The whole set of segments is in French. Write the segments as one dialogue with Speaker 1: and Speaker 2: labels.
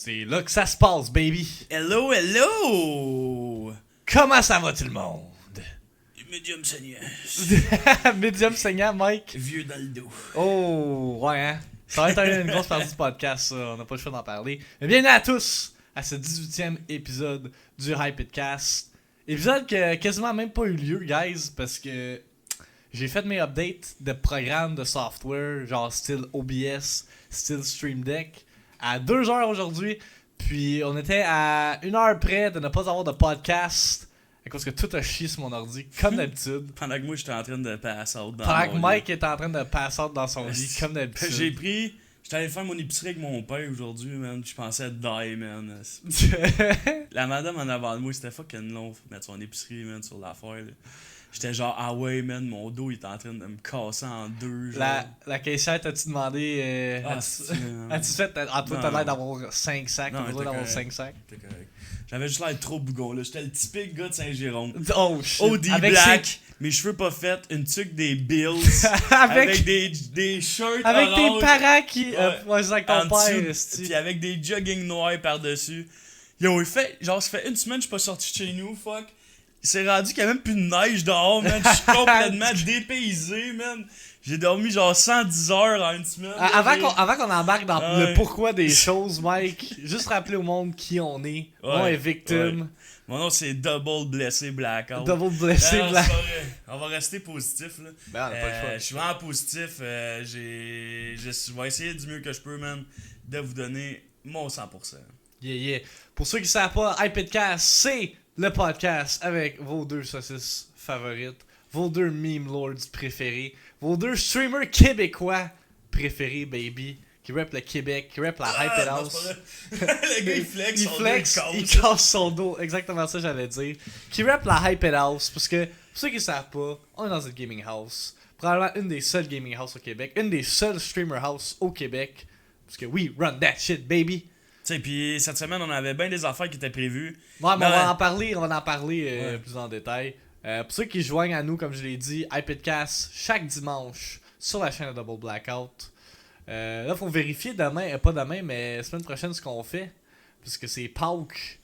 Speaker 1: C'est là que ça se passe, baby.
Speaker 2: Hello, hello!
Speaker 1: Comment ça va tout le monde?
Speaker 2: Medium saignant.
Speaker 1: Medium saignant, Mike.
Speaker 2: Vieux dans le dos.
Speaker 1: Oh, ouais, hein. Ça va être une grosse partie du podcast, ça. On n'a pas le choix d'en parler. Mais bienvenue à tous à ce 18e épisode du Hypedcast. Épisode qui a quasiment même pas eu lieu, guys, parce que j'ai fait mes updates de programmes de software, genre style OBS, style Stream Deck, à 2h aujourd'hui. Puis on était à 1h près de ne pas avoir de podcast. À cause que tout a chié sur mon ordi, comme d'habitude.
Speaker 2: Pendant que moi, j'étais en train de pass out dans
Speaker 1: Pendant que
Speaker 2: mon
Speaker 1: Mike
Speaker 2: lit.
Speaker 1: était en train de pass out dans son lit, comme d'habitude.
Speaker 2: J'étais allé faire mon épicerie avec mon père aujourd'hui, man. Je pensais être die, man. La madame en avant de moi, c'était fucking long. Faut mettre son épicerie, man, sur l'affaire, là. J'étais genre, ah ouais, man, mon dos, il était en train de me casser en deux, genre.
Speaker 1: La caissière, t'as-tu demandé... as-tu fait... Ah, toi, t'as l'air d'avoir 5 sacs. T'as besoin d'avoir 5 sacs.
Speaker 2: T'es correct. J'avais juste l'air trop bougon, là. J'étais le typique gars de Saint-Jérôme.
Speaker 1: Oh, shit.
Speaker 2: OD
Speaker 1: avec
Speaker 2: Black, mes cheveux pas faits, une tuque des Bills, avec des shirts
Speaker 1: avec
Speaker 2: orange,
Speaker 1: tes parents qui...
Speaker 2: ouais,
Speaker 1: c'est avec ton
Speaker 2: en
Speaker 1: père,
Speaker 2: dessous, puis avec des jogging noirs par-dessus. Yo, ça fait une semaine que je suis pas sorti de chez nous, fuck. Il s'est rendu qu'il y a même plus de neige dehors, man. Je suis complètement dépaysé, man. J'ai dormi genre 110 heures en une semaine.
Speaker 1: Avant qu'on embarque dans
Speaker 2: Ouais.
Speaker 1: le pourquoi des choses, Mike, juste rappeler au monde qui on est. Moi, est victime.
Speaker 2: Ouais. Mon nom, c'est Double Blessé Blackout.
Speaker 1: Double blessé,
Speaker 2: Non,
Speaker 1: black.
Speaker 2: c'est pas vrai. On va rester positif, là.
Speaker 1: Ben, on n'a pas le choix.
Speaker 2: Je suis vraiment positif. Je vais essayer du mieux que je peux, man, de vous donner mon 100%.
Speaker 1: Yeah, yeah. Pour ceux qui ne savent pas, Hypedcast, c'est le podcast avec vos deux saucisses favorites, vos deux meme lords préférés, vos deux streamers québécois préférés, baby, qui rappent le Québec, qui rappent la Hyped
Speaker 2: Non,
Speaker 1: House.
Speaker 2: c'est pas vrai. Le gars, il flex, son dos,
Speaker 1: Il casse son dos, exactement ça j'allais dire. Qui rappe la Hyped House, parce que, pour ceux qui ne savent pas, on est dans une gaming house. Probablement une des seules gaming house au Québec, une des seules streamer house au Québec. Parce que we run that shit, baby.
Speaker 2: Tu sais, puis cette semaine, on avait bien des affaires qui étaient prévues.
Speaker 1: Ouais, mais
Speaker 2: Ben,
Speaker 1: on va en parler
Speaker 2: ouais.
Speaker 1: plus en détail. Pour ceux qui joignent à nous, comme je l'ai dit, Hypedcast chaque dimanche sur la chaîne de Double Blackout. Là, faut vérifier demain, pas demain, mais semaine prochaine ce qu'on fait. Parce que c'est Pâques.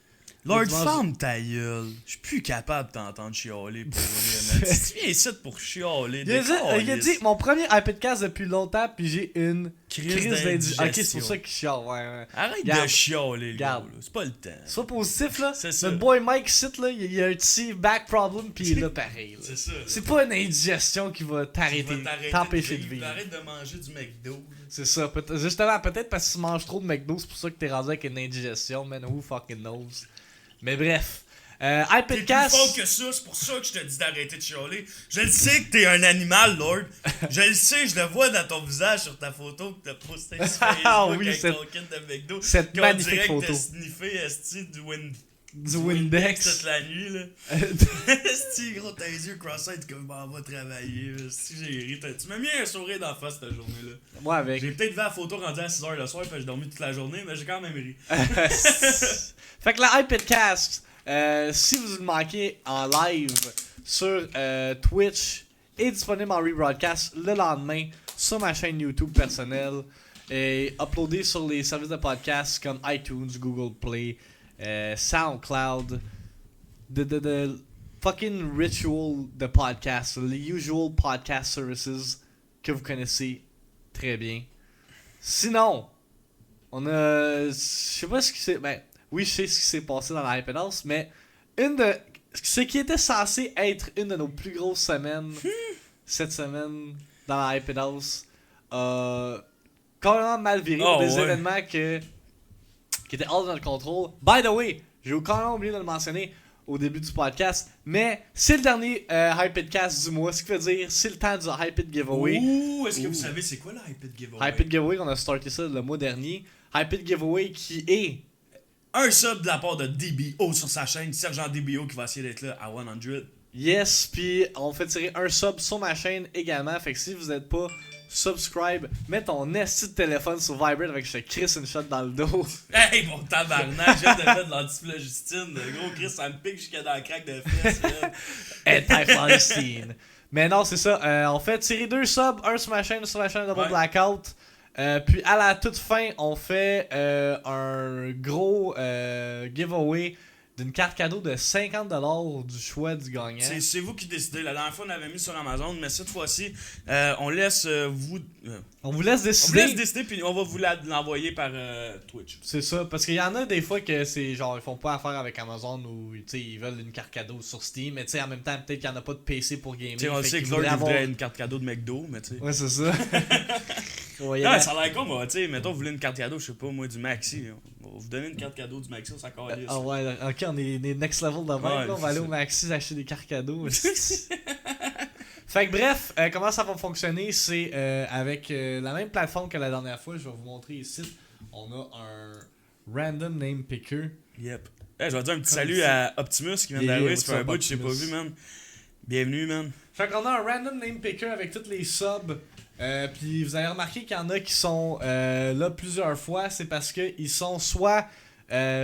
Speaker 2: Lord,
Speaker 1: Le dimanche-
Speaker 2: ferme ta gueule. Je suis plus capable de t'entendre chialer pour vrai, man. Tu viens ici pour chialer.
Speaker 1: Il a dit mon premier Hypedcast depuis longtemps, puis j'ai une crise d'indigestion. Ok, c'est pour ça qu'il chiale. Ouais.
Speaker 2: Arrête
Speaker 1: Garde.
Speaker 2: de chialer, le gars,
Speaker 1: Garde.
Speaker 2: là. C'est pas le temps.
Speaker 1: Sois positif, là.
Speaker 2: C'est ça.
Speaker 1: Notre boy Mike cite, là, il y a un petit back problem, puis il est là pareil. Là.
Speaker 2: C'est ça. là.
Speaker 1: C'est pas une indigestion qui va t'arrêter, t'empêcher de vivre.
Speaker 2: Arrête de manger du McDo. là.
Speaker 1: C'est ça. Justement, peut-être parce que tu manges trop de McDo, c'est pour ça que t'es rendu avec une indigestion, man. Who fucking knows? Mais bref.
Speaker 2: T'es plus
Speaker 1: Hypedcast.
Speaker 2: fort que ça, c'est pour ça que je te dis d'arrêter de chialer. Je le sais que t'es un animal, Lord. Je le sais, je le vois dans ton visage sur ta photo que t'as posté sur Facebook
Speaker 1: Ah oui,
Speaker 2: avec
Speaker 1: cette-
Speaker 2: ton kit de McDo.
Speaker 1: cette
Speaker 2: qu'on
Speaker 1: magnifique
Speaker 2: dirait
Speaker 1: photo.
Speaker 2: que t'as sniffé esti
Speaker 1: Du Windex.
Speaker 2: toute la nuit, là. Esti, gros, t'as les yeux crossés comme on va travailler. là. Si j'ai ri, tu m'as mis un sourire d'en face cette journée-là.
Speaker 1: Moi avec.
Speaker 2: J'ai peut-être vu la photo rendue à 6h le soir, parce que j'ai dormi toute la journée, mais j'ai quand même ri.
Speaker 1: Fait que la Hypedcast, si vous le manquez en live sur Twitch, est disponible en rebroadcast le lendemain sur ma chaîne YouTube personnelle et uploadé sur les services de podcast comme iTunes, Google Play, SoundCloud, the fucking ritual de podcast, les usual podcast services que vous connaissez très bien. Sinon, on a, je sais pas ce qui s'est, ben oui, je sais ce qui s'est passé dans la Hyped House, mais ce qui était censé être une de nos plus grosses semaines cette semaine dans la Hyped House a complètement mal viré pour des événements qui étaient hors de notre contrôle. By the way, j'ai quand même oublié de le mentionner au début du podcast, mais c'est le dernier Hypedcast du mois, ce qui veut dire c'est le temps du Hyped Giveaway.
Speaker 2: Ouh, est-ce que vous savez c'est quoi la Hyped Giveaway?
Speaker 1: Hyped Giveaway, on a starté ça le mois dernier. Hyped Giveaway qui est
Speaker 2: Un sub de la part de DBO sur sa chaîne, Sergent DBO qui va essayer d'être là à 100.
Speaker 1: yes, puis on fait tirer un sub sur ma chaîne également. Fait que si vous n'êtes pas subscribe, mets ton esti de téléphone sur Vibrate avec je te crisse une shot dans le dos.
Speaker 2: Hey, mon tabarnak, j'ai de mettre de l'antiflogistine. Gros Chris, ça me pique jusqu'à dans la craque de fesses.
Speaker 1: Anti-Philistine. Mais non, c'est ça. On fait tirer 2 subs, un sur ma chaîne de Double
Speaker 2: Ouais.
Speaker 1: Blackout. Puis à la toute fin, on fait un gros giveaway d'une carte cadeau de 50$ du choix du gagnant.
Speaker 2: C'est vous qui décidez. La dernière fois, on l'avait mis sur Amazon, mais cette fois-ci, on laisse vous.
Speaker 1: On vous laisse
Speaker 2: On
Speaker 1: décider.
Speaker 2: vous laisse décider, puis on va vous l'envoyer par Twitch.
Speaker 1: C'est ça, parce qu'il y en a des fois que c'est genre, ils font pas affaire avec Amazon ou ils veulent une carte cadeau sur Steam, mais en même temps, peut-être qu'il y en a pas de PC pour gamer.
Speaker 2: Tu sais, on sait que Lord voudrait une carte cadeau de McDo, mais tu sais.
Speaker 1: Ouais, c'est ça.
Speaker 2: Non, ça a l'air con, moi, tu sais, mettons, vous voulez une carte cadeau, je sais pas, moi, du Maxi. On va vous donner une carte cadeau du Maxi, ça calisse.
Speaker 1: Ah ouais, ok, on est next level de même,
Speaker 2: Ouais,
Speaker 1: là, on va aller au Maxi acheter des cartes cadeaux. Fait que bref, comment ça va fonctionner, c'est avec la même plateforme que la dernière fois, je vais vous montrer ici. On a un random name picker.
Speaker 2: Yep. Hey, je vais dire un petit
Speaker 1: Comme
Speaker 2: salut
Speaker 1: ça.
Speaker 2: à Optimus qui vient
Speaker 1: Yeah,
Speaker 2: d'arriver,
Speaker 1: what's
Speaker 2: ça fait un
Speaker 1: up,
Speaker 2: bout que je t'ai pas
Speaker 1: Optimus?
Speaker 2: vu, man. Bienvenue, man.
Speaker 1: Fait qu'on a un random name picker avec tous les subs. Puis vous avez remarqué qu'il y en a qui sont là plusieurs fois. C'est parce qu'ils sont soit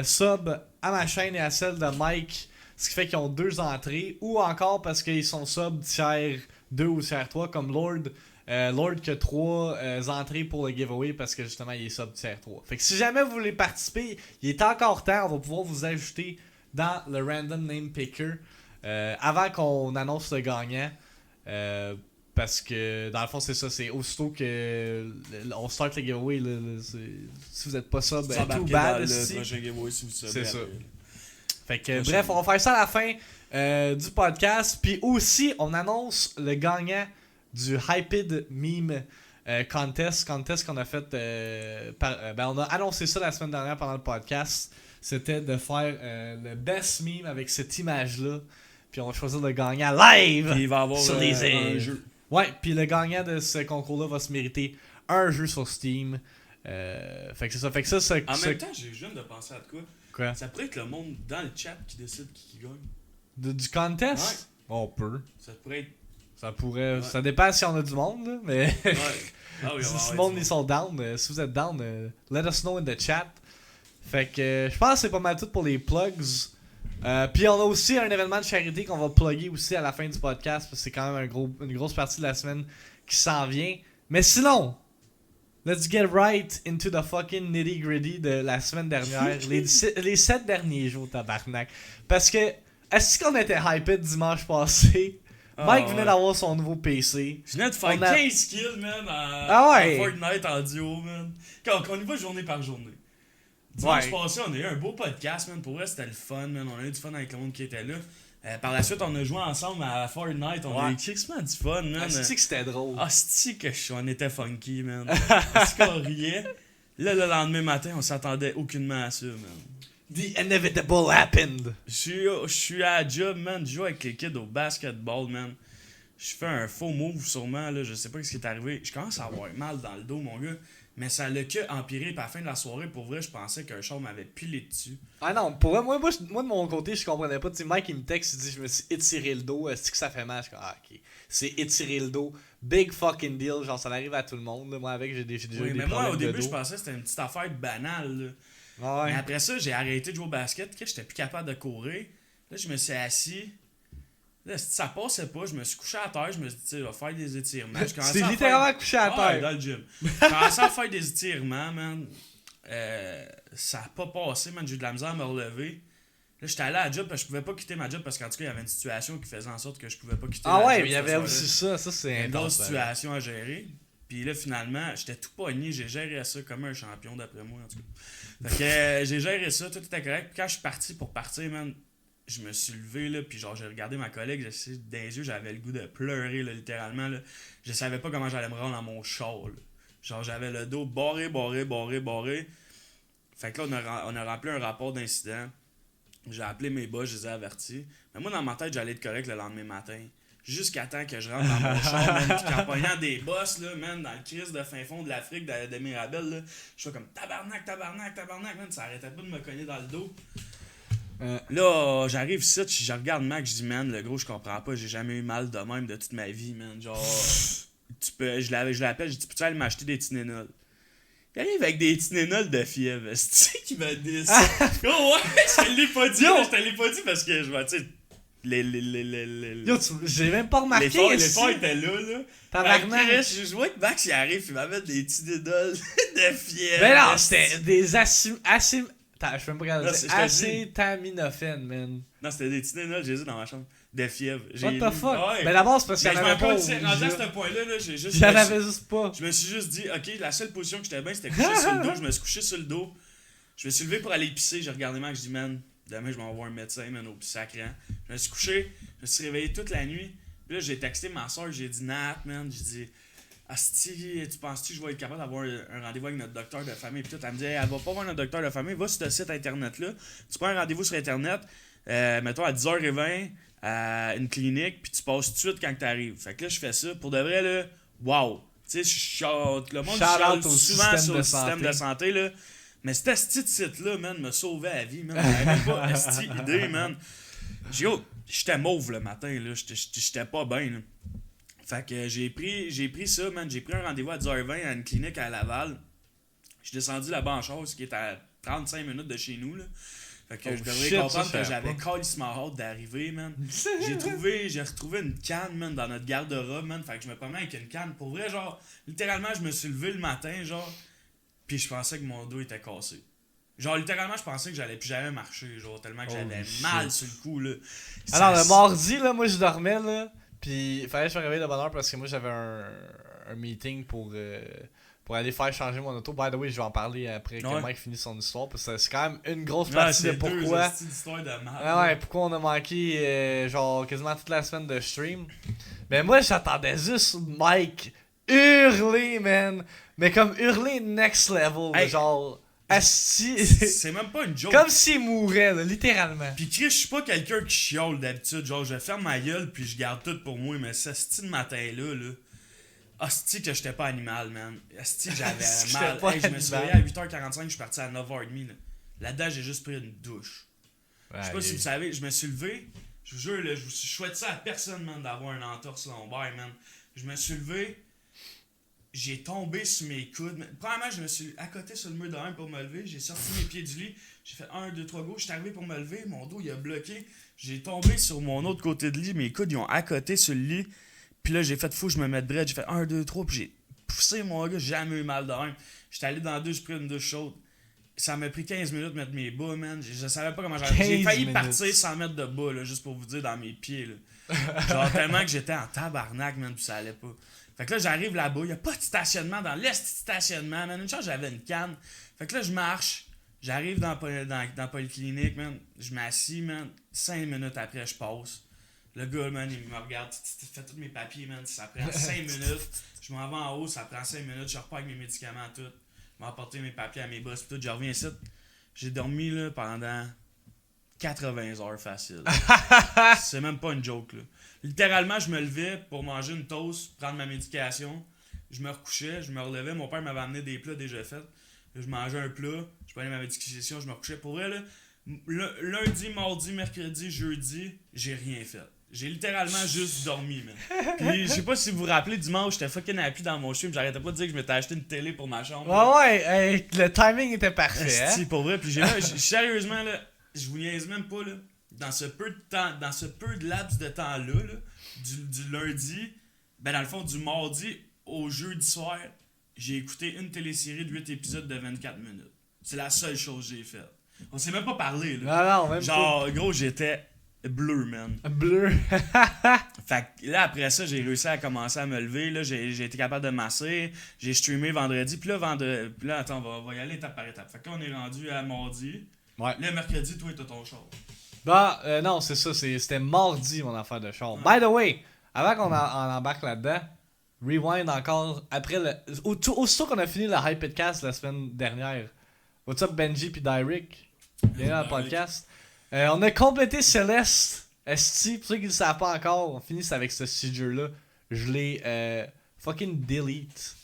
Speaker 1: sub à ma chaîne et à celle de Mike, ce qui fait qu'ils ont 2 entrées, ou encore parce qu'ils sont sub tiers 2 ou tiers 3 comme Lord. Lord qui a 3 entrées pour le giveaway parce que justement il est sub tiers 3. Fait que si jamais vous voulez participer, il est encore temps, on va pouvoir vous ajouter dans le random name picker avant qu'on annonce le gagnant. Parce que dans le fond c'est ça, c'est aussitôt que on start le giveaway si vous êtes pas sub,
Speaker 2: Vous
Speaker 1: too
Speaker 2: embarquez
Speaker 1: bad
Speaker 2: dans le
Speaker 1: esti.
Speaker 2: prochain giveaway si vous savez.
Speaker 1: C'est ça.
Speaker 2: après.
Speaker 1: Fait que bref, on va faire ça à la fin du podcast. Puis aussi, on annonce le gagnant du Hyped Meme Contest qu'on a fait. On a annoncé ça la semaine dernière pendant le podcast. C'était de faire le best meme avec cette image-là. Puis on va choisir le gagnant live
Speaker 2: Puis il va avoir
Speaker 1: sur les
Speaker 2: un
Speaker 1: airs.
Speaker 2: jeu.
Speaker 1: Ouais, puis le gagnant de ce concours-là va se mériter un jeu sur Steam. Fait que c'est ça. Fait que ça,
Speaker 2: En même temps, je viens de penser à de quoi.
Speaker 1: Quoi?
Speaker 2: Ça pourrait être le monde dans le chat qui décide qui gagne.
Speaker 1: Du contest? On peut.
Speaker 2: Ça pourrait être.
Speaker 1: Ça pourrait.
Speaker 2: Ouais.
Speaker 1: Ça dépend si on a du monde, là, mais.
Speaker 2: Ouais. Ah oui, on va
Speaker 1: si
Speaker 2: avoir
Speaker 1: le monde
Speaker 2: du
Speaker 1: ils sont down, si vous êtes down, let us know in the chat. Fait que je pense que c'est pas mal tout pour les plugs. Puis on a aussi un événement de charité qu'on va plugger aussi à la fin du podcast parce que c'est quand même une grosse partie de la semaine qui s'en vient. Mais sinon, let's get right into the fucking nitty gritty de la semaine dernière. les 7 derniers jours, tabarnak. Parce que, est-ce qu'on était hyped dimanche passé? Mike venait d'avoir son nouveau PC.
Speaker 2: Je venais de faire
Speaker 1: On a-
Speaker 2: 15 kills, man,
Speaker 1: Ah ouais.
Speaker 2: en Fortnite en duo, man. Quand on y va journée par journée. Dimanche
Speaker 1: Ouais.
Speaker 2: passé, on a eu un beau podcast, man. Pour vrai, c'était le fun, man. On a eu du fun avec le monde qui était là. Par la suite, on a joué ensemble à Fortnite. On a
Speaker 1: Ouais.
Speaker 2: eu crissement du fun, man.
Speaker 1: Est-ce que c'était drôle?
Speaker 2: Ah, c'est que on était funky, man. Est-ce qu'on riait? Là, le lendemain matin, on s'attendait aucunement à ça, man.
Speaker 1: The inevitable happened.
Speaker 2: Je suis à la job, man. Je joue avec les kids au basketball, man. Je fais un faux move, sûrement, là. Je sais pas ce qui est arrivé. Je commence à avoir mal dans le dos, mon gars. Mais ça l'a que empiré. Puis à la fin de la soirée, pour vrai, je pensais qu'un char m'avait pilé dessus.
Speaker 1: Ah non, pour vrai, moi de mon côté, je comprenais pas. Tu sais, Mike, il me texte, il dit, je me suis étiré le dos. Est-ce que ça fait mal? Je suis comme, ah, ok. C'est étirer le dos. Big fucking deal. Genre, ça arrive à tout le monde. Là. Moi, avec, j'ai déjà
Speaker 2: Oui,
Speaker 1: eu des
Speaker 2: mais
Speaker 1: problèmes
Speaker 2: moi, au
Speaker 1: de
Speaker 2: début,
Speaker 1: dos.
Speaker 2: je pensais que c'était une petite affaire banale, là.
Speaker 1: Ah ouais.
Speaker 2: Mais après ça, j'ai arrêté de jouer au basket. Que j'étais plus capable de courir. Là, je me suis assis. Là, ça passait pas. Je me suis couché à terre. Je me suis dit, tu sais, je vais faire des étirements. Je
Speaker 1: Tu
Speaker 2: commençais
Speaker 1: t'es
Speaker 2: à
Speaker 1: littéralement
Speaker 2: faire-
Speaker 1: couché à
Speaker 2: Ouais,
Speaker 1: terre.
Speaker 2: dans le gym. J'ai commencé à faire des étirements, man. Ça a pas passé, man. J'ai eu de la misère à me relever. Là, j'étais allé à la job parce que je pouvais pas quitter ma job parce qu'en tout cas, il y avait une situation qui faisait en sorte que je pouvais pas quitter
Speaker 1: Ah
Speaker 2: la
Speaker 1: ouais,
Speaker 2: job
Speaker 1: mais il y
Speaker 2: ce
Speaker 1: avait
Speaker 2: soir-là.
Speaker 1: aussi ça. Ça, c'est
Speaker 2: Une grosse
Speaker 1: intense. ça.
Speaker 2: situation à gérer. Puis là, finalement, j'étais tout pogné. J'ai géré ça comme un champion, d'après moi, en tout cas. Fait que j'ai géré ça, tout était correct. Puis quand je suis parti pour partir, man, je me suis levé, là, puis genre, j'ai regardé ma collègue, dans les yeux, j'avais le goût de pleurer, là, littéralement, là. Je savais pas comment j'allais me rendre dans mon char, là. Genre, j'avais le dos barré. Fait que là, on a rempli un rapport d'incident. J'ai appelé mes boss, je les ai avertis. Mais moi, dans ma tête, j'allais être correct le lendemain matin. Jusqu'à temps que je rentre dans mon char, man, pis qu'en pognant des boss, là, man, dans le crise de fin fond de l'Afrique, de Mirabel, là, je suis comme tabarnak, man, ça arrêtait pas de me cogner dans le dos. Là, j'arrive ici, je regarde Mac, je dis, man, le gros, je comprends pas, j'ai jamais eu mal de même de toute ma vie, man. Genre, je l'appelle, je dis, peux-tu aller m'acheter des Tylenol? Il arrive avec des Tylenol de fièvre, c'est qui me dit ça? Oh ouais, je te l'ai pas dit, parce que je vois, tu sais,
Speaker 1: Yo, j'ai même pas remarqué.
Speaker 2: Les phares étaient là.
Speaker 1: Tabarnak.
Speaker 2: Je vois que Max il arrive, il va mettre des petits dédoles de fièvre.
Speaker 1: Mais non, c'était des Attends, je peux même pas regarder.
Speaker 2: Non, je te le dis.
Speaker 1: Acétaminophène, man.
Speaker 2: Non, c'était des petits dédoles, j'ai dit dans ma chambre. De fièvre.
Speaker 1: What the fuck?
Speaker 2: Ouais.
Speaker 1: Mais d'abord, c'est parce qu'il y
Speaker 2: Mais
Speaker 1: en
Speaker 2: je me
Speaker 1: avait pas.
Speaker 2: rappelle, tu sais, rendu à ce point-là, j'ai juste.
Speaker 1: J'en avais juste pas.
Speaker 2: Je me suis juste dit, ok, la seule position que j'étais bien, c'était couché sur le dos. Je me suis couché sur le dos. Je me suis levé pour aller pisser. J'ai regardé Max, je dis, man, demain, je vais avoir un médecin, man, au sacrant. Je me suis couché, je me suis réveillé toute la nuit. Puis là, j'ai texté ma soeur, j'ai dit, Nat, man, j'ai dit, Asti, tu penses-tu que je vais être capable d'avoir un rendez-vous avec notre docteur de famille? Puis tout, elle me dit, elle va pas voir notre docteur de famille, va sur ce site internet-là. Tu prends un rendez-vous sur internet, mettons à 10h20, à une clinique, puis tu passes tout de suite quand tu arrives. Fait que là, je fais ça. Pour de vrai, là, wow. Tu sais, le monde
Speaker 1: Shout-out
Speaker 2: chiale
Speaker 1: au
Speaker 2: souvent sur le
Speaker 1: système
Speaker 2: système de santé, là. Mais cet asti de site-là, man, me sauvait la vie, man. J'avais même pas asti idée, man. J'étais mauve le matin, là. J'étais pas bien, là. Fait que j'ai pris ça, man. J'ai pris un rendez-vous à 10h20 à une clinique à Laval. Je suis descendu là-bas en chose, qui est à 35 minutes de chez nous, là. Fait que je devrais comprendre que j'avais calissement hâte d'arriver, man. J'ai retrouvé une canne, man, dans notre garde-robe, man. Fait que je me promets avec une canne. Pour vrai, genre, littéralement, je me suis levé le matin, genre, pis je pensais que mon dos était cassé. Genre, littéralement, je pensais que j'allais plus jamais marcher, genre, tellement que j'avais mal sur le coup, là.
Speaker 1: Alors, le mardi, là, moi, je dormais, là, pis fallait que je me réveille de bonne heure parce que moi, j'avais un meeting pour aller faire changer mon auto. By the way, je vais en parler après que Mike finisse son histoire, parce que c'est quand même une grosse partie de pourquoi. Ouais, pourquoi on a manqué genre quasiment toute la semaine de stream. Mais moi, j'attendais juste Mike hurler, man. Mais comme hurler next level, hey, genre asti.
Speaker 2: C'est même pas une joke.
Speaker 1: Comme s'il mourait, là, littéralement.
Speaker 2: Pis Chris, je suis pas quelqu'un qui chiale d'habitude. Genre, je ferme ma gueule puis je garde tout pour moi. Mais ce style matin-là, là. Asti que j'étais pas animal, man. Asti que j'avais mal. Hey, je me suis réveillé à 8h45, je suis parti à 9h30. Là-dedans, j'ai juste pris une douche. Je sais pas si vous savez, je me suis levé. Je vous jure, là, je souhaite ça à personne, man, d'avoir un entorse lombaire, man. Je me suis levé. J'ai tombé sur mes coudes. Premièrement, je me suis accoté sur le mur de même pour me lever. J'ai sorti mes pieds du lit. J'ai fait 1, 2, 3 go. Je suis arrivé pour me lever. Mon dos, il a bloqué. J'ai tombé sur mon autre côté de lit. Mes coudes, ils ont accoté sur le lit. Puis là, j'ai fait fou, je me mets de bread, j'ai fait 1, 2, 3, puis j'ai poussé mon gars, j'ai jamais eu mal de même. J'étais allé dans la douche, j'ai pris une douche chaude. Ça m'a pris 15 minutes de mettre mes bas, man. Je savais pas comment j'allais. J'ai failli partir sans mettre de bas, là, juste pour vous dire, dans mes pieds, là. Genre, tellement que j'étais en tabarnak, man, puis ça allait pas. Fait que là, j'arrive là-bas, y a pas de stationnement dans stationnement, man. Une chance, j'avais une canne. Fait que là, je marche, j'arrive dans la polyclinique, man. Je m'assis, man. 5 minutes après, je passe. Le gars, man, il me regarde, fait tous mes papiers, man, ça prend 5 minutes. Je m'en vais en haut, ça prend 5 minutes, je repars avec mes médicaments, tout. Je vais apporter mes papiers à mes boss, tout. Je reviens ici. J'ai dormi, là, pendant 80 heures facile. C'est même pas une joke, là. Littéralement, je me levais pour manger une toast, prendre ma médication. Je me recouchais, je me relevais. Mon père m'avait amené des plats déjà faits. Je mangeais un plat, je prenais ma médication, je me recouchais. Pour vrai, là, lundi, mardi, mercredi, jeudi, j'ai rien fait. J'ai littéralement juste dormi, man. Puis, je sais pas si vous vous rappelez, dimanche, j'étais fucking happy dans mon stream. J'arrêtais pas de dire que je m'étais acheté une télé pour ma chambre.
Speaker 1: Ouais, le timing était parfait.
Speaker 2: Hein? Pour vrai. Puis, sérieusement, là, je vous niaise même pas, là. Dans ce peu de laps de temps-là, là, du lundi, ben, dans le fond, du mardi au jeudi soir, j'ai écouté une télésérie de 8 épisodes de 24 minutes. C'est la seule chose que j'ai faite. On s'est même pas parlé, là.
Speaker 1: Non, même
Speaker 2: genre,
Speaker 1: pas.
Speaker 2: Gros, j'étais bleu, man.
Speaker 1: Bleu.
Speaker 2: Fait que là, après ça, j'ai réussi à commencer à me lever. Là, j'ai été capable de masser. J'ai streamé vendredi. Puis là, attends, on va y aller étape par étape. Fait que là, on est rendu à mardi.
Speaker 1: Ouais.
Speaker 2: Le mercredi, toi, t'as ton char.
Speaker 1: Bah, non, c'est ça. C'était mardi, mon affaire de char. Ouais. By the way, avant qu'on embarque là-dedans, rewind encore. Après aussitôt qu'on a fini le Hypedcast la semaine dernière. What's up, Benji puis Dyrick? Bienvenue dans le podcast. On a complété Céleste. Esti, pour ceux qui ne le savent pas encore, on finit avec ce jeu-là. Je l'ai fucking delete.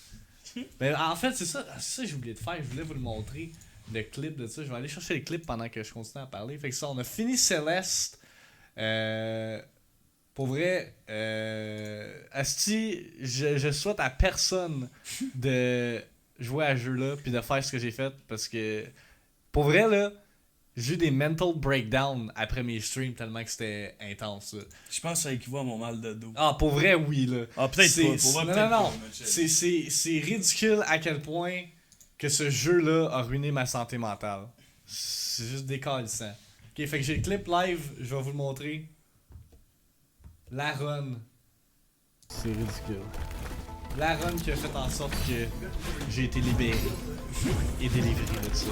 Speaker 1: Mais en fait, c'est ça que j'ai oublié de faire. Je voulais vous le montrer, le clip de ça. Je vais aller chercher les clips pendant que je continue à parler. Fait que ça, on a fini Céleste. Pour vrai, Esti, je souhaite à personne de jouer à ce jeu-là puis de faire ce que j'ai fait parce que, pour vrai, là, J'ai eu des mental breakdowns après mes streams tellement que c'était intense. Ça.
Speaker 2: Je pense que ça équivaut à mon mal de dos.
Speaker 1: Ah, pour vrai, oui, là.
Speaker 2: Ah, peut-être
Speaker 1: C'est-
Speaker 2: pas. Pour vrai,
Speaker 1: non,
Speaker 2: peut-être
Speaker 1: non, non.
Speaker 2: pas, mais
Speaker 1: C'est ridicule à quel point que ce jeu-là a ruiné ma santé mentale. C'est juste décalissant. Ok, fait que j'ai le clip live, je vais vous le montrer. La run. C'est ridicule. La run qui a fait en sorte que j'ai été libéré et délivré de ça.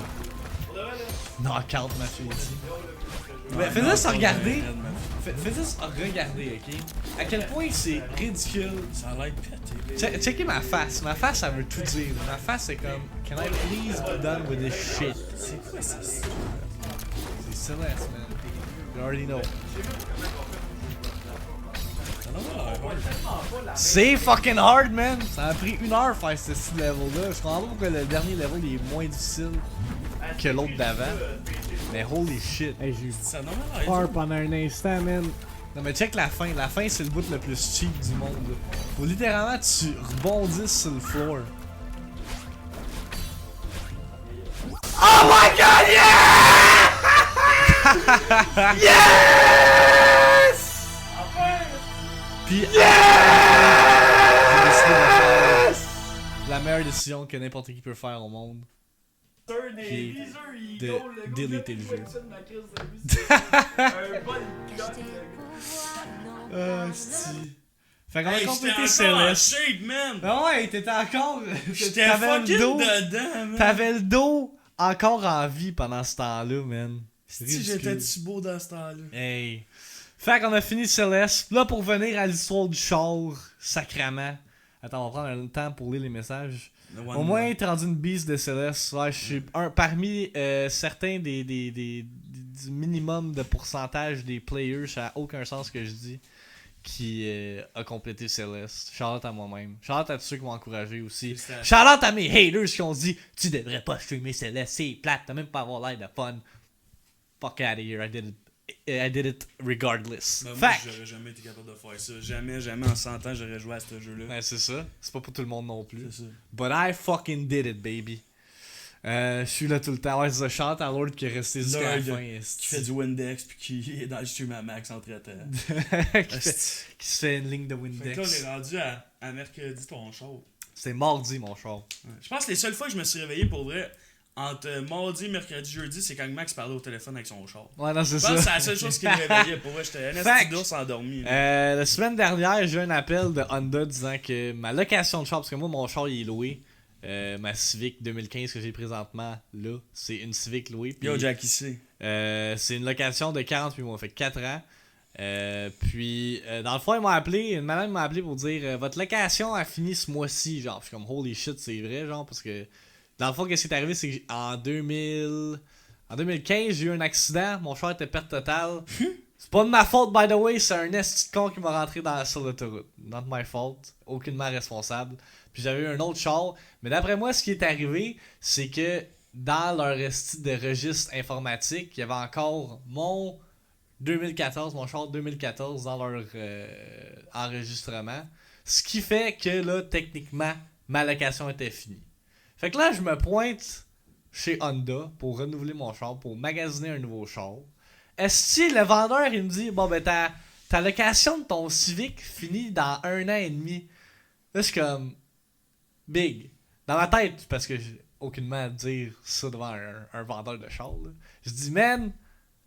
Speaker 1: Knockout, ma fille. Mais fais juste regarder. Fais juste regarder, ok? À quel point c'est ridicule.
Speaker 2: Ça a l'air pété.
Speaker 1: Checkez ma face. Ma face, ça veut tout dire. Ma face, c'est comme, can I please be done with this shit?
Speaker 2: C'est quoi ça?
Speaker 1: C'est Celeste, man. You already know. C'est fucking hard, man! Ça a pris 1 heure faire ce style level-là. Je comprends pas pourquoi le dernier level il est moins difficile que l'autre d'avant. Mais holy shit.
Speaker 3: Hey, j'ai eu
Speaker 2: Ça a normalement
Speaker 3: peur
Speaker 2: l'air.
Speaker 3: pendant un instant, man.
Speaker 1: Non mais check la fin. La fin, c'est le bout le plus cheap du monde. Là. Faut littéralement que tu rebondisses sur le floor. Oh my god, yeah! Yes! Puis, j'ai décidé de faire la meilleure décision que n'importe qui peut faire au monde. Qui est de déliter le jeu. Fait qu'on a
Speaker 2: Hey,
Speaker 1: complété
Speaker 2: j'étais encore en
Speaker 1: Céleste.
Speaker 2: shape, man!
Speaker 1: Ah ouais, t'étais encore.
Speaker 2: J'étais
Speaker 1: T'avais
Speaker 2: fucking
Speaker 1: le dos.
Speaker 2: dedans, man!
Speaker 1: T'avais le dos encore en vie pendant ce temps-là, man.
Speaker 2: Si j'étais si beau dans ce temps-là.
Speaker 1: Hey. Fait qu'on a fini Céleste. Là, pour venir à l'histoire du char, sacrament. Attends, on va prendre un temps pour lire les messages. Au moins, t'es rendu une bise de Céleste. Ouais, je suis parmi certains du minimum de pourcentage des players, ça n'a aucun sens ce que je dis, qui a complété Céleste. Shout-out à moi-même. Shout-out à tous ceux qui m'ont encouragé aussi. Shout-out à mes haters qui ont dit « Tu devrais pas streamer Céleste, c'est plate, t'as même pas avoir l'air de fun. » Fuck out of here, I did it regardless.
Speaker 2: Ben, moi,
Speaker 1: Fact!
Speaker 2: j'aurais jamais été capable de faire ça. Jamais en 100 ans, j'aurais joué à ce jeu-là.
Speaker 1: Ouais, c'est ça. C'est pas pour tout le monde non plus.
Speaker 2: C'est ça.
Speaker 1: But I fucking did it, baby. Je suis là tout le temps. Ouais, c'est ça. Chante à Lord qui est resté jusqu'à la
Speaker 2: Lord,
Speaker 1: fin.
Speaker 2: Qui fait du Windex puis qui est dans le stream à max entre temps.
Speaker 1: qui se fait une ligne de
Speaker 2: Fait que là, on
Speaker 1: Windex.
Speaker 2: est rendu à mercredi ton show.
Speaker 1: C'est mardi, mon char.
Speaker 2: Ouais. Je pense que les seules fois que je me suis réveillé pour vrai, entre mardi, mercredi, jeudi, c'est quand Max parlait au téléphone avec son char.
Speaker 1: Ouais, non, c'est
Speaker 2: Je pense que c'est
Speaker 1: ça.
Speaker 2: la seule chose qui me réveillait. Pour vrai, j'étais un
Speaker 1: Fact.
Speaker 2: esti d'ours endormi.
Speaker 1: La semaine dernière, j'ai eu un appel de Honda disant que ma location de char, parce que moi, mon char, il est loué. Ma Civic 2015 que j'ai présentement, là, c'est une Civic louée. Puis,
Speaker 2: Yo, Jack, ici.
Speaker 1: c'est une location de 48 mois, fait 4 ans. Puis, dans le fond, ils m'ont appelé, une madame m'a appelé pour dire votre location a fini ce mois-ci. Genre, je suis comme holy shit, c'est vrai, genre, parce que dans le fond, qu'est-ce qui est arrivé, c'est qu'en 2015, j'ai eu un accident, mon char était perte totale. C'est pas de ma faute, by the way, c'est un esti de con qui m'a rentré sur l'autoroute. Not my fault, aucunement responsable. Puis j'avais eu un autre char, mais d'après moi, ce qui est arrivé, c'est que dans leur esti de registre informatique, il y avait encore mon 2014, mon char 2014 dans leur enregistrement. Ce qui fait que là, techniquement, ma location était finie. Fait que là, je me pointe chez Honda pour renouveler mon char, pour magasiner un nouveau char. Est-ce que le vendeur, il me dit, bon ben ta location de ton Civic finit dans 1 an et demi. Là, je suis comme, big. Dans ma tête, parce que j'ai aucunement à dire ça devant un vendeur de char, là. Je dis, man,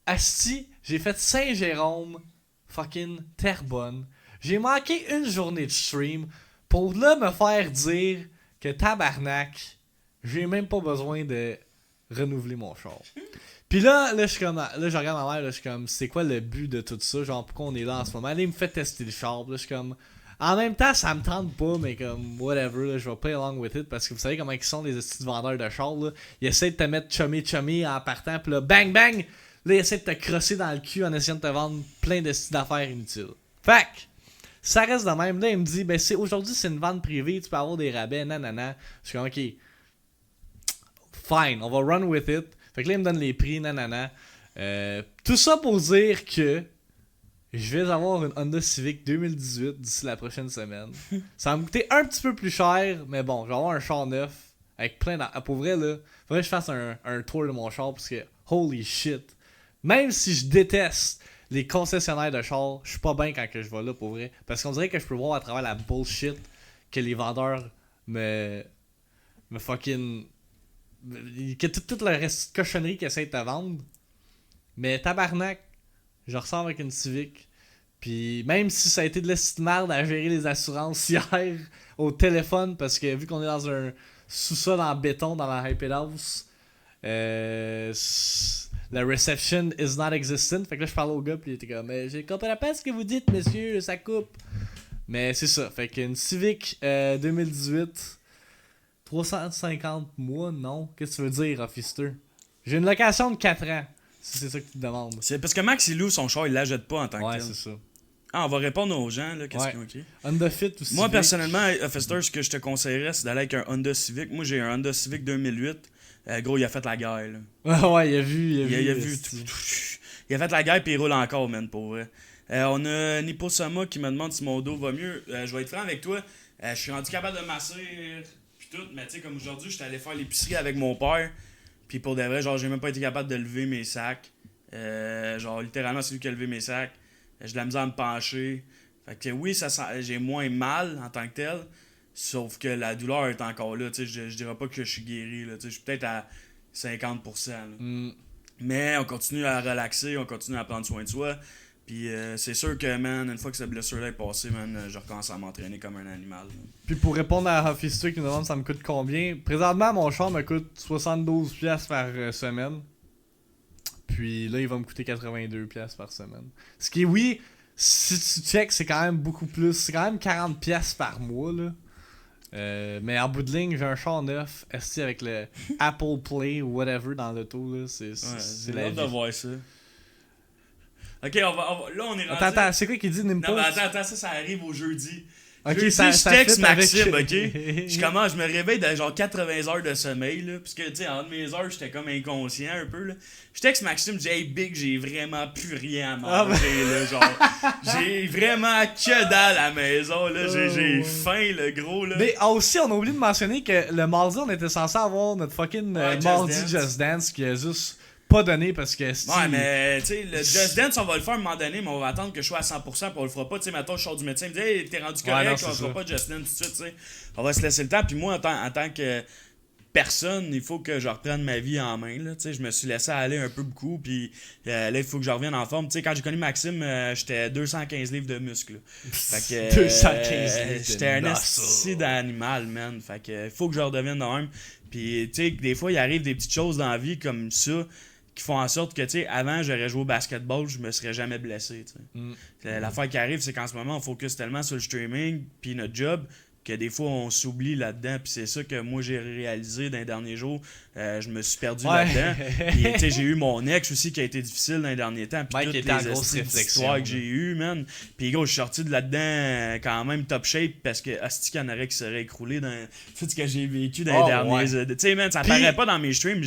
Speaker 1: asti, j'ai fait Saint-Jérôme, fucking Terrebonne. J'ai manqué une journée de stream pour là me faire dire que tabarnak, j'ai même pas besoin de renouveler mon char. Puis là, je suis comme, là, je regarde ma mère, là, je suis comme, c'est quoi le but de tout ça? Genre, pourquoi on est là en ce moment? Là, il me fait tester le char, là, je suis comme, en même temps, ça me tente pas, mais comme, whatever, là, je vais play along with it, parce que vous savez comment ils sont les petits vendeurs de char, là. Ils essaient de te mettre chummy en partant, puis là, bang bang! Là, ils essaient de te crosser dans le cul en essayant de te vendre plein de styles d'affaires inutiles. Fait que, ça reste de même. Là, il me dit, ben, aujourd'hui, c'est une vente privée, tu peux avoir des rabais, nanana. Je suis comme, ok, fine, on va run with it. Fait que là, il me donne les prix, nanana. Tout ça pour dire que je vais avoir une Honda Civic 2018 d'ici la prochaine semaine. Ça va me coûter un petit peu plus cher, mais bon, je vais avoir un char neuf avec plein Pour vrai, là, faudrait que je fasse un tour de mon char parce que, holy shit, Même si je déteste les concessionnaires de chars, je suis pas bien quand que je vais là pour vrai. Parce qu'on dirait que je peux voir à travers la bullshit que les vendeurs me fucking. Que toute la reste cochonnerie qu'ils essayent de te vendre. Mais tabarnak, je ressors avec une Civic. Puis même si ça a été de la merde à gérer les assurances hier au téléphone, parce que vu qu'on est dans un sous-sol en béton dans la Hype House, la reception is not existent. Fait que là, je parlais au gars, puis il était comme, je comprends pas ce que vous dites, monsieur, ça coupe. Mais c'est ça. Fait qu'une Civic 2018, 350 mois, non. Qu'est-ce que tu veux dire, Officer? J'ai une location de 4 ans, si c'est ça que tu te demandes.
Speaker 2: C'est parce que Max, il loue son char, il l'achète pas en tant que
Speaker 1: Ouais,
Speaker 2: tel.
Speaker 1: c'est ça.
Speaker 2: Ah, on va répondre aux gens, là, qu'est-ce qu'ils ont écrit.
Speaker 1: Honda Fit aussi.
Speaker 2: Moi, personnellement, Officer, ce que je te conseillerais, c'est d'aller avec un Honda Civic. Moi, j'ai un Honda Civic 2008. Gros, il a fait la guerre, là.
Speaker 1: Ouais, il a vu.
Speaker 2: Il a vu tout. Il a fait la guerre, puis il roule encore, man, pour vrai. On a Nipo Sama qui me demande si mon dos va mieux. Je vais être franc avec toi. Je suis rendu capable de masser, puis tout. Mais tu sais, comme aujourd'hui, j'étais allé faire l'épicerie avec mon père. Puis pour de vrai, genre, j'ai même pas été capable de lever mes sacs. Genre, littéralement, c'est lui qui a levé mes sacs. J'ai de la misère à me pencher. Fait que oui, j'ai moins mal en tant que tel. Sauf que la douleur est encore là. Je dirais pas que je suis guéri. Là, je suis peut-être à 50%. Là. Mais on continue à relaxer, on continue à prendre soin de soi. Puis c'est sûr que, man, une fois que cette blessure-là est passée, man, je recommence à m'entraîner comme un animal. Là.
Speaker 1: Puis pour répondre à Officer qui nous demande ça me coûte combien, présentement, mon char me coûte 72$ par semaine. Puis là, il va me coûter 82$ par semaine. Ce qui est, oui, si tu check, c'est quand même beaucoup plus. C'est quand même 40$ par mois, là. Mais en bout de ligne, j'ai un char neuf, esti avec le Apple Play ou whatever dans l'auto, là. C'est la vie.
Speaker 2: de voir ça. Ok, là, on est rendu...
Speaker 1: Attends, c'est quoi qu'il dit, Nimpo?
Speaker 2: Non, mais attends, ça arrive au jeudi.
Speaker 1: Ok,
Speaker 2: jeudi,
Speaker 1: ça
Speaker 2: je texte Maxime,
Speaker 1: avec...
Speaker 2: ok? Je me réveille de genre 80 heures de sommeil, là. Parce que, tu sais, entre mes heures, j'étais comme inconscient un peu, là. Je texte Maxime, je dis, hey, Big, j'ai vraiment plus rien à manger, là. Genre, j'ai vraiment que dalle à la maison, là. J'ai faim, le gros, là.
Speaker 1: Mais aussi, on a oublié de mentionner que le mardi, on était censé avoir notre fucking mardi Just Dance qui a juste pas donné parce que
Speaker 2: ouais, mais tu sais, le Just Dance, on va le faire à un moment donné, mais on va attendre que je sois à 100%, puis on le fera pas. Tu sais, mettons, je sors du médecin, il me dit, hey, t'es rendu correct, on fera pas Just Dance tout de suite, tu sais. On va se laisser le temps, puis moi, en tant que personne, il faut que je reprenne ma vie en main, là. Tu sais, je me suis laissé aller un peu beaucoup, puis là, il faut que je revienne en forme. Tu sais, quand j'ai connu Maxime, j'étais 215 livres de muscles. Fait que
Speaker 1: 215 livres.
Speaker 2: J'étais un esti d'animal, man. Fait que il faut que je redevienne de même. Puis, tu sais, des fois, il arrive des petites choses dans la vie comme ça qui font en sorte que, tu sais, avant, j'aurais joué au basketball, je me serais jamais blessé, tu sais. L'affaire qui arrive, c'est qu'en ce moment, on focus tellement sur le streaming puis notre job que des fois, on s'oublie là-dedans. Puis c'est ça que moi, j'ai réalisé dans les derniers jours. Je me suis perdu là-dedans. Puis, tu sais, j'ai eu mon ex aussi qui a été difficile dans les derniers temps. Puis toutes les histoires que j'ai eues, man. Puis, gros, je suis sorti de là-dedans quand même top shape parce que Asti qu'il y en aurait qui serait écroulé dans tout ce que j'ai vécu dans les derniers... Tu sais, man, ça paraît pas dans mes streams.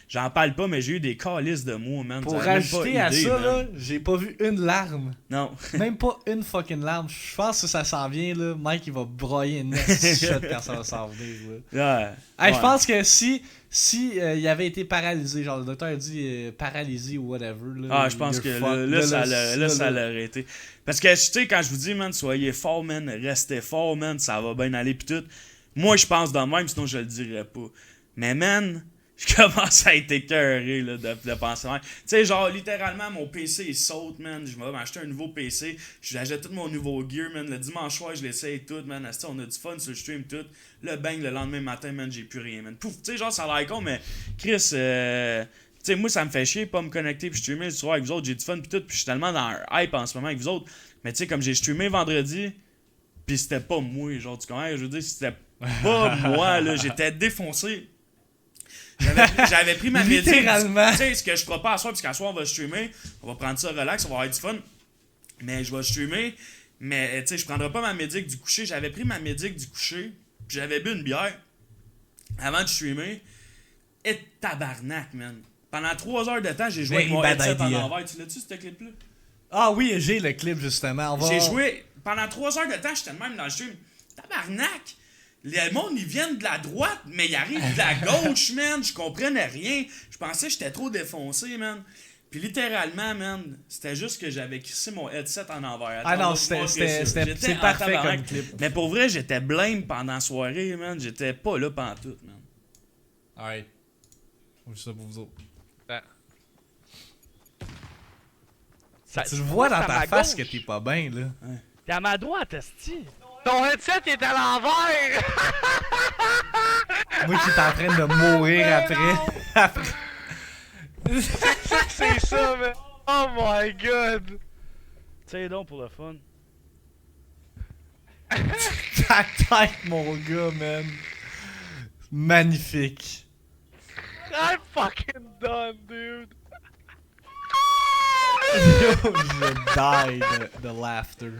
Speaker 2: J'en parle pas, mais j'ai eu des calices de mots, man.
Speaker 1: Pour rajouter à ça, là, j'ai pas vu une larme. Non. Même pas une fucking larme. Je pense que ça s'en vient, là. Mike, il va broyer une shot quand ça va s'en venir, là. Ouais. Je pense que si il avait été paralysé, genre le docteur a dit paralysé ou whatever. Là,
Speaker 2: je pense que ça l'aurait été. Parce que, tu sais, quand je vous dis, man, soyez fort, man, restez fort, man, ça va bien aller, pis tout. Moi, je pense de même, sinon je le dirais pas. Mais, man, je commence à être écœuré là, de penser. Tu sais, genre, littéralement, mon PC il saute, man. Je vais m'acheter un nouveau PC. J'achète tout mon nouveau gear, man. Le dimanche soir, je l'essaye tout, man. On a du fun sur le stream, tout. Le bang, le lendemain matin, man, j'ai plus rien, man. Pouf, tu sais, genre, ça a l'air con, mais Chris, tu sais, moi, ça me fait chier pas me connecter puis streamer le soir avec vous autres. J'ai du fun, puis tout. Puis je suis tellement dans un hype en ce moment avec vous autres. Mais tu sais, comme j'ai streamé vendredi, puis c'était pas moi, genre, tu comprends? Je veux dire, c'était pas moi, là. J'étais défoncé. J'avais pris ma médic.
Speaker 1: Littéralement.
Speaker 2: Tu sais, ce que je ferai pas à soir, parce qu'à soir, on va streamer. On va prendre ça relax, on va avoir du fun. Mais je vais streamer. Mais tu sais, je prendrai pas ma médic du coucher. J'avais pris ma médic du coucher. Puis j'avais bu une bière avant de streamer. Et tabarnak, man. Pendant 3 heures de temps, j'ai joué avec mon headset en envers. Tu l'as-tu, ce clip-là?
Speaker 1: Ah oui, j'ai le clip, justement.
Speaker 2: J'ai joué. Pendant 3 heures de temps, j'étais de même dans le stream. Tabarnak! Le monde, ils viennent de la droite, mais ils arrivent de la gauche, man. Je comprenais rien. Je pensais que j'étais trop défoncé, man. Puis littéralement, man, c'était juste que j'avais crissé mon headset en envers.
Speaker 1: Ah non,
Speaker 2: c'est
Speaker 1: c'est parfait comme clip.
Speaker 2: Mais pour vrai, j'étais blême pendant la soirée, man. J'étais pas là pantoute, man.
Speaker 1: Alright. On fait ça pour vous autres. Tu le vois dans ta face que t'es pas bien, là.
Speaker 3: T'es à ma droite, esti.
Speaker 4: Ton headset est à l'envers!
Speaker 1: Moi qui est en train de mourir après.
Speaker 4: C'est ça, man! Oh my god!
Speaker 3: Tiens donc pour le fun.
Speaker 1: Ta tête, mon gars, man. Magnifique.
Speaker 4: I'm fucking done, dude!
Speaker 1: Yo, je die de laughter.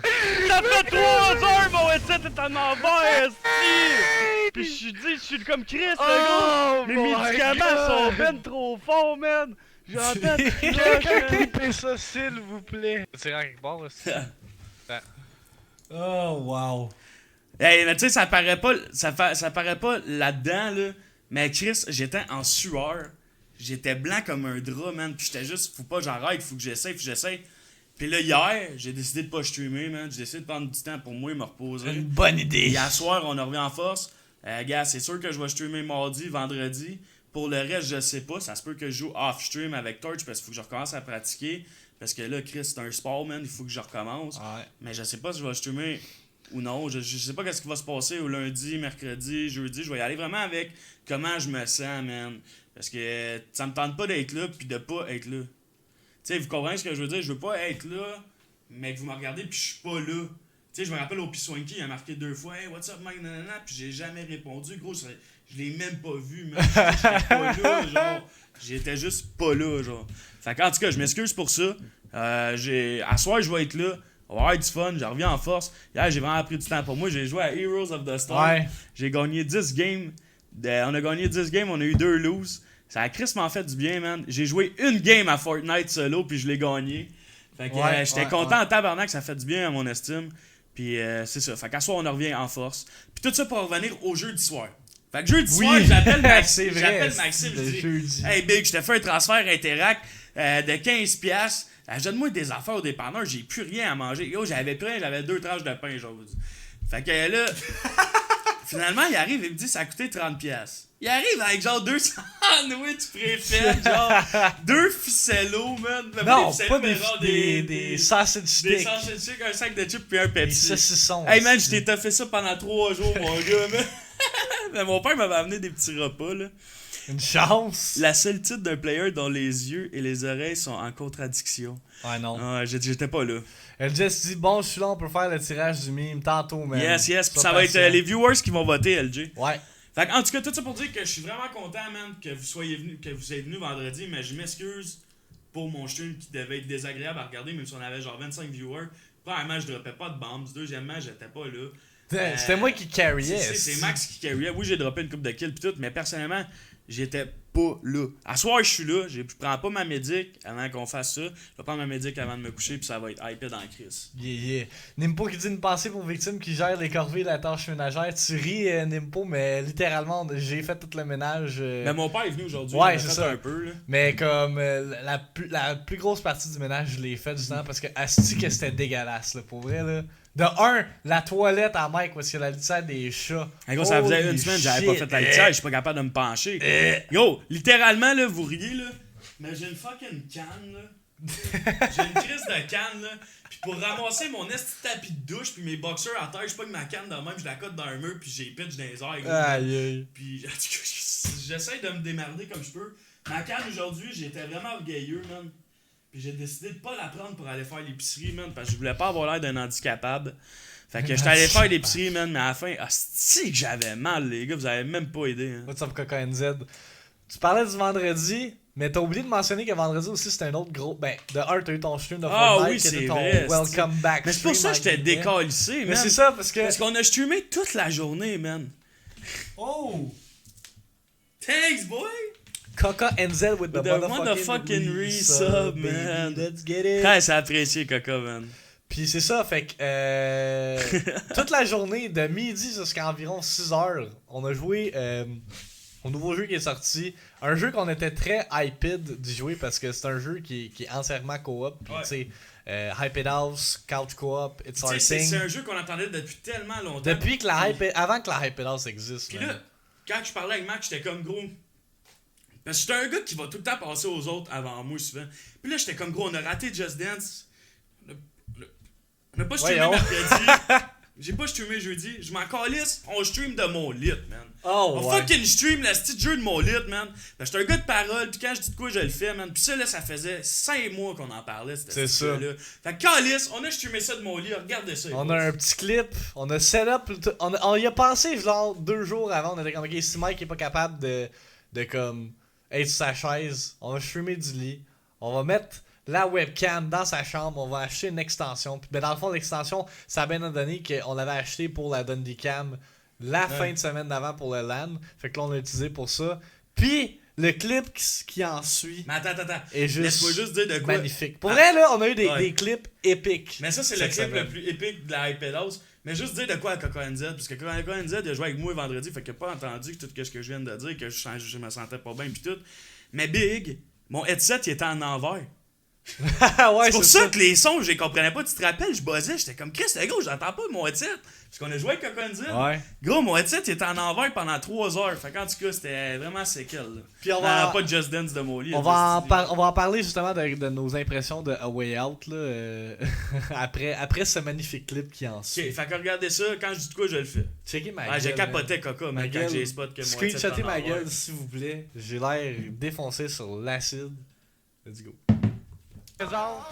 Speaker 3: Ça fait 3 heures, mon headset est en envers, esti. Pis je suis comme Chris, le gars. Mes médicaments sont ben trop forts, man. J'entends
Speaker 4: Quelqu'un clipper ça, s'il vous plaît! C'est rien quelque part, aussi.
Speaker 1: Oh, wow.
Speaker 2: Hey, mais tu sais, ça paraît pas là-dedans, là. Mais Chris, j'étais en sueur. J'étais blanc comme un drap, man. Puis j'étais juste, faut pas j'arrête, faut que j'essaye. Puis là, hier, j'ai décidé de pas streamer, man. J'ai décidé de prendre du temps pour moi et me reposer.
Speaker 1: Une bonne idée.
Speaker 2: Hier soir, on a revenu en force. Gars, c'est sûr que je vais streamer mardi, vendredi. Pour le reste, je sais pas. Ça se peut que je joue off-stream avec Torch parce qu'il faut que je recommence à pratiquer. Parce que là, Chris, c'est un sport, man. Il faut que je recommence.
Speaker 1: Ouais.
Speaker 2: Mais je sais pas si je vais streamer ou non. Je sais pas qu'est-ce qui va se passer au lundi, mercredi, jeudi. Je vais y aller vraiment avec comment je me sens, man. Parce que ça me tente pas d'être là puis de pas être là. Tu sais, vous comprenez ce que je veux dire? Je veux pas être là, mais que vous me regardez puis je suis pas là. Tu sais, je me rappelle au P-Swanky, il a marqué 2 fois « Hey, what's up, Mike? » nanana, puis j'ai jamais répondu. Gros, je l'ai même pas vu, man. J'étais pas là, genre. J'étais juste pas là, genre. Fait qu'en tout cas, je m'excuse pour ça. À soir, je vais être là. On va avoir du fun, je reviens en force. Hier, j'ai vraiment pris du temps pour moi. J'ai joué à Heroes of the Storm.
Speaker 1: Ouais.
Speaker 2: J'ai gagné 10 games. On a gagné 10 games, on a eu 2 loses. Ça a crissement fait du bien, man. J'ai joué une game à Fortnite solo, puis je l'ai gagné. Fait que j'étais content en tabarnak, ça fait du bien à mon estime. Puis c'est ça. Fait qu'à soir, on revient en force. Puis tout ça pour revenir au jeudi soir. Fait que jeudi soir, j'appelle Maxime.
Speaker 1: C'est
Speaker 2: Maxime, je dis
Speaker 1: jeudi.
Speaker 2: Hey Big, je t'ai fait un transfert Interact de 15$. Donne-moi des affaires au dépanneur, j'ai plus rien à manger. Yo, j'avais 2 tranches de pain, genre. Fait que là, finalement, il arrive et me dit ça a coûté 30$. Il arrive avec genre 2 sandwichs préfets, genre 2 ficellos, man.
Speaker 1: Non,
Speaker 2: ficellos,
Speaker 1: pas
Speaker 2: mais genre
Speaker 1: des sausage
Speaker 2: des
Speaker 1: sticks.
Speaker 2: sausage sticks, un sac de chips puis un
Speaker 1: Des
Speaker 2: Pepsi.
Speaker 1: saucissons.
Speaker 2: Hey man,
Speaker 1: aussi.
Speaker 2: je t'ai fait ça pendant 3 jours, mon gars, man. Mais mon père m'avait amené des petits repas, là.
Speaker 1: Une chance.
Speaker 2: La seule titre d'un player dont les yeux et les oreilles sont en contradiction.
Speaker 1: Ouais, non.
Speaker 2: Ah, j'étais pas là.
Speaker 1: Elle just dit bon, je suis là, on peut faire le tirage du meme tantôt, man.
Speaker 2: Yes, puis
Speaker 1: Sois
Speaker 2: ça va être
Speaker 1: patient.
Speaker 2: les viewers qui vont voter, LG.
Speaker 1: Ouais.
Speaker 2: Fait en tout cas, tout ça pour dire que je suis vraiment content, man, que vous soyez venu, que vous êtes venu vendredi, mais je m'excuse pour mon stream qui devait être désagréable à regarder, même si on avait genre 25 viewers. Premièrement, je droppais pas de bombs. Deuxièmement, j'étais pas là.
Speaker 1: C'était moi qui carryais.
Speaker 2: C'est Max qui carryait. Oui, j'ai droppé une coupe de kills pis tout, mais personnellement, j'étais pas là. À soir, je suis là. Je prends pas ma médic avant qu'on fasse ça. Je vais prendre ma médic avant de me coucher, puis ça va être hypé dans la crise.
Speaker 1: Yeah. Nimpo qui dit une pensée pour victimes qui gèrent les corvées et la tâche ménagère. Tu ris, Nimpo, mais littéralement, j'ai fait tout le ménage.
Speaker 2: Mais mon père est venu aujourd'hui.
Speaker 1: Ouais,
Speaker 2: il a
Speaker 1: c'est
Speaker 2: fait
Speaker 1: ça.
Speaker 2: un peu, là.
Speaker 1: Mais comme la plus grosse partie du ménage, je l'ai fait justement parce que asti que c'était dégueulasse, là, pour vrai, là. De un, la toilette à Mike, parce que la litière des chats.
Speaker 2: Hey, gros, ça faisait
Speaker 1: Holy
Speaker 2: une semaine, j'avais pas
Speaker 1: shit.
Speaker 2: fait la litière, je suis pas capable de me pencher. Yo, littéralement, là, vous riez, là, mais j'ai une fucking canne, là. J'ai une crise de canne, là. Puis pour ramasser mon esti de tapis de douche, puis mes boxers à terre, je pogne ma canne de même, je la cote dans un mur, puis j'ai pitch dans les airs, gros.
Speaker 1: Aïe.
Speaker 2: Puis, en tout cas, j'essaie de me démerder comme je peux. Ma canne aujourd'hui, j'étais vraiment orgueilleux, man. Puis j'ai décidé de pas la prendre pour aller faire l'épicerie, man, parce que je voulais pas avoir l'air d'un handicapable. Fait que j'étais allé faire l'épicerie, man, mais à la fin, hostie que j'avais mal, les gars, vous avez même pas aidé. Hein.
Speaker 1: What's up, Coca NZ? Tu parlais du vendredi, mais t'as oublié de mentionner que vendredi aussi c'était un autre gros. Ben, de un, t'as eu ton stream de
Speaker 2: Ah
Speaker 1: Fortnite,
Speaker 2: oui,
Speaker 1: qui était
Speaker 2: c'est
Speaker 1: ton
Speaker 2: vrai.
Speaker 1: Welcome back.
Speaker 2: Mais c'est pour ça que
Speaker 1: stream,
Speaker 2: j'étais
Speaker 1: en guillemets.
Speaker 2: décalissé, man.
Speaker 1: Mais c'est ça, parce que.
Speaker 2: Parce qu'on a streamé toute la journée, man.
Speaker 1: Oh!
Speaker 2: Thanks, boy!
Speaker 1: Coca NZ with the,
Speaker 2: With the motherfucking resub,
Speaker 1: baby.
Speaker 2: man.
Speaker 1: Let's get it.
Speaker 2: Ouais, c'est apprécié, Coca, man.
Speaker 1: Puis c'est ça, fait que toute la journée, de midi jusqu'à environ 6 heures, on a joué au nouveau jeu qui est sorti. Un jeu qu'on était très hyped d'y jouer parce que c'est un jeu qui est entièrement co-op. Puis
Speaker 2: Ouais.
Speaker 1: tu sais, Hype It House, Couch Co-op, It's Our
Speaker 2: Tu sais, c'est
Speaker 1: Thing.
Speaker 2: un jeu qu'on attendait depuis tellement longtemps.
Speaker 1: Depuis que avant que la Hype It House existe.
Speaker 2: Puis
Speaker 1: man.
Speaker 2: là, quand je parlais avec Mac, j'étais comme gros. Parce que j'étais un gars qui va tout le temps passer aux autres avant moi souvent. Puis là, j'étais comme gros, on a raté Just Dance. On a pas streamé
Speaker 1: Voyons.
Speaker 2: mercredi. J'ai pas streamé jeudi. Je m'en calisse. On stream de mon lit, man.
Speaker 1: Oh,
Speaker 2: On
Speaker 1: ouais.
Speaker 2: fucking stream le petit jeu de mon lit, man. Parce que j'étais un gars de parole, puis quand je dis de quoi, je le fais, man. Puis ça, là, ça faisait 5 mois qu'on en parlait,
Speaker 1: C'est
Speaker 2: ce
Speaker 1: ça.
Speaker 2: jeu-là. Fait que calisse, on a streamé ça de mon lit. Regardez ça.
Speaker 1: On a un petit clip, on a set up, on y a pensé genre 2 jours avant, on était comme ok, si Mike est pas capable de comme être sur sa chaise, on va streamer du lit, on va mettre la webcam dans sa chambre, on va acheter une extension, puis ben dans le fond l'extension, ça a bien donné qu'on l'avait acheté pour la Dundee Cam la fin de semaine d'avant pour le LAN, fait que là on l'a utilisé pour ça, puis le clip qui en suit
Speaker 2: Mais attends.
Speaker 1: est
Speaker 2: Laisse-moi juste dire de quoi.
Speaker 1: magnifique. Pour vrai là, on a eu
Speaker 2: Ouais.
Speaker 1: des clips épiques.
Speaker 2: Mais ça, c'est le
Speaker 1: cette
Speaker 2: clip
Speaker 1: semaine.
Speaker 2: le plus épique de la Hype House. Mais juste dire de quoi à Coco NZ, parce que Coco NZ, il a joué avec moi vendredi, fait qu'il a pas entendu tout ce que je viens de dire, que je me sentais pas bien pis tout. Mais Big, mon headset, il était en envers.
Speaker 1: Ouais,
Speaker 2: C'est pour ça que les sons, je les comprenais pas. Tu te rappelles, je buzzais, j'étais comme Chris, gros, j'entends pas mon headset. Parce qu'on a joué avec Coco NZ.
Speaker 1: Ouais.
Speaker 2: Gros, mon headset, il était en envers pendant 3 heures. Fait qu'en tout cas, c'était vraiment séquel. Là.
Speaker 1: Puis on va-
Speaker 2: Pas de Just Dance de Molly.
Speaker 1: On va en parler justement de nos impressions de A Way Out là, après ce magnifique clip qui en
Speaker 2: Ok,
Speaker 1: suit.
Speaker 2: fait que regardez ça, quand je dis de quoi, je le fais.
Speaker 1: Checkez ma
Speaker 2: Ouais,
Speaker 1: gueule.
Speaker 2: j'ai capoté Coco,
Speaker 1: Ma
Speaker 2: mais quand
Speaker 1: gueule.
Speaker 2: j'ai spot que mon headset
Speaker 1: Screenshotez
Speaker 2: est en
Speaker 1: ma
Speaker 2: envers.
Speaker 1: gueule s'il vous plaît. J'ai l'air défoncé sur l'acide. Let's go.
Speaker 4: Présente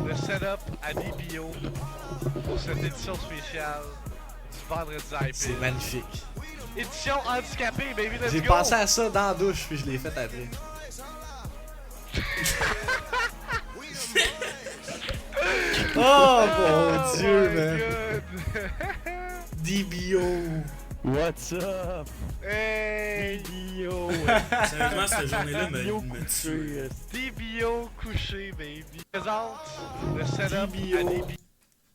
Speaker 4: le setup à DBO pour cette édition spéciale du vendredi
Speaker 1: C'est
Speaker 4: hype.
Speaker 1: magnifique.
Speaker 4: Édition handicapée, baby, let's
Speaker 1: J'ai
Speaker 4: go!
Speaker 1: pensé à ça dans la douche puis je l'ai fait après. Oh mon dieu,
Speaker 4: my
Speaker 1: man.
Speaker 4: God.
Speaker 1: DBO.
Speaker 3: What's up?
Speaker 4: Hey!
Speaker 3: Yo!
Speaker 2: Sérieusement, cette journée-là me tue.
Speaker 4: DBO couché, baby. Présente le setup à DBO.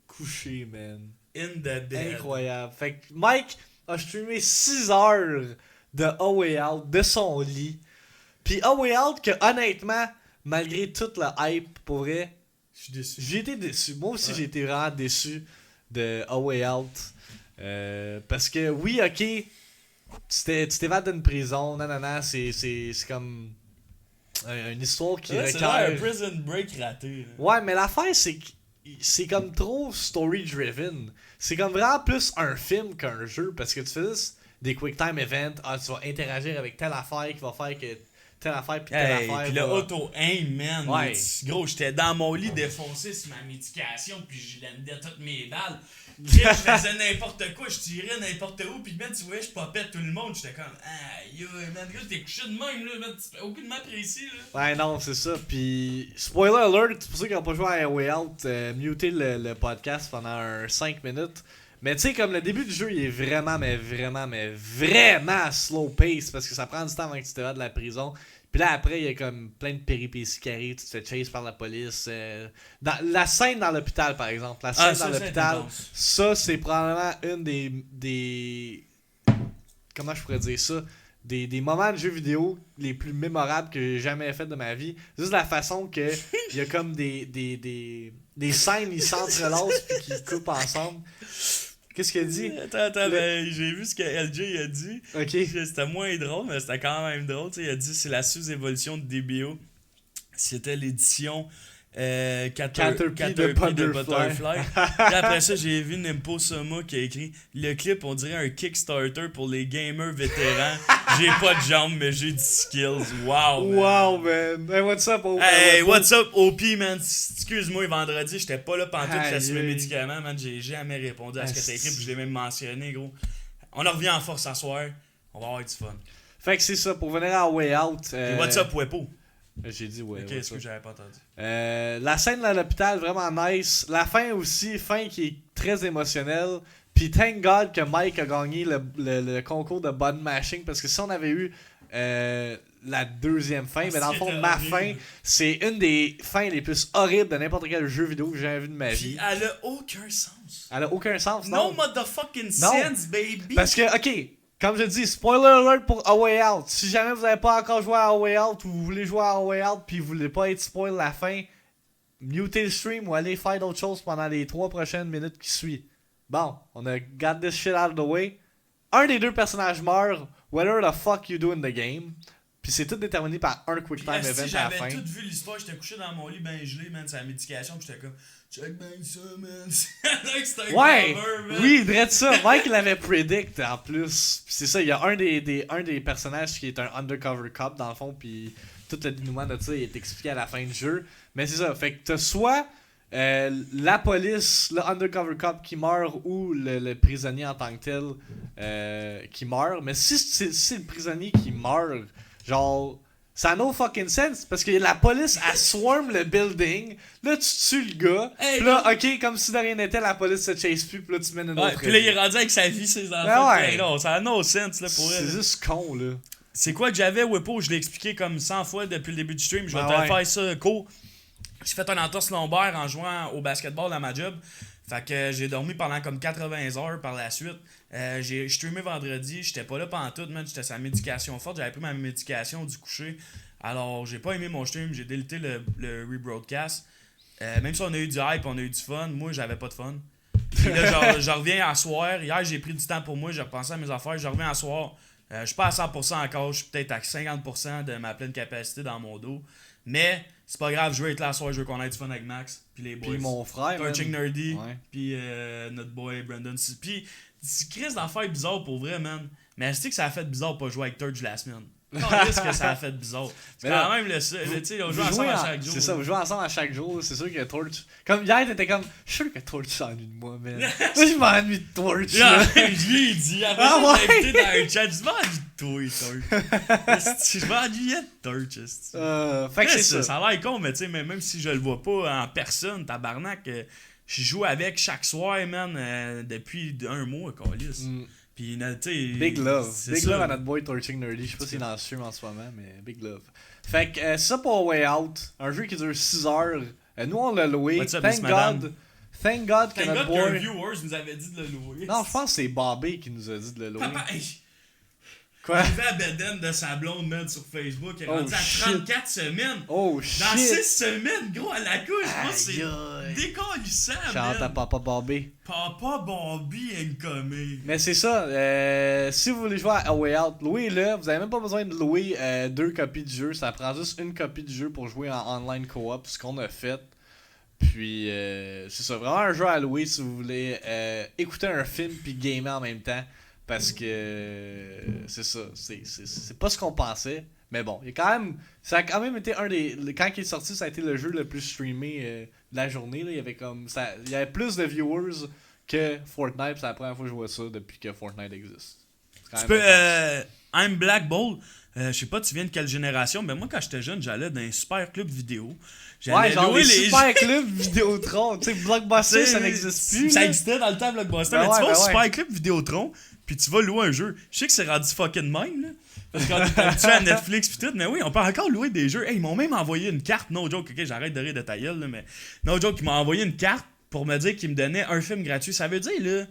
Speaker 1: Couché, man.
Speaker 2: In the bed.
Speaker 1: Incroyable. Fait que Mike a streamé 6 heures de A Way Out de son lit. Puis A Way Out que honnêtement, malgré toute le hype, pour vrai,
Speaker 2: Je suis déçu.
Speaker 1: j'ai été déçu. Moi aussi,
Speaker 2: Ouais.
Speaker 1: j'ai été vraiment déçu de A Way Out. Parce que oui, ok, tu t'évades d'une prison, nanana, c'est comme une histoire qui
Speaker 2: Ouais, c'est genre un
Speaker 1: requiert...
Speaker 2: prison break raté. là.
Speaker 1: Ouais, mais l'affaire, c'est que c'est comme trop story-driven. C'est comme vraiment plus un film qu'un jeu, parce que tu fais juste des quick time events, tu vas interagir avec telle affaire qui va faire que telle affaire puis telle
Speaker 2: Hey,
Speaker 1: affaire
Speaker 2: pis le
Speaker 1: va...
Speaker 2: auto-aim, man.
Speaker 1: Ouais.
Speaker 2: Gros, j'étais dans mon lit défoncé sur ma médication, puis je landais toutes mes balles. Je faisais n'importe quoi, je tirais n'importe où, pis man, tu voyais, je popais tout le monde. J'étais comme, aïe, man, gars, t'es couché de même, là, man, tu fais aucunement précis, là.
Speaker 1: Ouais, non, c'est ça. Puis, spoiler alert, pour ceux qui n'ont pas joué à A Way Out, mutez le podcast pendant 5 minutes. Mais tu sais, comme le début du jeu, il est vraiment slow pace parce que ça prend du temps avant que tu te vas de la prison. Puis là, après, il y a comme plein de péripéties qui arrivent, tu te fais chase par la police. La scène dans l'hôpital, par exemple. La scène
Speaker 2: ça,
Speaker 1: dans
Speaker 2: c'est
Speaker 1: l'hôpital,
Speaker 2: intense.
Speaker 1: ça, c'est probablement une des. Comment je pourrais dire ça? Des moments de jeux vidéo les plus mémorables que j'ai jamais fait de ma vie. Juste la façon que il y a comme des scènes, ils s'entrelacent puis qu'ils coupent ensemble. Qu'est-ce qu'il a dit?
Speaker 2: Attends, ben, j'ai vu ce que LJ a dit.
Speaker 1: Ok.
Speaker 2: C'était moins drôle, mais c'était quand même drôle. Tu sais, il a dit c'est la sous-évolution de DBO. C'était l'édition
Speaker 1: Caterpie
Speaker 2: de
Speaker 1: de
Speaker 2: Butterfly. Puis après ça, j'ai vu Nimpo Soma qui a écrit le clip, on dirait un Kickstarter pour les gamers vétérans. J'ai pas de jambes, mais j'ai du skills. Wow, man.
Speaker 1: Wow, man. Hey, what's up, OP?
Speaker 2: Hey, what's up, OP, man? Excuse-moi, vendredi, j'étais pas là pendant tout, j'étais sur mes
Speaker 1: Aïe.
Speaker 2: médicaments, man. J'ai jamais répondu à ce que t'as écrit,
Speaker 1: Asti.
Speaker 2: puis je l'ai même mentionné, gros. On en revient en force ce soir. On va avoir du fun.
Speaker 1: Fait que c'est ça, pour venir à Way Out.
Speaker 2: Et what's up, Wepo?
Speaker 1: J'ai dit ouais.
Speaker 2: Ok,
Speaker 1: what's
Speaker 2: est-ce que
Speaker 1: up.
Speaker 2: j'avais pas entendu?
Speaker 1: La scène dans l'hôpital, vraiment nice. La fin aussi, fin qui est très émotionnelle. Puis thank God que Mike a gagné le concours de button mashing. Parce que si on avait eu la deuxième fin, mais dans le fond,
Speaker 2: C'était
Speaker 1: ma
Speaker 2: horrible.
Speaker 1: fin, c'est une des fins les plus horribles de n'importe quel jeu vidéo que j'ai jamais vu de ma
Speaker 2: Puis
Speaker 1: vie.
Speaker 2: elle a aucun sens.
Speaker 1: Elle a aucun sens,
Speaker 2: No
Speaker 1: non?
Speaker 2: motherfucking
Speaker 1: Non.
Speaker 2: sense, baby!
Speaker 1: Parce que, ok, comme je dis, spoiler alert pour A Way Out. Si jamais vous n'avez pas encore joué à A Way Out ou vous voulez jouer à A Way Out puis vous voulez pas être spoil la fin, mutez le stream ou allez faire d'autres choses pendant les 3 prochaines minutes qui suivent. Bon, on a got this shit out of the way. Un des deux personnages meurt, whatever the fuck you do in the game. Puis c'est tout déterminé par un quick time event à la fin.
Speaker 2: J'avais tout vu l'histoire, j'étais couché dans mon lit ben gelé, man, c'est la médication, pis j'étais comme, check ben ça, man. C'était un
Speaker 1: Ouais,
Speaker 2: cover, man.
Speaker 1: oui, drette ça. Mike l'avait predict en plus. Puis c'est ça, il y a un des personnages qui est un undercover cop dans le fond, puis tout le dénouement de ça est expliqué à la fin du jeu. Mais c'est ça, fait que t'as soit la police, le undercover cop qui meurt ou le prisonnier en tant que tel qui meurt. Mais si c'est le prisonnier qui meurt, genre, ça a no fucking sense parce que la police elle swarm le building. Là, tu tues le gars.
Speaker 2: Hey,
Speaker 1: pis là, ok, comme si de rien n'était, la police se chase plus. Pis là, tu mènes une
Speaker 2: Ouais,
Speaker 1: autre.
Speaker 2: pis là, il est rendu avec sa vie, ses enfants.
Speaker 1: ouais.
Speaker 2: Hey, non, ça a no sense, là, pour
Speaker 1: C'est
Speaker 2: elle.
Speaker 1: juste con, là.
Speaker 2: C'est quoi que j'avais, Whippo? Je l'ai expliqué comme 100 fois depuis le début du stream. Je vais
Speaker 1: Ben
Speaker 2: te
Speaker 1: ouais.
Speaker 2: faire ça court. J'ai fait un entorse lombaire en jouant au basketball à ma job. Fait que j'ai dormi pendant comme 80 heures par la suite. J'ai streamé vendredi, j'étais pas là pantoute, man. J'étais sur la médication forte, j'avais pris ma médication du coucher. Alors, j'ai pas aimé mon stream, j'ai délité le rebroadcast. Même si on a eu du hype, on a eu du fun, moi j'avais pas de fun. Puis là, je reviens à soir. Hier, j'ai pris du temps pour moi, j'ai repensé à mes affaires. Je reviens à soir. Je suis pas à 100% encore, je suis peut-être à 50% de ma pleine capacité dans mon dos. Mais c'est pas grave, je veux être là à soir, je veux qu'on ait du fun avec Max. Puis les boys.
Speaker 1: Puis mon frère.
Speaker 2: Torching
Speaker 1: man.
Speaker 2: Nerdy.
Speaker 1: Ouais.
Speaker 2: Puis notre boy Brandon. Puis, c'est Chris d'affaires bizarre pour vrai, man. Mais est-ce que ça a fait bizarre pas jouer avec Torch la semaine? Qu'est-ce que ça a fait bizarre? C'est
Speaker 1: Mais
Speaker 2: quand
Speaker 1: là,
Speaker 2: même le seul. Tu sais, on joue
Speaker 1: Vous
Speaker 2: ensemble
Speaker 1: jouez
Speaker 2: à chaque jour.
Speaker 1: C'est ça, vous jouez ensemble à chaque jour. C'est sûr que Torch. Comme hier, t'étais comme. Je suis sûr que Torch s'ennuie de moi, man. Moi, je m'ennuie de Torch.
Speaker 2: Yeah,
Speaker 1: là.
Speaker 2: je lui ai dit, après
Speaker 1: Ah
Speaker 2: ça,
Speaker 1: ouais?
Speaker 2: invité dans un chat, je m'ennuie de toi, Torch. Je m'ennuyais de Torch. esti.
Speaker 1: Fait que c'est ça.
Speaker 2: Ça a l'air con, mais tu sais, même si je le vois pas en personne, tabarnak, je joue avec chaque soir, man, depuis un mois, câlisse.
Speaker 1: Mm.
Speaker 2: Puis, tu sais.
Speaker 1: Big love.
Speaker 2: c'est
Speaker 1: Big
Speaker 2: ça.
Speaker 1: love à notre boy Torching Nerdy. Je sais pas s'il est dans le stream en ce moment, mais big love. Fait que ça pour A Way Out. Un jeu qui dure 6 heures. Nous, on l'a loué.
Speaker 2: What's up,
Speaker 1: Thank
Speaker 2: Miss Madame?
Speaker 1: Thank God que
Speaker 2: Thank
Speaker 1: notre
Speaker 2: God qu'un
Speaker 1: boy.
Speaker 2: viewers nous avait dit de le louer.
Speaker 1: Non, je pense que c'est Bobby qui nous a dit de le louer.
Speaker 2: Papa, hey,
Speaker 1: Quoi?
Speaker 2: j'ai vu la bedaine de sa blonde, man, sur Facebook. Elle est
Speaker 1: Oh,
Speaker 2: rendue à
Speaker 1: shit.
Speaker 2: 34 semaines.
Speaker 1: Oh
Speaker 2: Dans
Speaker 1: shit!
Speaker 2: 6 semaines, gros, à la couche. Moi, c'est
Speaker 1: Aïe, aïe.
Speaker 2: décalissant,
Speaker 1: Chante à
Speaker 2: man.
Speaker 1: Papa Bobby.
Speaker 2: Papa Bobby incoming.
Speaker 1: Mais c'est ça, si vous voulez jouer à A Way Out, louez-le. Vous avez même pas besoin de louer 2 copies du jeu. Ça prend juste une copie du jeu pour jouer en online co-op, ce qu'on a fait. Puis c'est ça, vraiment un jeu à louer si vous voulez écouter un film puis gamer en même temps. Parce que c'est ça, c'est pas ce qu'on pensait. Mais bon, il y a quand même, ça a quand même été un des. Quand il est sorti, ça a été le jeu le plus streamé de la journée. Là. Il y avait comme ça, il y avait plus de viewers que Fortnite. C'est la première fois que je vois ça depuis que Fortnite existe. C'est quand
Speaker 2: Tu
Speaker 1: même
Speaker 2: peux.
Speaker 1: intense.
Speaker 2: I'm Black Ball. Je sais pas, tu viens de quelle génération, mais moi, quand j'étais jeune, j'allais dans un super club vidéo.
Speaker 1: Ouais, genre
Speaker 2: louer
Speaker 1: les super clubs Vidéotron. Tu sais, Blockbuster, ça n'existe plus.
Speaker 2: Ça
Speaker 1: là.
Speaker 2: existait dans le temps Blockbuster,
Speaker 1: Ben
Speaker 2: mais
Speaker 1: ouais,
Speaker 2: tu vas au
Speaker 1: ben ouais.
Speaker 2: super club Vidéotron, puis tu vas louer un jeu. Je sais que c'est rendu fucking même, là. Parce qu'on est habitué à Netflix pis tout, mais oui, on peut encore louer des jeux. Hey, ils m'ont même envoyé une carte, no joke, ok, j'arrête de rire de ta gueule, là, mais no joke, ils m'ont envoyé une carte pour me dire qu'ils me donnaient un film gratuit. Ça veut dire, là,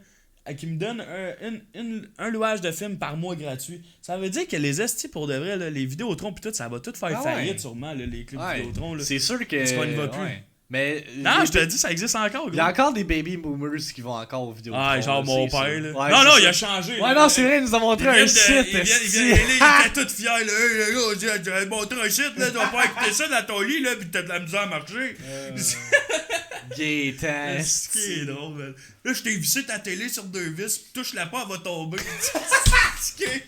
Speaker 2: qu'ils me donnent un louage de film par mois gratuit. Ça veut dire que les estis, pour de vrai, là, les Vidéotrons pis tout, ça va tout faire
Speaker 1: Ah ouais.
Speaker 2: faillite sûrement, là, les clubs
Speaker 1: Ouais.
Speaker 2: Vidéotron, là.
Speaker 1: C'est sûr que.
Speaker 2: Parce qu'on y va plus.
Speaker 1: ouais. Mais.
Speaker 2: Non, je te dis, ça existe encore,
Speaker 1: Il y a
Speaker 2: gros.
Speaker 1: encore des baby boomers qui vont encore aux Vidéotron.
Speaker 2: Ah, genre
Speaker 1: là,
Speaker 2: mon
Speaker 1: c'est
Speaker 2: père,
Speaker 1: sûr.
Speaker 2: là.
Speaker 1: Ouais,
Speaker 2: non,
Speaker 1: c'est
Speaker 2: non,
Speaker 1: ça.
Speaker 2: il a changé.
Speaker 1: Ouais,
Speaker 2: là.
Speaker 1: non, c'est vrai, il nous a montré un site.
Speaker 2: Il était tout fier, là. Hey, les gars, j'ai montré un site, là. Tu vas pas écouter ça dans ton lit, là, pis t'as de la misère à marcher.
Speaker 1: Gaétan.
Speaker 2: C'est ce qui est drôle, man. Là, je t'ai vissé ta télé sur 2 vis, pis touche-la pas, elle va tomber. C'est ce qui est-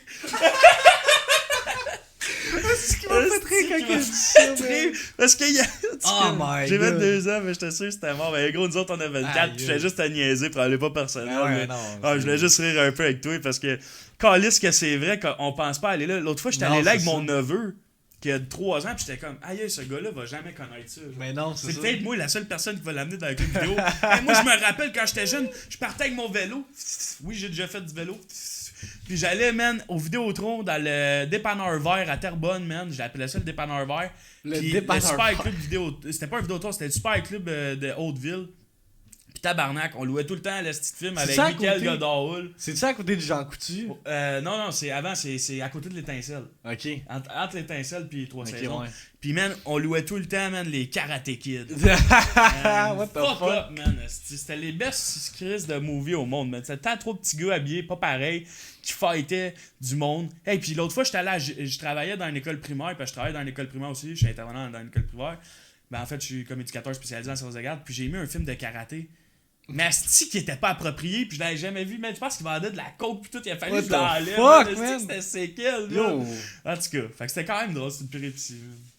Speaker 1: C'est ce qui m'a fait rire quand
Speaker 2: Esti,
Speaker 1: il a dit ça, man.
Speaker 2: Parce qu'il y a.
Speaker 1: Oh my
Speaker 2: J'ai
Speaker 1: God.
Speaker 2: 22 ans, mais j'étais sûr que c'était mort. Mais gros, nous autres, on a 24,
Speaker 1: Aïe.
Speaker 2: pis j'étais juste à niaiser pour aller pas personnel.
Speaker 1: Ah ouais,
Speaker 2: mais-
Speaker 1: non,
Speaker 2: Ah,
Speaker 1: c'est-
Speaker 2: je voulais juste rire un peu avec toi parce que, calisse que c'est vrai qu'on pense pas aller là. L'autre fois, j'étais
Speaker 1: Non,
Speaker 2: allé là
Speaker 1: c'est
Speaker 2: avec mon
Speaker 1: ça.
Speaker 2: neveu qui a 3 ans, pis j'étais comme, aïe, ce gars-là va jamais connaître ça. genre.
Speaker 1: Mais non, c'est
Speaker 2: C'est
Speaker 1: ça.
Speaker 2: peut-être moi la seule personne qui va l'amener dans la club vidéo. Hey, moi, je me rappelle quand j'étais jeune, je partais avec mon vélo. Oui, j'ai déjà fait du vélo. Puis j'allais, man, au Vidéotron dans le dépanneur vert à Terrebonne, man. J'appelais ça le dépanneur vert.
Speaker 1: Le
Speaker 2: Puis
Speaker 1: dépanneur
Speaker 2: super
Speaker 1: vert.
Speaker 2: club vidéo. C'était pas un Vidéotron, c'était le super club de Hauteville. Pis tabarnak, on louait tout le temps le petit film
Speaker 1: C'est
Speaker 2: avec
Speaker 1: ça à
Speaker 2: Michael
Speaker 1: côté?
Speaker 2: Godaoul.
Speaker 1: C'est ça à côté de Jean Coutu?
Speaker 2: Non, c'est avant, c'est à côté de l'étincelle.
Speaker 1: Ok.
Speaker 2: Entre l'étincelle pis les 3
Speaker 1: Ok,
Speaker 2: saisons.
Speaker 1: ouais.
Speaker 2: Pis man, on louait tout le temps, man, les Karate Kids.
Speaker 1: What the
Speaker 2: Fuck
Speaker 1: fuck?
Speaker 2: up, man. C'était les best crises de movies au monde, man. C'était tant trop de petits gars habillés, pas pareil, qui fightaient du monde. Hey, puis l'autre fois, j'étais allé je travaillais dans une école primaire, puis je travaillais dans une école primaire aussi, je suis intervenant dans une école primaire. Ben en fait, je suis comme éducateur spécialisé en sciences de garde, puis j'ai mis un film de karaté. Mais asti qui était pas approprié, puis je l'avais jamais vu, mais je pense qu'il vendait de la coke pis tout, il a fallu
Speaker 1: What
Speaker 2: que je
Speaker 1: the
Speaker 2: l'enlève.
Speaker 1: fuck,
Speaker 2: Man,
Speaker 1: man?
Speaker 2: c'était séquelles, là.
Speaker 1: Yo!
Speaker 2: En tout cas, fait que c'était quand même drôle, c'est une péripétie.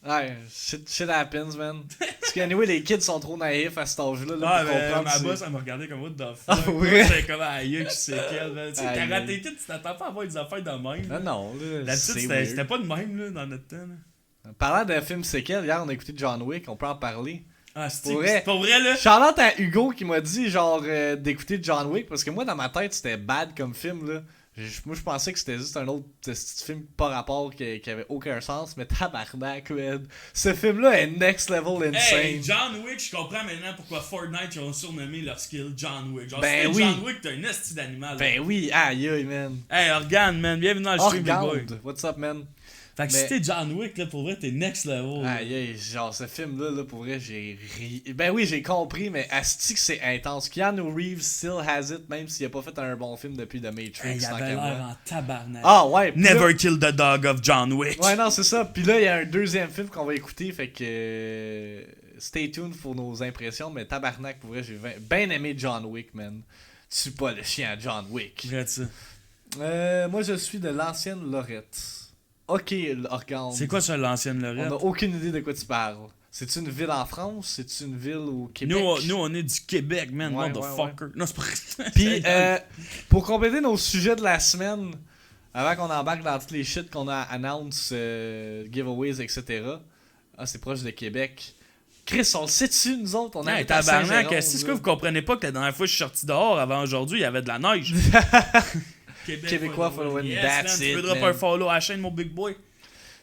Speaker 1: Ouais, shit happens, man. Parce que, anyway, les kids sont trop naïfs à cet âge-là là,
Speaker 2: Ah,
Speaker 1: pour
Speaker 2: mais
Speaker 1: comprendre.
Speaker 2: ma
Speaker 1: c'est-
Speaker 2: boss, elle me regardait comme what the fuck.
Speaker 1: Ah, vrai?
Speaker 2: C'était comme aïe, je sais quelle, man. Tu sais,
Speaker 1: Aïe,
Speaker 2: Karate
Speaker 1: aïe.
Speaker 2: Kid, tu t'attends pas à avoir des affaires de même. là.
Speaker 1: Non, là.
Speaker 2: D'habitude,
Speaker 1: c'est
Speaker 2: c'était
Speaker 1: weird.
Speaker 2: pas de même, là, dans notre temps. Là.
Speaker 1: Parlant d'un film séquel, hier, on a écouté John Wick, on peut en parler.
Speaker 2: Ah, c'est
Speaker 1: Pour vrai.
Speaker 2: pour vrai, là.
Speaker 1: Charlotte à Hugo qui m'a dit, genre, d'écouter John Wick, parce que moi, dans ma tête, c'était bad comme film, là. Moi, je pensais que c'était juste un autre petit film pas rapport qui avait aucun sens, mais tabarnak, man. Ce film-là est next level insane.
Speaker 2: Hey, John Wick, je comprends maintenant pourquoi Fortnite ils ont surnommé leur skill John Wick. Genre,
Speaker 1: Ben
Speaker 2: si
Speaker 1: oui.
Speaker 2: t'es John Wick, t'es un esti d'animal. là.
Speaker 1: Ben oui, aïe aïe, man.
Speaker 2: Hey, Organe, man, bienvenue dans le stream, big boy.
Speaker 1: Regarde, what's up, man?
Speaker 2: Fait que
Speaker 1: Mais-
Speaker 2: si t'es John Wick, là, pour vrai, t'es next level. là.
Speaker 1: Aïe aïe, genre ce film-là, là, pour vrai, j'ai ri. Ben oui, j'ai compris, mais asti que c'est intense. Keanu Reeves still has it, même s'il a pas fait un bon film depuis The Matrix.
Speaker 2: Hey, il
Speaker 1: tant
Speaker 2: avait
Speaker 1: qu'à moi.
Speaker 2: l'air en tabarnak.
Speaker 1: Ah ouais, pis
Speaker 2: Never
Speaker 1: là-
Speaker 2: kill the dog of John Wick.
Speaker 1: Ouais, non, c'est ça. Puis là, il y a un deuxième film qu'on va écouter, fait que. Stay tuned pour nos impressions, mais tabarnak, pour vrai, j'ai bien aimé John Wick, man. Tu pas le chien à John Wick.
Speaker 2: Regarde ça.
Speaker 1: Moi, je suis de l'ancienne Lorette. Ok, Organe.
Speaker 2: C'est quoi ça, l'ancienne
Speaker 1: On
Speaker 2: Lorette?
Speaker 1: a aucune idée de quoi tu parles. C'est une ville en France? C'est une ville au Québec?
Speaker 2: Nous, on est du Québec, man.
Speaker 1: Ouais,
Speaker 2: Motherfucker. Non, c'est pas vrai.
Speaker 1: Puis, pour compléter nos sujets de la semaine, avant qu'on embarque dans toutes les shit qu'on a annoncé, giveaways, etc. Ah, c'est proche de Québec. Chris, on le sait-tu, nous autres? On
Speaker 2: Hey,
Speaker 1: habite à
Speaker 2: tabarnak,
Speaker 1: Saint-Jérôme,
Speaker 2: est-ce que
Speaker 1: là.
Speaker 2: vous comprenez pas que la dernière fois que je suis sorti dehors avant aujourd'hui, il y avait de la neige?
Speaker 1: Québécois for the win,
Speaker 2: Yes,
Speaker 1: that's
Speaker 2: man, tu
Speaker 1: it,
Speaker 2: peux drop
Speaker 1: man.
Speaker 2: un follow à la chaîne, mon big boy.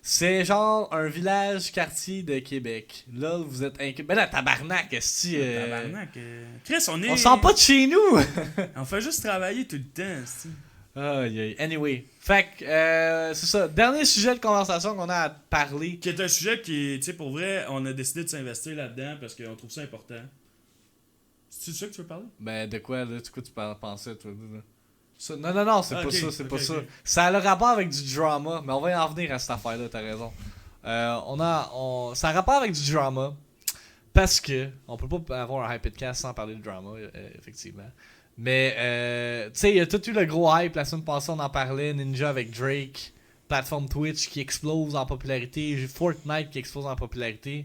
Speaker 1: C'est genre un village quartier de Québec. Là, vous êtes inquiets. Ben là, tabarnak, est-ce
Speaker 2: Tabarnak. Chris, on est.
Speaker 1: On sort pas de chez nous!
Speaker 2: On fait juste travailler tout le temps, c'ti.
Speaker 1: Aïe, aïe. Anyway. Fait que, c'est ça. Dernier sujet de conversation qu'on a à parler.
Speaker 2: Qui est un sujet qui, tu sais, pour vrai, on a décidé de s'investir là-dedans parce qu'on trouve ça important. C'est ça que tu veux parler?
Speaker 1: Ben, de quoi, là? De quoi tu pensais, toi? Là? Ça, non, c'est
Speaker 2: Ah,
Speaker 1: pas
Speaker 2: ok,
Speaker 1: ça, c'est
Speaker 2: ok,
Speaker 1: pas
Speaker 2: ok.
Speaker 1: ça. Ça a le rapport avec du drama, mais on va y en venir à cette affaire-là, t'as raison. Ça a rapport avec du drama, parce que on peut pas avoir un hypecast sans parler de drama, effectivement. Mais, tu sais, il y a tout eu le gros hype, la semaine passée, on en parlait, Ninja avec Drake, plateforme Twitch qui explose en popularité, Fortnite qui explose en popularité.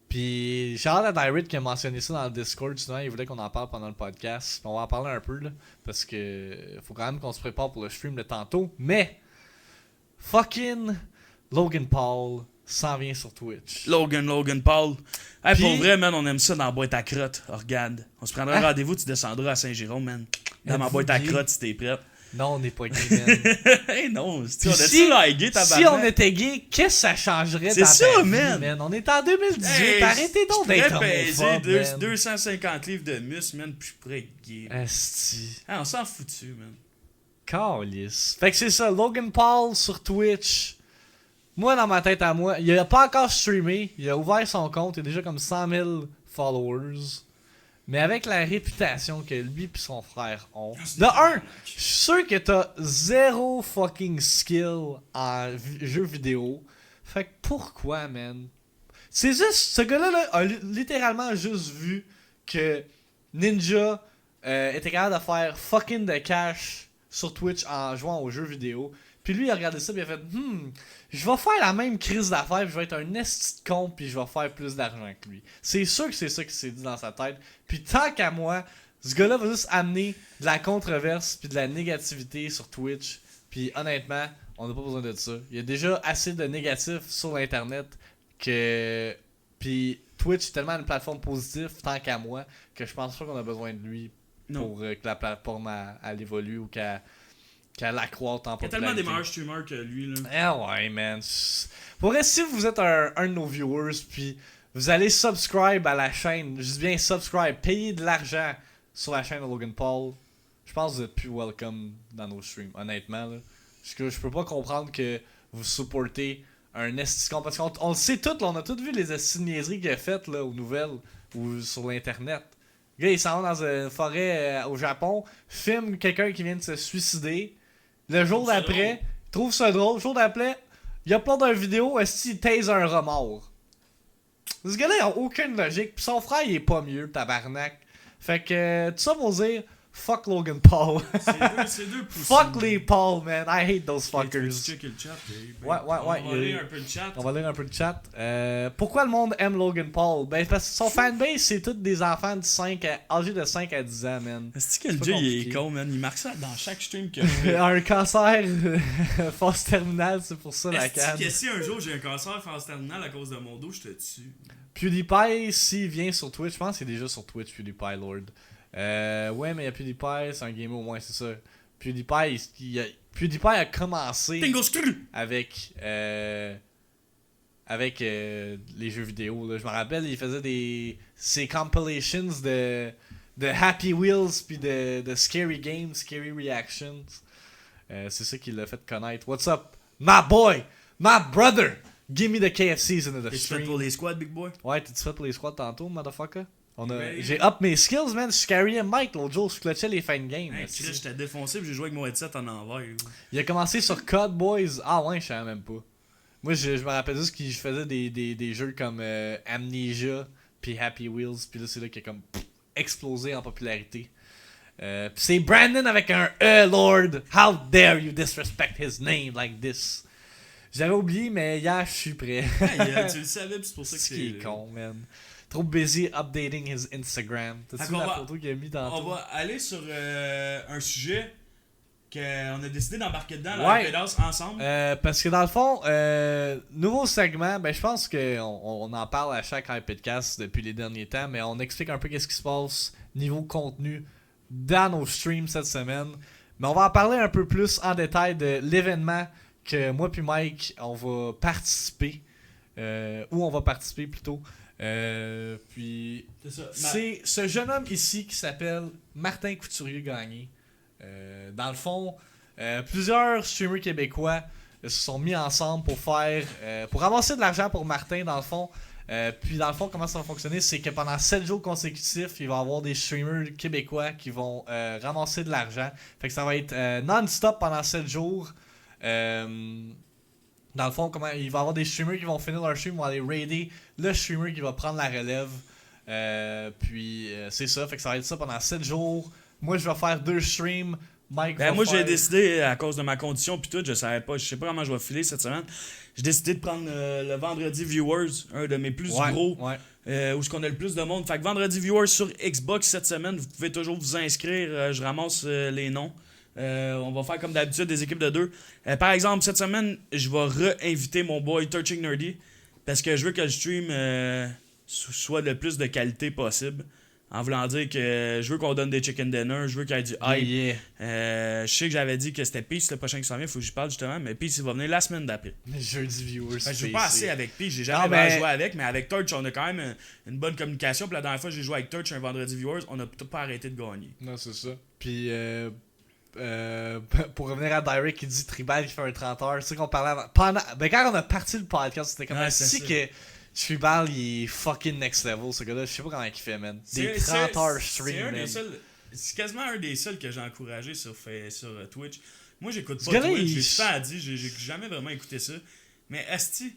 Speaker 1: Puis, Charles Direct qui a mentionné ça dans le Discord, sinon il voulait qu'on en parle pendant le podcast. Puis on va en parler un peu, là, parce que faut quand même qu'on se prépare pour le stream de tantôt. Mais, fucking Logan Paul s'en vient sur Twitch.
Speaker 2: Logan Paul. Hey,
Speaker 1: Puis-
Speaker 2: pour vrai, man, on aime ça dans la boîte à crotte. Oh, regarde. On se prendra un rendez-vous, tu descendras à Saint-Jérôme, man. Dans ma
Speaker 1: Êtes-vous
Speaker 2: boîte à
Speaker 1: gay?
Speaker 2: crotte si t'es prête.
Speaker 1: Non, on n'est pas gay, man.
Speaker 2: Hey, non, on
Speaker 1: Puis
Speaker 2: a-tu lagué, tabarnak?
Speaker 1: si on était gay, qu'est-ce que ça changerait
Speaker 2: C'est
Speaker 1: dans
Speaker 2: ça,
Speaker 1: ta vie,
Speaker 2: man.
Speaker 1: On est en 2018,
Speaker 2: Hey,
Speaker 1: arrêtez donc
Speaker 2: je
Speaker 1: d'être
Speaker 2: pourrais peser
Speaker 1: homophobe, man.
Speaker 2: 250 livres de muscles, man, puis je pourrais être gay.
Speaker 1: Asti.
Speaker 2: Ah, on s'en foutu, man.
Speaker 1: Calisse. Fait que c'est ça, Logan Paul sur Twitch. Moi, dans ma tête à moi, il a pas encore streamé, il a ouvert son compte, il a déjà comme 100 000 followers. Mais avec la réputation que lui et son frère ont. De un, je suis sûr que t'as zéro fucking skill en jeu vidéo. Fait que pourquoi, man? C'est juste, ce gars-là là, a littéralement juste vu que Ninja était capable de faire fucking de cash sur Twitch en jouant aux jeux vidéo. Puis lui, il a regardé ça et il a fait je vais faire la même crise d'affaires, puis je vais être un esti de con, puis je vais faire plus d'argent que lui. C'est sûr que c'est ça qui s'est dit dans sa tête. Puis tant qu'à moi, ce gars-là va juste amener de la controverse puis de la négativité sur Twitch. Puis honnêtement, on n'a pas besoin de ça. Il y a déjà assez de négatifs sur l'internet que. Puis Twitch est tellement une plateforme positive, tant qu'à moi, que je pense pas qu'on a besoin de lui
Speaker 2: Non.
Speaker 1: pour que la plateforme elle évolue ou qu'elle accroître en
Speaker 2: Il y a
Speaker 1: popularité.
Speaker 2: tellement des meilleurs streamers que lui, là.
Speaker 1: Ah ouais, man. Pour vrai, si vous êtes un de nos viewers, puis vous allez subscribe à la chaîne. Je dis bien subscribe. Payer de l'argent sur la chaîne de Logan Paul. Je pense que vous êtes plus welcome dans nos streams, honnêtement. Là. Parce que je peux pas comprendre que vous supportez un esticon. Parce qu'on le sait tout, là, on a tous vu les esti de niaiseries qu'il a faites là, aux nouvelles ou sur l'internet. Le gars, il s'en va dans une forêt au Japon, filme quelqu'un qui vient de se suicider. Le jour d'après, il trouve ça drôle. Le jour d'après, il upload une vidéo, est-ce qu'il tase un remords. Ce gars-là, il a aucune logique. Pis son frère, il est pas mieux, tabarnak. Fait que, tout ça pour dire, fuck Logan Paul.
Speaker 2: C'est deux poussins.
Speaker 1: Fuck les Paul, man. I hate those
Speaker 2: Tu veux
Speaker 1: fuckers.
Speaker 2: checker le chat,
Speaker 1: Ouais.
Speaker 2: On va lire un peu le chat.
Speaker 1: On va lire un peu le chat. Pourquoi le monde aime Logan Paul? Ben, parce que son fanbase, c'est tous des enfants âgés de 5 à 10 ans, man.
Speaker 2: Est-ce que
Speaker 1: C'est
Speaker 2: le
Speaker 1: pas
Speaker 2: jeu il
Speaker 1: compliqué.
Speaker 2: est con, man? Il marque ça dans chaque stream qu'il fait.
Speaker 1: Un cancer phase terminale, c'est pour ça la
Speaker 2: Est-ce
Speaker 1: canne.
Speaker 2: que si un jour j'ai un cancer phase terminale à cause de mon dos, je te tue?
Speaker 1: PewDiePie, s'il vient sur Twitch, je pense qu'il est déjà sur Twitch, PewDiePie Lord. Ouais, mais il y a PewDiePie, c'est un gamer au moins, c'est ça. PewDiePie a commencé
Speaker 2: Tingle Screw!
Speaker 1: avec les jeux vidéo. Là. Je me rappelle, il faisait ses compilations de Happy Wheels puis de Scary Games, Scary Reactions. C'est ça qui l'a fait connaître. What's up, my boy, my brother? Give me the KFCs into the
Speaker 2: T'es-tu fait
Speaker 1: stream.
Speaker 2: pour les squads, big boy?
Speaker 1: Ouais, t'es-tu fait pour les squats tantôt, motherfucker?
Speaker 2: Ouais.
Speaker 1: J'ai up mes skills, man. Je carryais Mike l'autre jour, je clutchais les fins de game.
Speaker 2: Hey,
Speaker 1: esti.
Speaker 2: Chris, je t'ai défoncé pis j'ai joué avec mon headset en envers.
Speaker 1: Il a commencé sur COD Boys. Ah ouais, je savais même pas. Moi, je me rappelle juste qu'il faisait des jeux comme Amnesia puis Happy Wheels. Puis là, c'est là qu'il a comme explosé en popularité. Puis c'est Brandon avec un E, Lord. How dare you disrespect his name like this? J'avais oublié, mais hier, je suis prêt.
Speaker 2: Hey, tu le savais pis c'est pour ça que
Speaker 1: C'est qui est con, man. Trop busy updating his Instagram. T'as-tu vu la photo qu'il a mis tantôt?
Speaker 2: On va aller sur un sujet qu'on a décidé d'embarquer dedans,
Speaker 1: Ouais.
Speaker 2: la Pédasse, ensemble.
Speaker 1: Parce que dans le fond, nouveau segment, ben je pense qu'on en parle à chaque iPodcast depuis les derniers temps, mais on explique un peu qu'est-ce qui se passe niveau contenu dans nos streams cette semaine. Mais on va en parler un peu plus en détail de l'événement que moi puis Mike, on va participer. Où on va participer plutôt. Puis
Speaker 2: C'est ça.
Speaker 1: c'est ce jeune homme ici qui s'appelle Martin Couturier-Gagné. Dans le fond, plusieurs streamers québécois se sont mis ensemble pour faire pour ramasser de l'argent pour Martin dans le fond. Puis dans le fond, comment ça va fonctionner, c'est que pendant 7 jours consécutifs, il va y avoir des streamers québécois qui vont ramasser de l'argent. Fait que ça va être non-stop pendant 7 jours. Dans le fond, il va y avoir des streamers qui vont finir leur stream, vont aller raider le streamer qui va prendre la relève. Puis c'est ça, fait que ça va être ça pendant 7 jours. Moi je vais faire 2 streams. Mike va
Speaker 2: moi
Speaker 1: faire...
Speaker 2: j'ai décidé, à cause de ma condition pis tout, je sais pas comment je vais filer cette semaine. J'ai décidé de prendre le vendredi viewers, un de mes plus gros, où est-ce qu'on a le plus de monde. Fait que vendredi viewers sur Xbox cette semaine, vous pouvez toujours vous inscrire, je ramasse les noms. On va faire comme d'habitude des équipes de 2. Par exemple, cette semaine, je vais réinviter mon boy Touching Nerdy parce que je veux que le stream soit le plus de qualité possible. En voulant dire que je veux qu'on donne des chicken dinner, je veux qu'il y ait du hype. Je sais que j'avais dit que c'était Peace le prochain qui s'en vient, faut que je parle justement, mais Peace il va venir la semaine d'après.
Speaker 1: Jeudi viewers.
Speaker 2: Je joue pas assez avec Peace, j'ai jamais
Speaker 1: Non, mais-
Speaker 2: joué avec, mais avec Touch, on a quand même une bonne communication. Puis la dernière fois que j'ai joué avec Touch un vendredi viewers, on a pas arrêté de gagner.
Speaker 1: Non, c'est ça. Puis pour revenir à Direct qui dit Tribal qui fait un 30 heures, c'est qu'on parlait avant. Ben quand on a parti le podcast, c'était comme
Speaker 2: Ouais,
Speaker 1: si
Speaker 2: c'est ça.
Speaker 1: que Tribal il est fucking next level ce gars-là. Je sais pas comment il fait, man. Des 30 heures stream, man.
Speaker 2: C'est quasiment un des seuls que j'ai encouragé sur Twitch. Moi, j'écoute
Speaker 1: Ce
Speaker 2: pas
Speaker 1: gars-là,
Speaker 2: Twitch,
Speaker 1: il-
Speaker 2: j'ai tout le temps dit, j'ai jamais vraiment écouté ça. Mais Asti,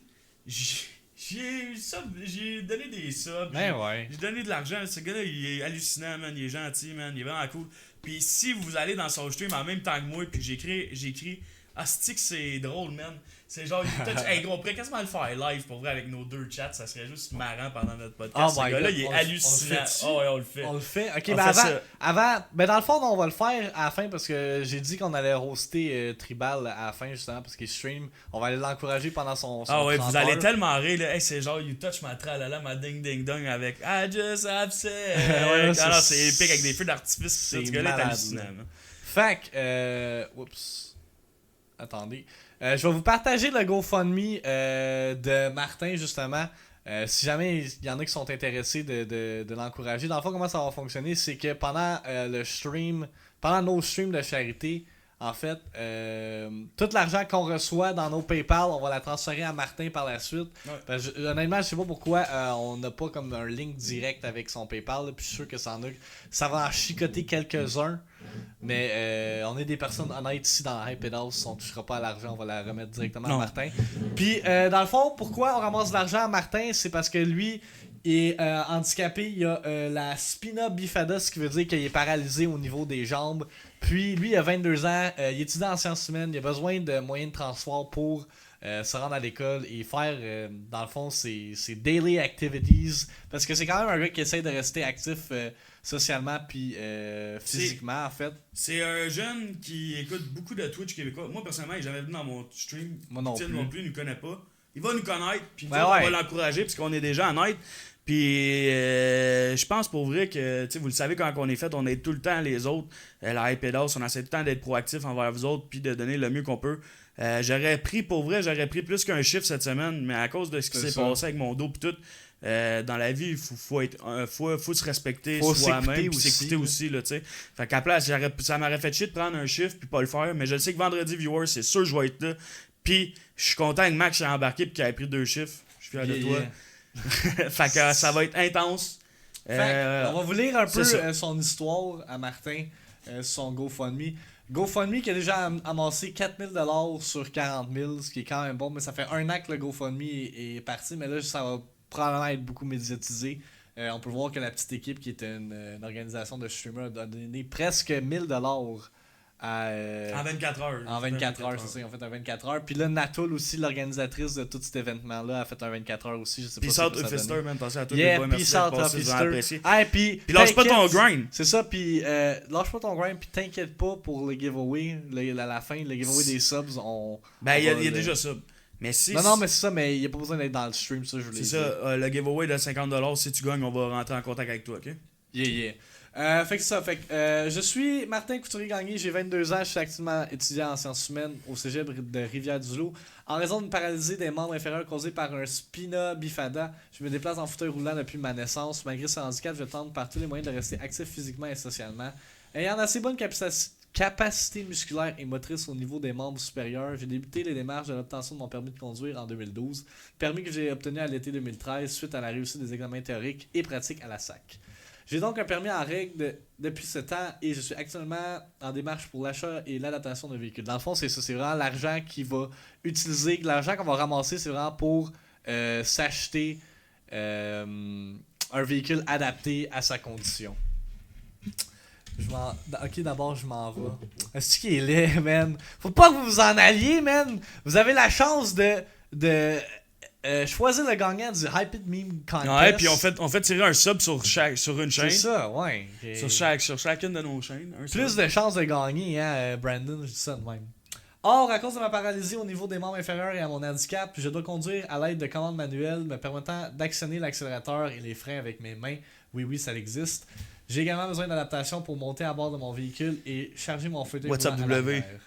Speaker 2: j'ai donné des subs.
Speaker 1: Ben ouais.
Speaker 2: J'ai donné de l'argent. Ce gars-là, il est hallucinant, man. Il est gentil, man. Il est vraiment cool. Puis si vous allez dans son stream en même temps que moi, puis que j'écris Asti que c'est drôle, man. C'est genre, hey gros, on pourrait quasiment le faire live pour vrai avec nos 2 chats. Ça serait juste marrant pendant notre podcast.
Speaker 1: Oh
Speaker 2: Ce
Speaker 1: my
Speaker 2: gars-là,
Speaker 1: God,
Speaker 2: il est
Speaker 1: on
Speaker 2: hallucinant.
Speaker 1: le fait-tu?
Speaker 2: Oh ouais, on le fait.
Speaker 1: On le fait. Ok,
Speaker 2: On
Speaker 1: ben
Speaker 2: fait
Speaker 1: avant, ben dans le fond, on va le faire à la fin parce que j'ai dit qu'on allait hoster Tribal à la fin justement parce qu'il stream. On va aller l'encourager pendant son
Speaker 2: Ah ouais,
Speaker 1: 30
Speaker 2: vous allez
Speaker 1: heures.
Speaker 2: tellement rire, là. Hey, c'est genre, you touch ma tralala, ma ding ding dong avec I just have sex.
Speaker 1: Ouais,
Speaker 2: Ah non,
Speaker 1: c'est-
Speaker 2: c'est épique avec des feux d'artifice.
Speaker 1: c'est
Speaker 2: Ce gars-là est
Speaker 1: malade,
Speaker 2: hallucinant,
Speaker 1: là.
Speaker 2: man.
Speaker 1: Fait que, oups. Attendez. Je vais vous partager le GoFundMe de Martin, justement. Si jamais il y en a qui sont intéressés de l'encourager, dans le fond, comment ça va fonctionner, c'est que pendant pendant nos streams de charité, en fait, tout l'argent qu'on reçoit dans nos PayPal, on va la transférer à Martin par la suite.
Speaker 2: Ouais.
Speaker 1: Parce que, honnêtement, je sais pas pourquoi on n'a pas comme un link direct avec son PayPal, là, puis je suis sûr que ça va en chicoter quelques-uns. Mais on est des personnes honnêtes ici dans Hype House, on touchera pas à l'argent, on va la remettre directement à Martin. Puis dans le fond, pourquoi on ramasse de l'argent à Martin, c'est parce que lui est handicapé, il a la spina bifida, ce qui veut dire qu'il est paralysé au niveau des jambes. Puis lui, il a 22 ans, il étudie en sciences humaines, il a besoin de moyens de transport pour se rendre à l'école et faire, dans le fond, ses daily activities. Parce que c'est quand même un gars qui essaie de rester actif socialement puis physiquement, en fait.
Speaker 2: C'est un jeune qui écoute beaucoup de Twitch québécois. Moi, personnellement, il est jamais venu dans mon stream.
Speaker 1: Moi non
Speaker 2: Étienne
Speaker 1: plus.
Speaker 2: non plus, il nous connaît pas. Il va nous connaître, puis
Speaker 1: Ben
Speaker 2: on
Speaker 1: ouais.
Speaker 2: va l'encourager, parce qu'on est déjà honnête. Puis je pense pour vrai que, tu sais, vous le savez, quand on est fait, on aide tout le temps les autres. La Hype House, on essaie tout le temps d'être proactif envers vous autres, puis de donner le mieux qu'on peut. J'aurais pris plus qu'un chiffre cette semaine, mais à cause de ce qui s'est passé avec mon dos, puis tout. Dans la vie, il faut se respecter
Speaker 1: Faut
Speaker 2: soi-même
Speaker 1: s'écouter
Speaker 2: puis
Speaker 1: aussi,
Speaker 2: s'écouter
Speaker 1: là.
Speaker 2: aussi, là, tu sais. Fait qu'à la place, ça m'aurait fait chier de prendre un chiffre puis pas le faire, mais je sais que vendredi, viewers, c'est sûr que je vais être là. Puis je suis content que Max ait embarqué puis qu'il ait pris 2 chiffres. Je suis fier de toi. Fait que ça va être intense.
Speaker 1: On va vous lire un peu
Speaker 2: c'est ça.
Speaker 1: son histoire à Martin, son GoFundMe. GoFundMe qui a déjà amassé 4000$ sur 40 000, ce qui est quand même bon, mais ça fait un an que le GoFundMe est parti, mais là ça va probablement être beaucoup médiatisé. On peut voir que la petite équipe qui est une organisation de streamers a donné presque 1000$ à,
Speaker 2: En 24 heures.
Speaker 1: en 24 heures, c'est ça, ils ont fait un 24 heures. Puis là, Natul aussi, l'organisatrice de tout cet événement-là, a fait un 24 heures aussi. Je sais pas
Speaker 2: Peace
Speaker 1: si
Speaker 2: out
Speaker 1: ça
Speaker 2: Fister,
Speaker 1: donne.
Speaker 2: man. Attention à tous
Speaker 1: Yeah,
Speaker 2: les boys. Merci
Speaker 1: peace
Speaker 2: d'être
Speaker 1: out,
Speaker 2: passés, c'est vraiment apprécié.
Speaker 1: Fister. Hey,
Speaker 2: Puis lâche pas ton
Speaker 1: t'inquiète,
Speaker 2: grind.
Speaker 1: c'est ça, puis lâche pas ton grind, puis t'inquiète pas pour le giveaway, à la fin, le giveaway des subs,
Speaker 2: Ben, il y a
Speaker 1: va
Speaker 2: déjà ça. Mais si.
Speaker 1: Non, mais c'est ça, mais il n'y a pas besoin d'être dans le stream, ça, je voulais
Speaker 2: C'est
Speaker 1: dire.
Speaker 2: ça, le giveaway de 50$, si tu gagnes, on va rentrer en contact avec toi, ok?
Speaker 1: Yeah. Fait que c'est ça, je suis Martin Couturier-Gagné, j'ai 22 ans, je suis activement étudiant en sciences humaines au cégep de Rivière-du-Loup. En raison d'une paralysie des membres inférieurs causée par un spina bifida, je me déplace en fauteuil roulant depuis ma naissance. Malgré ce handicap, je tente par tous les moyens de rester actif physiquement et socialement. Ayant une assez bonne capacité musculaire et motrice au niveau des membres supérieurs, j'ai débuté les démarches de l'obtention de mon permis de conduire en 2012, permis que j'ai obtenu à l'été 2013 suite à la réussite des examens théoriques et pratiques à la SAC. J'ai donc un permis en règle depuis ce temps et je suis actuellement en démarche pour l'achat et l'adaptation d'un véhicule. Dans le fond, c'est ça, c'est vraiment l'argent qui va utiliser, l'argent qu'on va ramasser, c'est vraiment pour s'acheter un véhicule adapté à sa condition. Ok, d'abord, je m'en vais. Est-ce qu'il est laid, man? Faut pas que vous vous en alliez, man! Vous avez la chance de choisir le gagnant du Hyped Meme Contest.
Speaker 2: Ouais, puis on fait tirer un sub sur une chaîne.
Speaker 1: C'est ça, ouais.
Speaker 2: Sur chacune de nos chaînes.
Speaker 1: Plus de chances de gagner, hein, Brandon, je dis ça de même. Or, à cause de ma paralysie au niveau des membres inférieurs et à mon handicap, je dois conduire à l'aide de commandes manuelles me permettant d'actionner l'accélérateur et les freins avec mes mains. Oui, ça existe. J'ai également besoin d'adaptation pour monter à bord de mon véhicule et charger mon fauteuil
Speaker 2: What's up,
Speaker 1: roulant à
Speaker 2: W?
Speaker 1: l'arrière.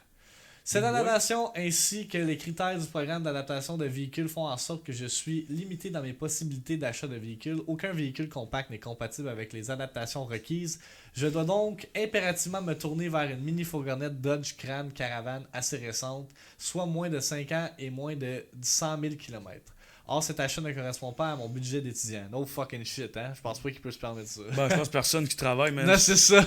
Speaker 1: Cette adaptation ainsi que les critères du programme d'adaptation de véhicules font en sorte que je suis limité dans mes possibilités d'achat de véhicules. Aucun véhicule compact n'est compatible avec les adaptations requises. Je dois donc impérativement me tourner vers une mini-fourgonnette Dodge Crane Caravan assez récente, soit moins de 5 ans et moins de 100 000 km. Or, cet achat ne correspond pas à mon budget d'étudiant. No fucking shit, hein? Je pense pas qu'il peut se permettre ça.
Speaker 2: Ben, je pense personne qui travaille, man.
Speaker 1: Non, c'est ça.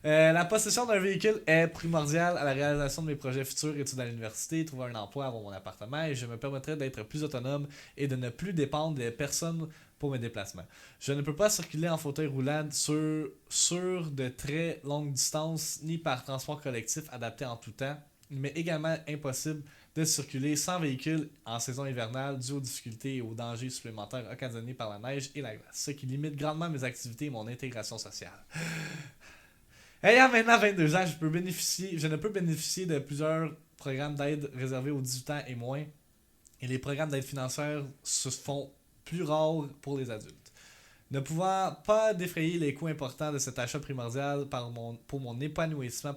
Speaker 1: La possession d'un véhicule est primordiale à la réalisation de mes projets futurs, études à l'université, trouver un emploi, avoir mon appartement, et je me permettrai d'être plus autonome et de ne plus dépendre des personnes pour mes déplacements. Je ne peux pas circuler en fauteuil roulant sur de très longues distances, ni par transport collectif adapté en tout temps, mais également impossible de circuler sans véhicule en saison hivernale dû aux difficultés et aux dangers supplémentaires occasionnés par la neige et la glace, ce qui limite grandement mes activités et mon intégration sociale. Ayant maintenant 22 ans, je ne peux bénéficier de plusieurs programmes d'aide réservés aux 18 ans et moins, et les programmes d'aide financière se font plus rares pour les adultes. Ne pouvant pas défrayer les coûts importants de cet achat primordial pour mon épanouissement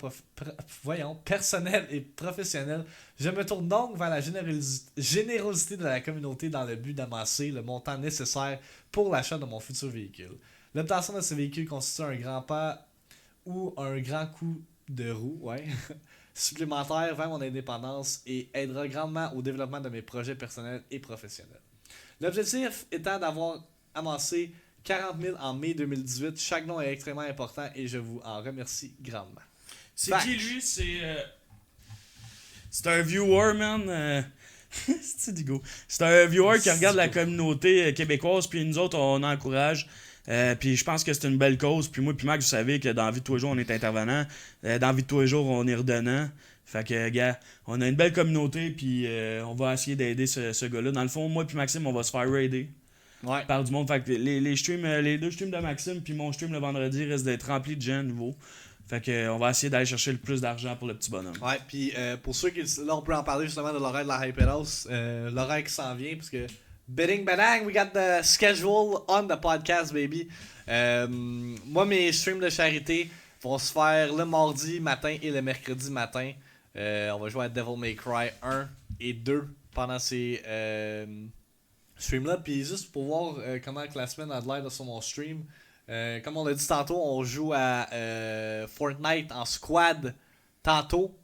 Speaker 1: personnel et professionnel, je me tourne donc vers la générosité de la communauté dans le but d'amasser le montant nécessaire pour l'achat de mon futur véhicule. L'obtention de ce véhicule constitue un grand pas ou un grand coup de roue supplémentaire vers mon indépendance et aidera grandement au développement de mes projets personnels et professionnels. L'objectif étant d'avoir amassé 40 000 en mai 2018. Chaque nom est extrêmement important et je vous en remercie grandement.
Speaker 2: C'est qui lui? C'est un viewer, man. C'est Digo. C'est un viewer qui regarde la communauté québécoise, puis nous autres, on encourage. Puis je pense que c'est une belle cause. Puis moi, puis Max, vous savez que dans la vie de tous les jours, on est intervenant. Dans la vie de tous les jours, on est redonnant. Fait que, gars, on a une belle communauté, puis on va essayer d'aider ce gars-là. Dans le fond, moi puis Maxime, on va se faire raider.
Speaker 1: Ouais.
Speaker 2: Par du monde. Fait que les deux streams de Maxime puis mon stream le vendredi risquent d'être remplis de gens nouveaux. Fait que on va essayer d'aller chercher le plus d'argent pour le petit bonhomme.
Speaker 1: Ouais, puis pour ceux qui... Là, on peut en parler justement de l'horaire de la Hype House. L'horaire qui s'en vient, parce que... Bidding badang, we got the schedule on the podcast, baby. Moi, mes streams de charité vont se faire le mardi matin et le mercredi matin. On va jouer à Devil May Cry 1 et 2 pendant ces... stream-là, puis juste pour voir comment que la semaine a de l'air sur mon stream. Comme on l'a dit tantôt, on joue à Fortnite en squad tantôt.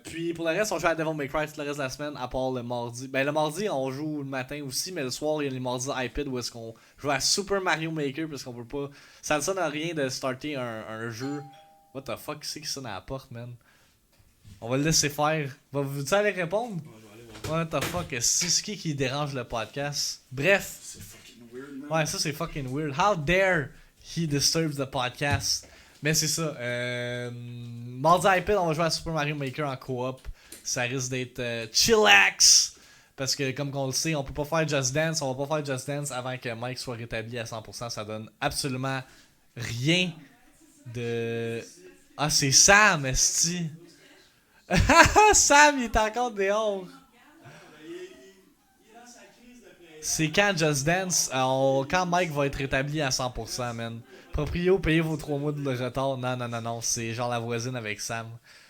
Speaker 1: Puis pour le reste, on joue à Devil May Cry tout le reste de la semaine, à part le mardi. Ben le mardi, on joue le matin aussi, mais le soir, il y a les mardis iPad où est-ce qu'on joue à Super Mario Maker, parce qu'on peut pas... Ça ne sonne à rien de starter un jeu. What the fuck, c'est qui sonne à la porte, man? On va le laisser faire. Vous allez répondre? What the fuck, c'est qui dérange le podcast? Bref.
Speaker 2: C'est fucking weird, man.
Speaker 1: Ouais, ça c'est fucking weird. How dare he disturbs the podcast? Mais c'est ça. Mardi iPad, on va jouer à Super Mario Maker en coop. Ça risque d'être chillax. Parce que comme on le sait, on peut pas faire Just Dance. On va pas faire Just Dance avant que Mike soit rétabli à 100%. Ça donne absolument rien de... Ah, c'est Sam, esti. Sam, il est encore dehors. C'est quand Just Dance, quand Mike va être rétabli à 100%, man. Proprio, payez vos 3 mois de retard. Non, c'est genre la voisine avec Sam.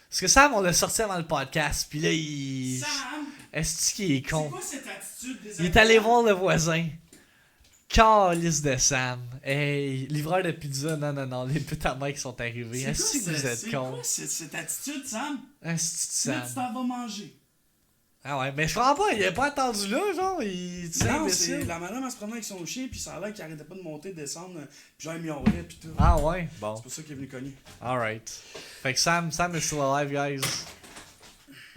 Speaker 1: Parce que Sam, on l'a sorti avant le podcast, pis là, il...
Speaker 2: Sam!
Speaker 1: Est-ce qu'il est con?
Speaker 2: C'est quoi cette attitude
Speaker 1: Il est allé voir le voisin. Calice de Sam. Hey, livreur de pizza, non, les putains Mike sont arrivés. Est-ce que vous êtes con?
Speaker 2: C'est quoi cette attitude, Sam?
Speaker 1: Est-ce que
Speaker 2: Là, tu
Speaker 1: Sam?
Speaker 2: t'en vas manger.
Speaker 1: Ah ouais, mais je comprends pas, il a pas attendu là, genre, il...
Speaker 2: Non, c'est la madame, elle se promenait avec son chien, puis ça a l'air qu'il arrêtait pas de monter, descendre, puis genre, il miaulait, puis tout.
Speaker 1: Ah ouais? Bon.
Speaker 2: C'est pour ça qu'il est venu cogner.
Speaker 1: Alright. Fait que Sam is still alive, guys.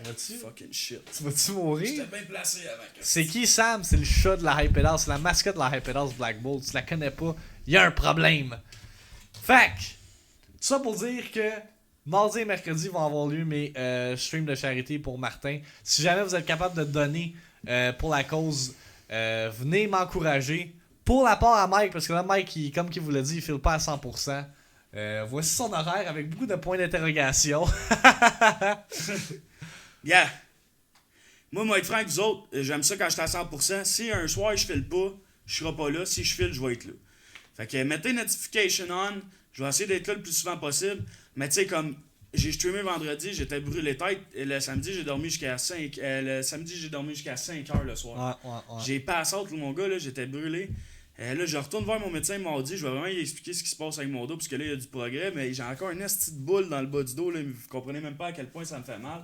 Speaker 1: Vas-tu?
Speaker 2: Fucking shit.
Speaker 1: Tu vas-tu mourir?
Speaker 2: J'étais bien placé avant.
Speaker 1: C'est qui Sam? C'est le chat de la Hype House, c'est la mascotte de la Hype House Black Bolt. Tu la connais pas, y a un problème. Fait que, tout ça pour dire que mardi et mercredi vont avoir lieu mes streams de charité pour Martin. Si jamais vous êtes capable de donner pour la cause, venez m'encourager. Pour la part à Mike, parce que là Mike, comme il vous l'a dit, il file pas à 100%. Voici son horaire avec beaucoup de points d'interrogation.
Speaker 2: Yeah. Moi, être franc avec vous autres, j'aime ça quand j'étais à 100%. Si un soir je file pas, je serai pas là. Si je file, je vais être là. Fait que mettez notification on. Je vais essayer d'être là le plus souvent possible. Mais tu sais, comme j'ai streamé vendredi, j'étais brûlé tête. Et le samedi, j'ai dormi jusqu'à 5 heures le soir.
Speaker 1: Ouais.
Speaker 2: J'ai passé out, mon gars, là, j'étais brûlé. Là, je retourne voir mon médecin mardi, je vais vraiment lui expliquer ce qui se passe avec mon dos, parce que là, il y a du progrès, mais j'ai encore une petite boule dans le bas du dos, là, vous comprenez même pas à quel point ça me fait mal.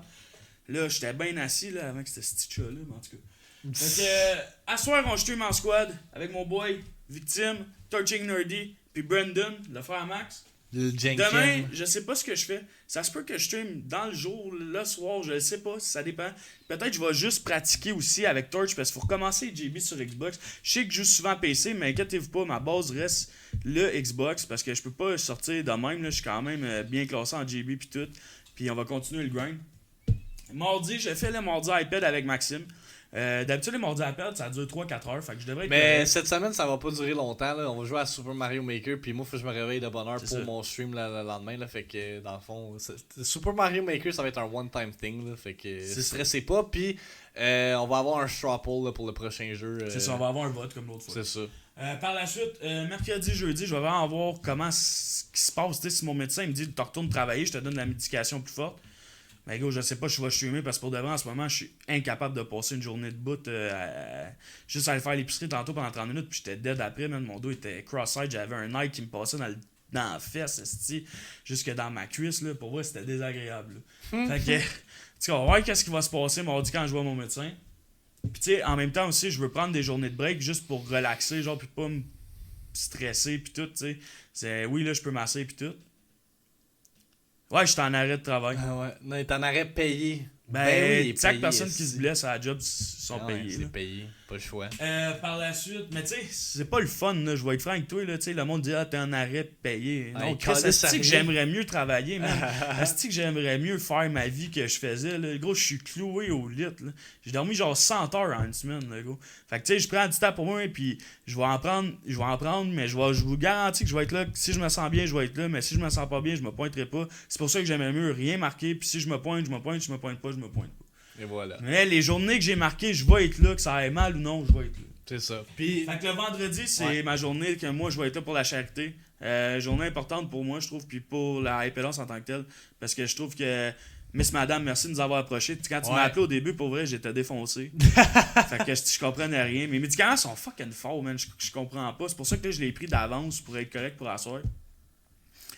Speaker 2: Là, j'étais bien assis là, avant que c'était ce chat-là, mais en tout cas. Fait que, à soir, on stream en squad avec mon boy, Victime, Torching Nerdy, puis Brandon, le frère Max.
Speaker 1: Le Jenkins.
Speaker 2: Demain, je sais pas ce que je fais. Ça se peut que je stream dans le jour, le soir, je le sais pas, ça dépend. Peut-être que je vais juste pratiquer aussi avec Torch parce qu'il faut recommencer JB sur Xbox. Je sais que je joue souvent PC, mais inquiétez-vous pas, ma base reste le Xbox parce que je peux pas sortir de même. Là, je suis quand même bien classé en JB puis tout. Puis on va continuer le grind. Mardi, je fais le mardi iPad avec Maxime. D'habitude, les mardis à perdre, ça dure 3-4 heures. Fait que je devrais être.
Speaker 1: Mais cette semaine, ça va pas durer longtemps. Là. On va jouer à Super Mario Maker. Puis moi, faut que je me réveille de bonne heure
Speaker 2: C'est
Speaker 1: pour
Speaker 2: ça.
Speaker 1: mon stream le lendemain. Là. Fait que dans le fond, Super Mario Maker, ça va être un one-time thing. Là. Fait que
Speaker 2: C'est ça.
Speaker 1: stressez pas. Puis on va avoir un straw poll là, pour le prochain jeu.
Speaker 2: C'est ça, on va avoir un vote comme l'autre fois.
Speaker 1: C'est ça.
Speaker 2: Par la suite, mercredi, jeudi, je vais vraiment voir comment ce qui se passe. Tu sais, si mon médecin me dit tu retournes travailler, je te donne la médication plus forte. Mais gars, je sais pas, je vais streamer parce que pour de vrai, en ce moment, je suis incapable de passer une journée de bout juste à aller faire l'épicerie tantôt pendant 30 minutes. Puis j'étais dead après, man. Mon dos était cross-side. J'avais un Nike qui me passait dans la fesse, esti, jusque dans ma cuisse. Là. Pour moi, c'était désagréable. Là. Fait que, tu on va voir qu'est-ce qui va se passer mardi quand je vois mon médecin. Puis tu sais, en même temps aussi, je veux prendre des journées de break juste pour relaxer, genre, puis pas me stresser, puis tout, tu sais. Oui, là, je peux masser, puis tout. Ouais, je suis en arrêt de travail.
Speaker 1: Ah ouais. Non, t'en aurais payé.
Speaker 2: Ben,
Speaker 1: oui, il est
Speaker 2: chaque
Speaker 1: payé,
Speaker 2: personne qui
Speaker 1: esti.
Speaker 2: se blesse à la job sont
Speaker 1: Ah ouais,
Speaker 2: payés.
Speaker 1: c'est
Speaker 2: là.
Speaker 1: payé. Pas le choix.
Speaker 2: Par la suite, mais tu sais, c'est pas le fun, là. Je vais être franc avec toi, là. Tu sais, le monde dit, ah, t'es en arrêt payé.
Speaker 1: Ouais,
Speaker 2: Non,
Speaker 1: il
Speaker 2: Chris,
Speaker 1: calisse
Speaker 2: est-ce que
Speaker 1: rien.
Speaker 2: j'aimerais mieux travailler, man? Est-ce que j'aimerais mieux faire ma vie que je faisais, là? Gros, je suis cloué au lit, là. J'ai dormi genre 100 heures en une semaine, là, gros. Fait que tu sais, je prends du temps pour moi, et puis je vais en prendre, mais je vous garantis que je vais être là. Si je me sens bien, je vais être là, mais si je me sens pas bien, je me pointerai pas. C'est pour ça que j'aimais mieux rien marquer, puis si je me pointe, je me pointe, si je me pointe pas, je me pointe pas.
Speaker 1: Et voilà.
Speaker 2: Mais les journées que j'ai marquées, je vais être là, que ça aille mal ou non, je vais être là.
Speaker 1: C'est ça. Puis,
Speaker 2: Fait que le vendredi, c'est
Speaker 1: Ouais.
Speaker 2: ma journée que moi, je vais être là pour la charité. Journée importante pour moi, je trouve, puis pour la épélance en tant que telle. Parce que je trouve que Miss Madame, merci de nous avoir approchés. Quand tu
Speaker 1: Ouais.
Speaker 2: m'as appelé au début, pour vrai, j'étais défoncé. Fait que je comprenais rien. Mes médicaments sont fucking forts, man. Je comprends pas. C'est pour ça que là, je l'ai pris d'avance pour être correct pour la soirée.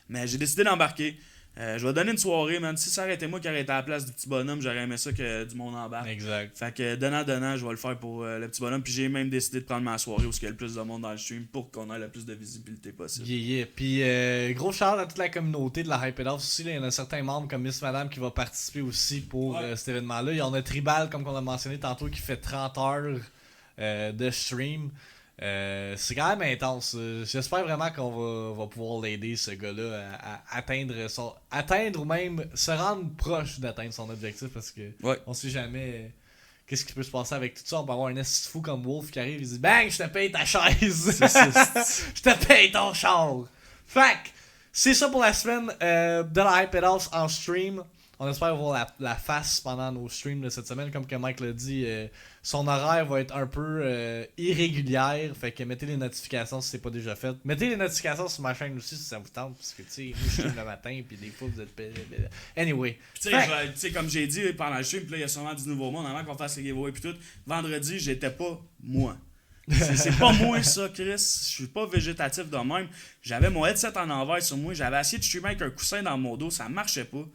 Speaker 2: Mais j'ai décidé d'embarquer. Je vais donner une soirée, man. Si ça arrêtait moi qui arrêtait à la place du petit bonhomme, j'aurais aimé ça que du monde embarque.
Speaker 1: exact.
Speaker 2: Fait que donnant, je vais le faire pour le petit bonhomme. Puis j'ai même décidé de prendre ma soirée où il y a le plus de monde dans le stream pour qu'on ait le plus de visibilité possible.
Speaker 1: Yeah. Puis, gros shout à toute la communauté de la Hype It Off aussi. Là, il y en a certains membres comme Miss Madame qui va participer aussi pour
Speaker 2: Ouais.
Speaker 1: cet événement-là. Il y en a Tribal, comme on a mentionné tantôt, qui fait 30 heures de stream. C'est quand même intense. J'espère vraiment qu'on va pouvoir l'aider, ce gars-là, à atteindre ou même se rendre proche d'atteindre son objectif parce que
Speaker 2: Ouais.
Speaker 1: on sait jamais qu'est-ce qui peut se passer avec tout ça. On peut avoir un esti fou comme Wolf qui arrive et dit bang, je te paye ta chaise. Je te paye ton char. Fait que, c'est ça pour la semaine de la Hype It House en stream. On espère voir la face pendant nos streams de cette semaine. Comme que Mike l'a dit, son horaire va être un peu irrégulière. Fait que mettez les notifications si c'est pas déjà fait. Mettez les notifications sur ma chaîne aussi si ça vous tente. Parce que tu sais, moi je stream le matin puis des fois vous êtes... Anyway.
Speaker 2: Puis tu sais, comme j'ai dit pendant le stream, puis là, il y a sûrement du nouveau monde avant qu'on fasse les giveaways puis tout. Vendredi, j'étais pas moi. C'est pas moi ça, Chris. Je suis pas végétatif de même. J'avais mon headset en envers sur moi. J'avais essayé de streamer avec un coussin dans mon dos. Ça marchait pas.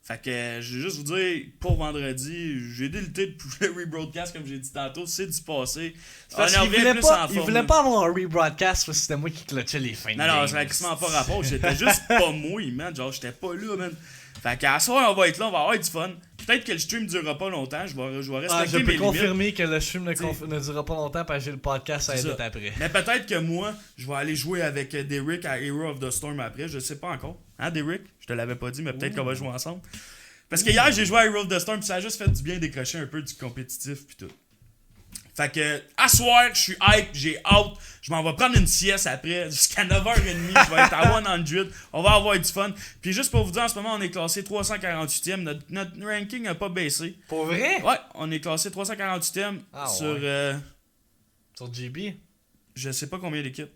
Speaker 2: Fait que je vais juste vous dire, pour vendredi, j'ai délité le rebroadcast comme j'ai dit tantôt. C'est du passé.
Speaker 1: Parce
Speaker 2: On en
Speaker 1: qu'il
Speaker 2: revient
Speaker 1: voulait
Speaker 2: plus
Speaker 1: pas,
Speaker 2: en
Speaker 1: il
Speaker 2: forme,
Speaker 1: voulait
Speaker 2: là.
Speaker 1: pas avoir un rebroadcast parce que c'était moi qui clutchais les fins de
Speaker 2: Non,
Speaker 1: game.
Speaker 2: ça n'a quasiment pas rapport. J'étais juste pas moi, man. Genre, j'étais pas là, man. Fait qu'à soir, on va être là, on va avoir du fun. Peut-être que le stream durera pas longtemps. Je vais
Speaker 1: Je
Speaker 2: respecter
Speaker 1: peux
Speaker 2: mes limites.
Speaker 1: confirmer que le stream
Speaker 2: T'sais.
Speaker 1: ne durera pas longtemps parce que j'ai le podcast à
Speaker 2: C'est ça.
Speaker 1: être après.
Speaker 2: Mais peut-être que moi, je vais aller jouer avec Derrick à Hero of the Storm après. Je sais pas encore. Hein, Derrick? Je te l'avais pas dit, mais peut-être qu'on va jouer ensemble. Parce que hier, j'ai joué à Hero of the Storm, pis ça a juste fait du bien décrocher un peu du compétitif pis tout. Fait que, à soir, je suis hype, j'ai hâte. Je m'en vais prendre une sieste après, jusqu'à 9h30. Je vais être à 100. On va avoir du fun. Puis juste pour vous dire, en ce moment, on est classé 348e. Notre ranking n'a pas baissé.
Speaker 1: Pour vrai?
Speaker 2: Ouais, on est classé 348e
Speaker 1: Ah,
Speaker 2: sur...
Speaker 1: Sur GB?
Speaker 2: je sais pas combien d'équipes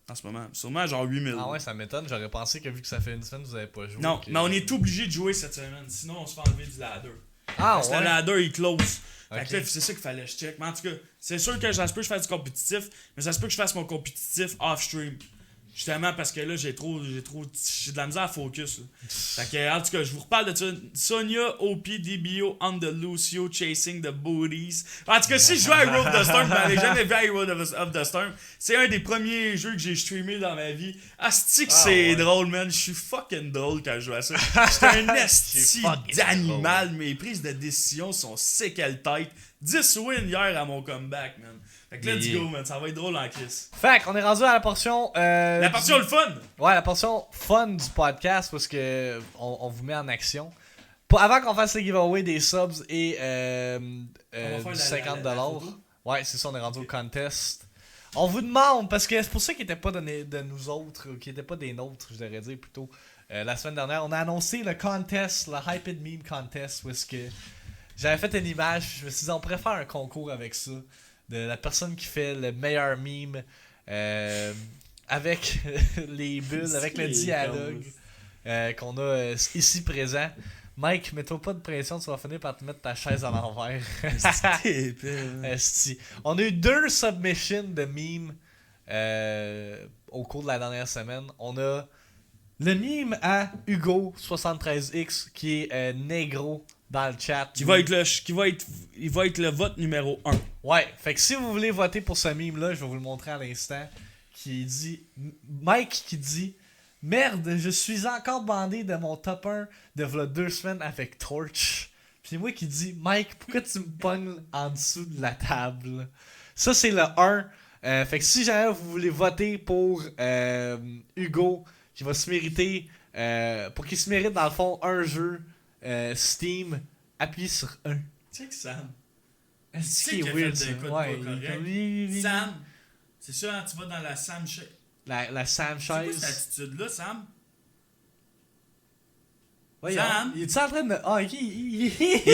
Speaker 2: en ce moment. Sûrement genre 8000.
Speaker 1: Ah ouais, ça m'étonne. J'aurais pensé que vu que ça fait une semaine, vous avez pas joué.
Speaker 2: Non,
Speaker 1: que-
Speaker 2: mais on est obligé de jouer cette semaine. Sinon, on se fait enlever du ladder.
Speaker 1: Ah
Speaker 2: Parce que le
Speaker 1: ouais?
Speaker 2: ladder, il close. Fait
Speaker 1: Ok.
Speaker 2: que là, c'est ça qu'il fallait que je check. Mais en tout cas, c'est sûr que ça se peut que je fasse du compétitif, mais ça se peut que je fasse mon compétitif off-stream. Justement parce que là, j'ai de la misère à focus. Là. Fait que, en tout cas, je vous reparle de ça. Sonia, OP, DBO, on the Lucio, chasing the booties. En tout cas, si je joue à Hero of the Storm, vous m'avez jamais vu à Hero of the Storm. C'est un des premiers jeux que j'ai streamé dans ma vie. Asti que c'est
Speaker 1: ouais.
Speaker 2: drôle, man. Je suis fucking drôle quand je joue à ça. J'étais un esti
Speaker 1: C'est fucking
Speaker 2: d'animal. Mes prises de décision sont sick à le tête. 10 wins hier à mon comeback, man. Fait que let's
Speaker 1: Yeah.
Speaker 2: go, man. Ça va être drôle en crise.
Speaker 1: Fait qu'on est rendu à la portion.
Speaker 2: La portion le fun!
Speaker 1: Ouais, la portion fun du podcast parce que on vous met en action. Avant qu'on fasse le giveaway des subs et
Speaker 2: On va
Speaker 1: du
Speaker 2: faire
Speaker 1: 50$.
Speaker 2: la photo.
Speaker 1: Ouais, c'est ça, on est rendu au contest. On vous demande, parce que c'est pour ça qu'il n'était pas de nous autres, ou qu'il n'était pas des nôtres, je devrais dire plutôt. La semaine dernière, on a annoncé le contest, le Hyped Meme Contest, où est-ce que j'avais fait une image, puis je me suis dit, on pourrait faire un concours avec ça, de la personne qui fait le meilleur meme, avec les bulles, avec le dialogue qu'on a ici présent. Mike, mets-toi pas de pression, tu vas finir par te mettre ta chaise à l'envers. Esti. On a eu 2 submissions de memes au cours de la dernière semaine. On a le meme à Hugo73X qui est négro dans le chat.
Speaker 2: Il va être le vote numéro 1.
Speaker 1: Ouais, fait que si vous voulez voter pour ce meme-là, je vais vous le montrer à l'instant. Qui dit Mike qui dit merde, je suis encore bandé de mon top 1 de v'là 2 semaines avec Torch. Puis moi qui dit Mike, pourquoi tu me pognes en dessous de la table? Ça c'est le 1. Fait que si jamais vous voulez voter pour Hugo, qui va se mériter, pour qu'il se mérite dans le fond un jeu Steam, appuyez sur 1.
Speaker 2: Check Sam.
Speaker 1: C'est
Speaker 2: qu'il a
Speaker 1: weird
Speaker 2: fait
Speaker 1: ça.
Speaker 2: des codes
Speaker 1: Ouais,
Speaker 2: pas corrects.
Speaker 1: comme-
Speaker 2: Sam, c'est ça, hein, tu vas dans la Sam chaise.
Speaker 1: La Sam
Speaker 2: C'est quoi
Speaker 1: chaise.
Speaker 2: cette attitude-là, Sam?
Speaker 1: Voyons,
Speaker 2: Sam?
Speaker 1: il est en train de. Ah, ok. Il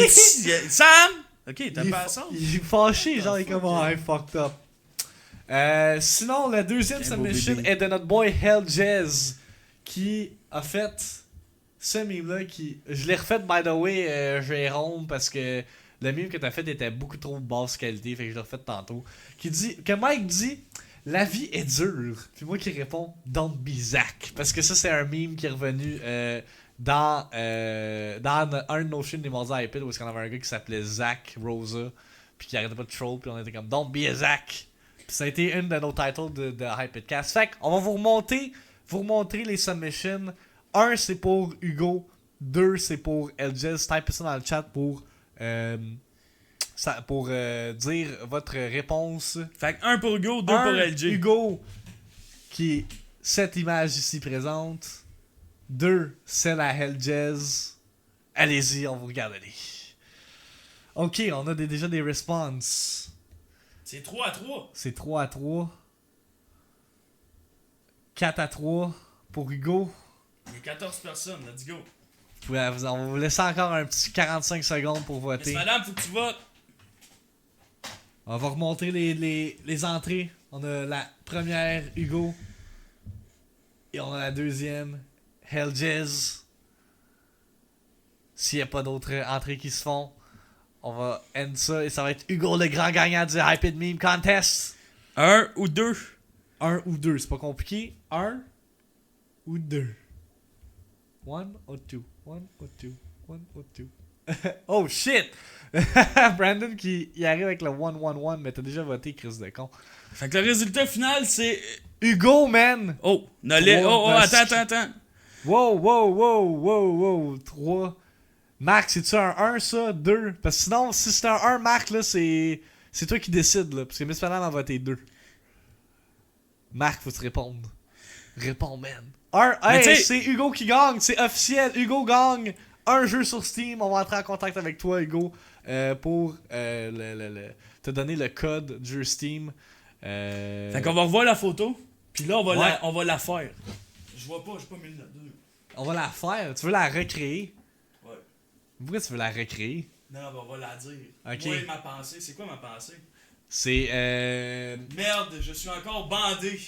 Speaker 2: Sam! Ok, t'as
Speaker 1: est
Speaker 2: pas la sauce.
Speaker 1: il est fâché, genre, il est comme,
Speaker 2: fuck,
Speaker 1: oh, I fucked up. Sinon, la deuxième
Speaker 2: Un beau
Speaker 1: submission
Speaker 2: bébé.
Speaker 1: est de notre boy Hell Jazz, qui a fait ce meme-là. Je l'ai refait, by the way, Jérôme, parce que le meme que t'as fait était beaucoup trop de basse qualité, fait que je l'ai refait tantôt. Que Mike dit, la vie est dure. Puis moi qui réponds, don't be Zach. Parce que ça, c'est un meme qui est revenu dans un de nos chaînes des Mardis iPad où est-ce qu'on avait un gars qui s'appelait Zach Rosa, puis qui arrêtait pas de troll, puis on était comme don't be a Zach. Puis ça a été une de nos titles de Hypedcast. Fait qu'on va vous remontrer les submissions. 1 c'est pour Hugo, 2 c'est pour LJS. Typez ça dans le chat pour dire votre réponse.
Speaker 2: Fait que 1 pour Hugo, 2 pour LG.
Speaker 1: Hugo, qui est cette image ici présente. 2, celle à Hell Jazz. Allez-y, on vous regarde aller. Ok, on a déjà des responses.
Speaker 2: C'est 3-3.
Speaker 1: C'est 3-3. 4-3 pour Hugo.
Speaker 2: Il y a 14 personnes, let's go.
Speaker 1: On va vous laisser encore un petit 45 secondes pour voter.
Speaker 2: Miss Madame, faut que tu votes.
Speaker 1: On va remonter les entrées. On a la première, Hugo. Et on a la deuxième, Hell Jazz. S'il n'y a pas d'autres entrées qui se font, on va end ça et ça va être Hugo le grand gagnant du Hyped Meme Contest.
Speaker 2: 1 ou 2.
Speaker 1: 1 ou 2, c'est pas compliqué. 1 ou 2. 1 ou 2. 1 ou 2. 1 ou 2. Oh shit! Brandon qui il arrive avec le 1-1-1, mais t'as déjà voté, Chris de con.
Speaker 2: Fait que le résultat final, c'est...
Speaker 1: Hugo, man!
Speaker 2: Oh, Nolé. Oh,
Speaker 1: Trois,
Speaker 2: attends.
Speaker 1: Wow. 3. Marc, c'est-tu un 1 ça? 2? Parce que sinon, si c'est un 1, Marc, là, c'est toi qui décides, là. Parce que Miss Madame a voté 2. Marc, faut te répondre. Réponds, man. Hey, c'est Hugo qui gagne, c'est officiel. Hugo gagne un jeu sur Steam. On va entrer en contact avec toi, Hugo, pour te donner le code du jeu Steam.
Speaker 2: Fait qu'on va revoir la photo. Puis là, on va la faire. Je vois pas, j'ai pas mis le note.
Speaker 1: On va la faire. Tu veux la recréer?
Speaker 2: Ouais.
Speaker 1: Pourquoi tu veux la recréer?
Speaker 2: Non, on va la dire.
Speaker 1: Ok.
Speaker 2: Moi, ma pensée, c'est quoi ma pensée?
Speaker 1: C'est
Speaker 2: Merde, je suis encore bandé.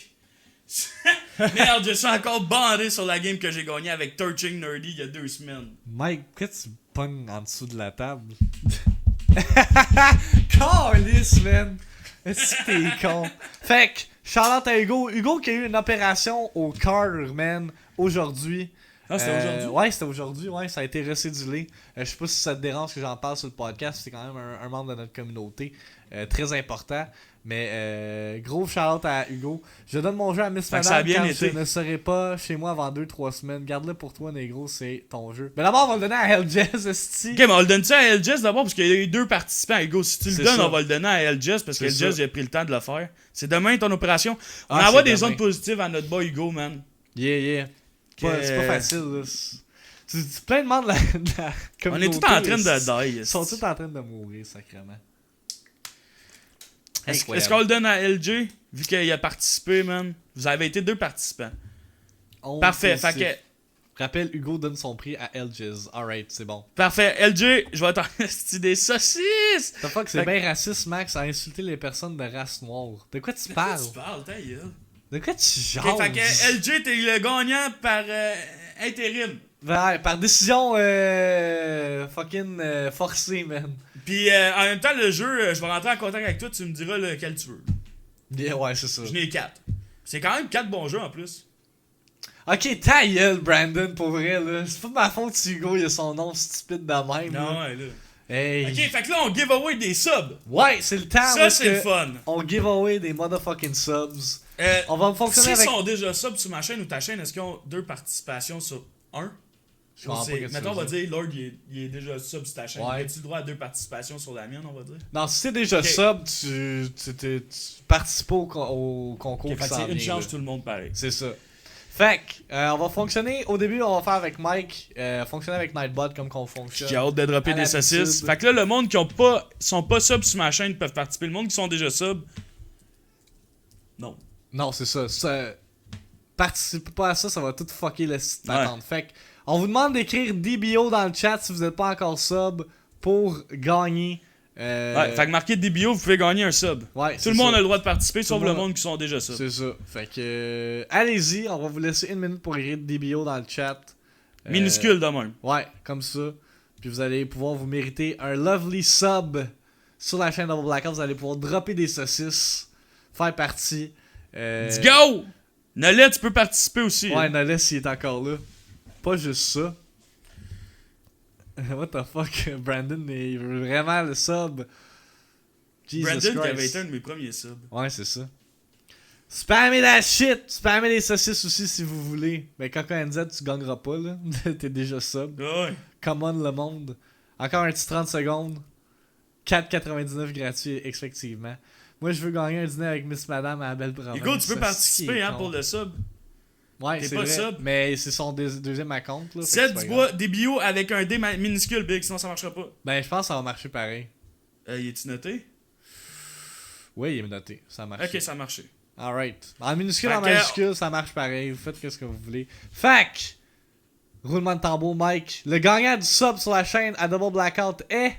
Speaker 2: Merde, je suis encore bandé sur la game que j'ai gagnée avec Torching Nerdy il y a 2 semaines.
Speaker 1: Mike, pourquoi tu pognes en dessous de la table? Calisse, man! Est-ce que t'es con? Fait que, shout-out à Hugo. Hugo qui a eu une opération au cœur, man, aujourd'hui.
Speaker 2: Ah, c'était aujourd'hui?
Speaker 1: Ouais, c'était aujourd'hui. Ouais, ça a été recédulé. Je sais pas si ça te dérange que j'en parle sur le podcast. C'est quand même un membre de notre communauté. Très important. Mais gros shout-out à Hugo. Je donne mon jeu à Miss
Speaker 2: Fait que
Speaker 1: Madame
Speaker 2: ça a bien
Speaker 1: quand
Speaker 2: été.
Speaker 1: je ne serai pas chez moi avant 2-3 semaines. Garde-le pour toi, Negro, c'est ton jeu. Mais d'abord, on va le donner à Hell Jazz, esti.
Speaker 2: Ok, mais on le donne ça à LJS d'abord parce qu'il y a eu 2 participants. Hugo, si tu le
Speaker 1: C'est
Speaker 2: donnes,
Speaker 1: ça.
Speaker 2: on va le donner à LJS parce que
Speaker 1: C'est
Speaker 2: LJS
Speaker 1: ça.
Speaker 2: a pris le temps de le faire. C'est demain ton opération. On
Speaker 1: c'est
Speaker 2: envoie des
Speaker 1: demain.
Speaker 2: ondes positives à notre boy Hugo, man.
Speaker 1: Yeah.
Speaker 2: Que-
Speaker 1: C'est pas facile, là. Plein de monde de la
Speaker 2: On
Speaker 1: communauté.
Speaker 2: est tout en train de die.
Speaker 1: Ils sont tous en train de mourir, sacrément.
Speaker 2: Est-ce qu'on le donne à LJ, vu qu'il a participé, man? Vous avez été 2 participants. Parfait, fait que...
Speaker 1: Rappelle, Hugo donne son prix à LJ's. Alright, c'est bon.
Speaker 2: Parfait, LJ, je vais t'en rester des saucisses!
Speaker 1: The fuck, c'est
Speaker 2: Fait que-
Speaker 1: bien raciste, Max, à insulter les personnes de race noire. De quoi tu parles?
Speaker 2: Tu parles, ta gueule.
Speaker 1: De quoi tu jases?
Speaker 2: Ok, fait que LJ, t'es le gagnant par intérim.
Speaker 1: Ouais, par décision fucking forcée, man.
Speaker 2: Puis en même temps, le jeu, je vais rentrer en contact avec toi, tu me diras lequel tu veux.
Speaker 1: Yeah, ouais, c'est ça.
Speaker 2: Je n'ai 4. C'est quand même 4 bons jeux en plus.
Speaker 1: Ok, ta gueule, Brandon, pour vrai, là. C'est pas de ma faute si Hugo, il a son nom stupide de même.
Speaker 2: Non,
Speaker 1: là.
Speaker 2: ouais, là.
Speaker 1: Hey.
Speaker 2: Ok, fait que là, on give away des subs.
Speaker 1: Ouais, c'est le temps.
Speaker 2: Ça,
Speaker 1: où
Speaker 2: c'est le
Speaker 1: que
Speaker 2: fun.
Speaker 1: On give away des motherfucking subs.
Speaker 2: Euh,
Speaker 1: On va fonctionner
Speaker 2: S'ils
Speaker 1: avec...
Speaker 2: sont déjà subs sur ma chaîne ou ta chaîne, est-ce qu'ils ont 2 participations sur 1?
Speaker 1: Je comprends pas qu'est-ce que
Speaker 2: Mettons, on
Speaker 1: tu
Speaker 2: va
Speaker 1: veux
Speaker 2: dire, Lord, il est déjà sub sur ta chaîne.
Speaker 1: Ouais.
Speaker 2: As-tu le droit à 2 participations sur la mienne, on va dire?
Speaker 1: Non, si t'es déjà
Speaker 2: Ok.
Speaker 1: sub, tu participes au concours
Speaker 2: Ok,
Speaker 1: qui
Speaker 2: fait que
Speaker 1: s'en
Speaker 2: c'est une
Speaker 1: vient,
Speaker 2: chance
Speaker 1: là.
Speaker 2: tout le monde pareil.
Speaker 1: C'est ça. Fait que, on va fonctionner. Au début, on va faire avec Mike. Fonctionner avec Nightbot comme qu'on fonctionne.
Speaker 2: J'ai hâte de dropper
Speaker 1: À
Speaker 2: des
Speaker 1: l'habitude.
Speaker 2: saucisses. Fait que là, le monde qui sont pas subs sur ma chaîne peuvent participer. Le monde qui sont déjà subs, non.
Speaker 1: Non, c'est ça. Participez pas à ça, ça va tout fucker le site d'attente. Fait que, on vous demande d'écrire DBO dans le chat si vous n'êtes pas encore sub pour gagner.
Speaker 2: Ouais, fait que marquez DBO, vous pouvez gagner un sub.
Speaker 1: Ouais,
Speaker 2: Tout le monde a le droit de participer, sauf
Speaker 1: le
Speaker 2: le
Speaker 1: monde-
Speaker 2: monde qui sont déjà subs.
Speaker 1: C'est ça. Fait que, allez-y, on va vous laisser 1 minute pour écrire DBO dans le chat.
Speaker 2: Minuscule de même.
Speaker 1: Ouais, comme ça. Puis vous allez pouvoir vous mériter un lovely sub sur la chaîne Double Blackout. Vous allez pouvoir dropper des saucisses, faire partie.
Speaker 2: Let's go! Nolet, tu peux participer aussi.
Speaker 1: Ouais, Nolles, il est encore là. Pas juste ça. What the fuck, Brandon, il veut vraiment le sub. Jesus
Speaker 2: Brandon qui avait
Speaker 1: Christ.
Speaker 2: été un de mes premiers subs.
Speaker 1: Ouais, c'est ça. Spammez la shit! Spammez les saucisses aussi si vous voulez. Mais quand NZ, tu gagneras pas, là. T'es déjà sub.
Speaker 2: Ouais.
Speaker 1: Come on, le monde. Encore un petit 30 secondes. 4,99 gratuit, effectivement. Moi, je veux gagner un dîner avec Miss Madame à la Belle Province.
Speaker 2: Hugo, tu peux
Speaker 1: Ça,
Speaker 2: participer
Speaker 1: c'est
Speaker 2: hein,
Speaker 1: con.
Speaker 2: pour le sub.
Speaker 1: Ouais,
Speaker 2: T'es
Speaker 1: c'est
Speaker 2: pas
Speaker 1: vrai.
Speaker 2: sub.
Speaker 1: Mais c'est son deuxième account, là. fait que
Speaker 2: Cède
Speaker 1: c'est pas
Speaker 2: du
Speaker 1: grave.
Speaker 2: bois, des bio avec un D minuscule, Big, sinon ça marchera pas.
Speaker 1: Ben, je pense que ça va marcher pareil.
Speaker 2: Y est-tu noté?
Speaker 1: Oui, il est noté. Ça marche.
Speaker 2: Ok, ça a marché.
Speaker 1: Alright. En minuscule,
Speaker 2: Fait
Speaker 1: en
Speaker 2: que-
Speaker 1: majuscule, ça marche pareil. Vous faites ce que vous voulez. Fac! Roulement de tambour, Mike. Le gagnant du sub sur la chaîne à Double Blackout est...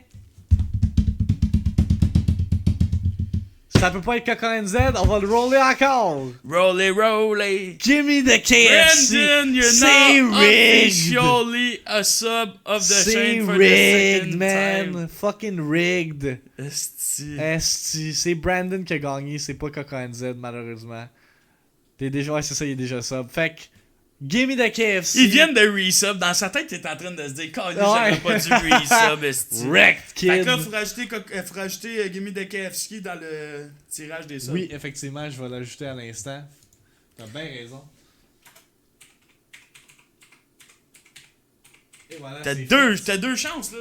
Speaker 1: Ça peut pas être Coco NZ, on va le roller encore.
Speaker 2: Rolley, rolley.
Speaker 1: Gimme the KFC.
Speaker 2: Brandon, you're
Speaker 1: C'est
Speaker 2: now
Speaker 1: rigged.
Speaker 2: officially a sub of the
Speaker 1: C'est
Speaker 2: chain for the
Speaker 1: rigged,
Speaker 2: second
Speaker 1: man.
Speaker 2: time.
Speaker 1: Fucking rigged.
Speaker 2: Esti.
Speaker 1: Esti, c'est Brandon qui a gagné, c'est pas Coco NZ, malheureusement. T'es déjà, ouais, c'est ça, il est déjà sub. Fait que, gimme the KFC.
Speaker 2: Ils viennent de resub. Dans sa tête, il est en train de se dire, Caliste, j'aurais
Speaker 1: Ouais.
Speaker 2: pas dû resub, esti.
Speaker 1: Wrecked, kid.
Speaker 2: Fait que là, faut rajouter Gimme the KFC dans le tirage des subs.
Speaker 1: Oui, effectivement, je vais l'ajouter à l'instant. T'as bien raison. Et voilà,
Speaker 2: T'as
Speaker 1: c'est
Speaker 2: deux chances, là.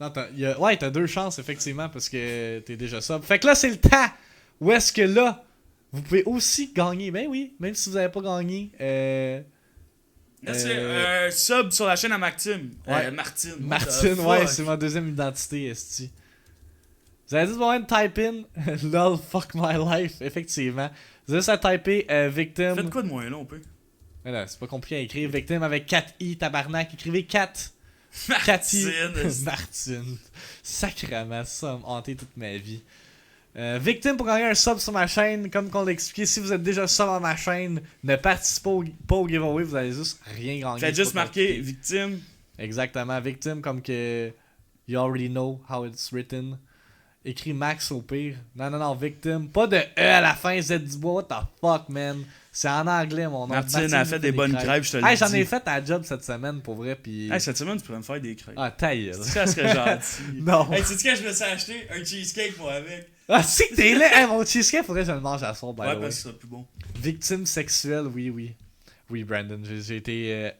Speaker 1: Non, ouais, t'as 2 chances, effectivement, parce que t'es déjà sub. Fait que là, c'est le temps où est-ce que là, vous pouvez aussi gagner. Ben oui, même si vous avez pas gagné.
Speaker 2: Là, c'est sub sur la chaîne à Martine.
Speaker 1: Ouais.
Speaker 2: Martine. what the
Speaker 1: Martine,
Speaker 2: fuck?
Speaker 1: ouais, c'est ma deuxième identité, esti. Vous avez dit bon, type in lol fuck my life, effectivement. Vous avez juste à typer victim.
Speaker 2: Faites quoi de moins long, peu?
Speaker 1: Mais là, c'est pas compliqué à écrire. Victim avec 4 i, tabarnak. Écrivez 4. Cathy
Speaker 2: Martine.
Speaker 1: Martine. Sacrément, ça m'a hanté toute ma vie. Victime pour gagner un sub sur ma chaîne, comme qu'on l'a expliqué, si vous êtes déjà sub à ma chaîne, ne participez pas au giveaway, vous allez juste rien gagner.
Speaker 2: Faites
Speaker 1: c'est
Speaker 2: juste
Speaker 1: pas
Speaker 2: marquer
Speaker 1: compliqué.
Speaker 2: victime.
Speaker 1: Exactement, victime comme que you already know how it's written. Écrit Max au pire. Non, victime. Pas de E à la fin, Z du bois, what the fuck, man. C'est en anglais, mon nom.
Speaker 2: Martine a fait des bonnes crêpes, je te le
Speaker 1: Hey,
Speaker 2: dis.
Speaker 1: j'en ai fait à la job cette semaine, pour vrai, pis...
Speaker 2: Hey, cette semaine, tu pourrais me faire des crêpes.
Speaker 1: Ah, ta gueule.
Speaker 2: Ça serait gentil.
Speaker 1: Non.
Speaker 2: Hey, sais-tu quand je me suis acheté un cheesecake, moi, avec?
Speaker 1: Ah, c'est que t'es là! Hey, mon cheesecake, faudrait que je le mange à soir, by
Speaker 2: Ouais,
Speaker 1: the way.
Speaker 2: parce que ça sera plus bon.
Speaker 1: Victime sexuelle, oui. Oui, Brandon, j'ai été...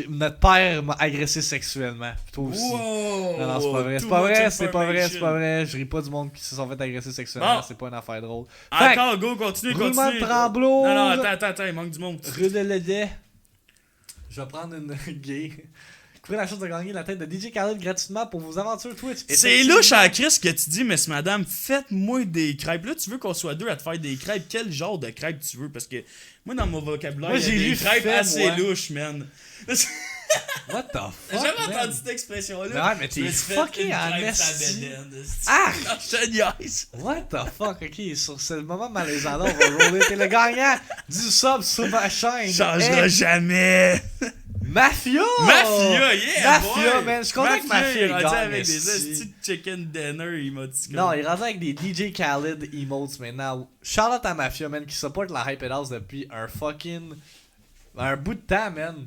Speaker 1: notre père m'a agressé sexuellement. Toi aussi.
Speaker 2: Wow!
Speaker 1: Non, c'est pas vrai, c'est
Speaker 2: Too
Speaker 1: pas
Speaker 2: much
Speaker 1: vrai, c'est pas vrai, c'est
Speaker 2: information.
Speaker 1: pas vrai. Je ris pas du monde qui se sont fait agresser sexuellement,
Speaker 2: Bon.
Speaker 1: c'est pas une affaire drôle. Fait que,
Speaker 2: Encore, go, continue.
Speaker 1: roulement de tambour.
Speaker 2: Non, attends, il manque du monde.
Speaker 1: Rue de Ledet. Je vais prendre une gay. pourrez la chance de gagner la tête de DJ Khaled gratuitement pour vos aventures Twitch.
Speaker 2: C'est louche à Chris que tu dis, mais madame, faites-moi des crêpes. Là, tu veux qu'on soit deux à te faire des crêpes. Quel genre de crêpes tu veux? Parce que moi, dans mon vocabulaire,
Speaker 1: Moi,
Speaker 2: il y a
Speaker 1: j'ai
Speaker 2: des
Speaker 1: lu
Speaker 2: crêpes
Speaker 1: fait,
Speaker 2: assez
Speaker 1: moi.
Speaker 2: louches, man.
Speaker 1: What the fuck?
Speaker 2: J'ai jamais
Speaker 1: man?
Speaker 2: entendu cette expression-là.
Speaker 1: Ouais, mais
Speaker 2: Je me
Speaker 1: t'es
Speaker 2: suis fait
Speaker 1: fucké
Speaker 2: une
Speaker 1: en
Speaker 2: crêpe sa
Speaker 1: esti.
Speaker 2: bédaine, esti.
Speaker 1: Ah!
Speaker 2: Ah, je te niaise.
Speaker 1: What the fuck? Ok, sur ce moment malaisant-là, on va roller. T'es le gagnant du sub sur ma chaîne.
Speaker 2: Changera
Speaker 1: Hey,
Speaker 2: jamais.
Speaker 1: Mafia!
Speaker 2: Mafia, yeah,
Speaker 1: Mafia,
Speaker 2: boy.
Speaker 1: man. Je suis content que Mafia
Speaker 2: il est rendu
Speaker 1: gagne,
Speaker 2: avec des
Speaker 1: esti.
Speaker 2: esti de chicken dinner, il m'a dit.
Speaker 1: Non, il est rendu avec des DJ Khaled emotes maintenant. Shout out à Mafia, man, qui supporte la Hype House depuis un bout de temps, man.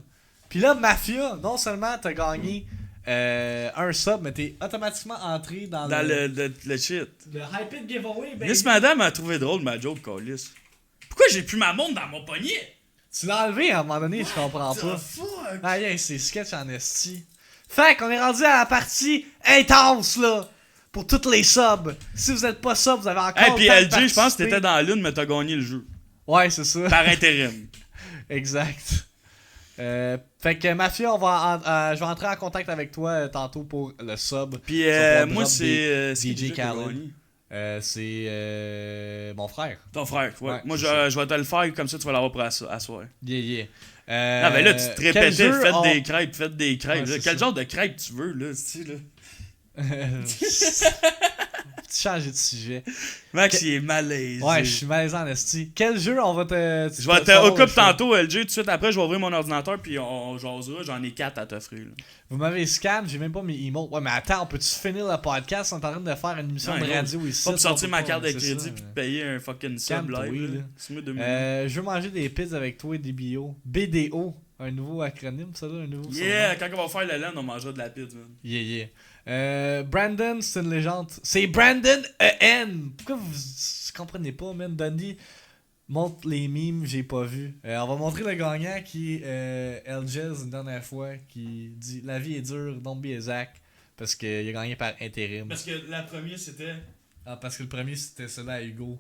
Speaker 1: Puis là, Mafia, non seulement t'as gagné un sub, mais t'es automatiquement entré dans
Speaker 2: le shit.
Speaker 1: le Hype Giveaway, baby.
Speaker 2: Miss Madame a trouvé drôle ma joke, Callis. Pourquoi j'ai plus ma montre dans mon poignet?
Speaker 1: Tu l'as enlevé à un moment donné, je comprends
Speaker 2: The
Speaker 1: pas.
Speaker 2: fuck?
Speaker 1: Ah, yeah, c'est sketch en esti. Fait qu'on est rendu à la partie intense, là. Pour toutes les subs. Si vous êtes pas sub, vous avez encore
Speaker 2: Hey, puis
Speaker 1: le temps de
Speaker 2: LG, je pense que
Speaker 1: participer.
Speaker 2: t'étais dans la lune, mais t'as gagné le jeu.
Speaker 1: Ouais, c'est ça.
Speaker 2: Par intérim.
Speaker 1: Exact. Fait que Mafia, je vais entrer en contact avec toi tantôt pour le sub.
Speaker 2: Puis
Speaker 1: Ça va
Speaker 2: moi,
Speaker 1: drop
Speaker 2: c'est
Speaker 1: DJ
Speaker 2: qui déjà qui a
Speaker 1: Khaled.
Speaker 2: gagné?
Speaker 1: C'est mon frère.
Speaker 2: Ton frère, ouais.
Speaker 1: Ouais,
Speaker 2: Moi,
Speaker 1: c'est ça.
Speaker 2: je vais te le faire, comme ça, tu vas l'avoir pour asseoir.
Speaker 1: Yeah.
Speaker 2: Ah, ben là, tu te
Speaker 1: quel
Speaker 2: répétais,
Speaker 1: jeu
Speaker 2: faites des crêpes.
Speaker 1: Ouais,
Speaker 2: là.
Speaker 1: c'est
Speaker 2: Quel
Speaker 1: ça.
Speaker 2: genre de crêpes tu veux, là, tu là?
Speaker 1: Changer de sujet.
Speaker 2: Max, il est malaisé.
Speaker 1: Ouais, je suis malaisant en esti. Quel jeu on va te...
Speaker 2: Je vais te occuper tantôt, LG, tout de suite après, je vais ouvrir mon ordinateur, puis on jasera. J'en ai 4 à t'offrir, là.
Speaker 1: Vous m'avez scam, j'ai même pas mes emotes. Ouais, mais attends, on peut-tu finir le podcast? On est en train de faire une émission
Speaker 2: Ouais,
Speaker 1: de
Speaker 2: gros,
Speaker 1: radio ici.
Speaker 2: Pas pour sortir
Speaker 1: on
Speaker 2: ma
Speaker 1: peut
Speaker 2: carte de
Speaker 1: c'est
Speaker 2: crédit
Speaker 1: ça,
Speaker 2: puis te payer un fucking sub
Speaker 1: Calme-toi,
Speaker 2: live.
Speaker 1: là.
Speaker 2: C'est moi 2 minutes.
Speaker 1: je veux manger des pizzas avec toi et des bio. BDO, un nouveau acronyme, ça là, un nouveau
Speaker 2: Yeah,
Speaker 1: surnom.
Speaker 2: quand on va faire le LAN, on mangera de la pizza, man.
Speaker 1: Yeah. Brandon, c'est une légende. C'est Brandon E.N. Pourquoi vous comprenez pas, man? Dundee montre les memes, j'ai pas vu. On va montrer le gagnant qui est LJS une dernière fois, qui dit « La vie est dure, don't be a Zach », parce qu'il a gagné par intérim.
Speaker 2: Parce que la première, c'était...
Speaker 1: Ah, parce que le premier, c'était celui à Hugo.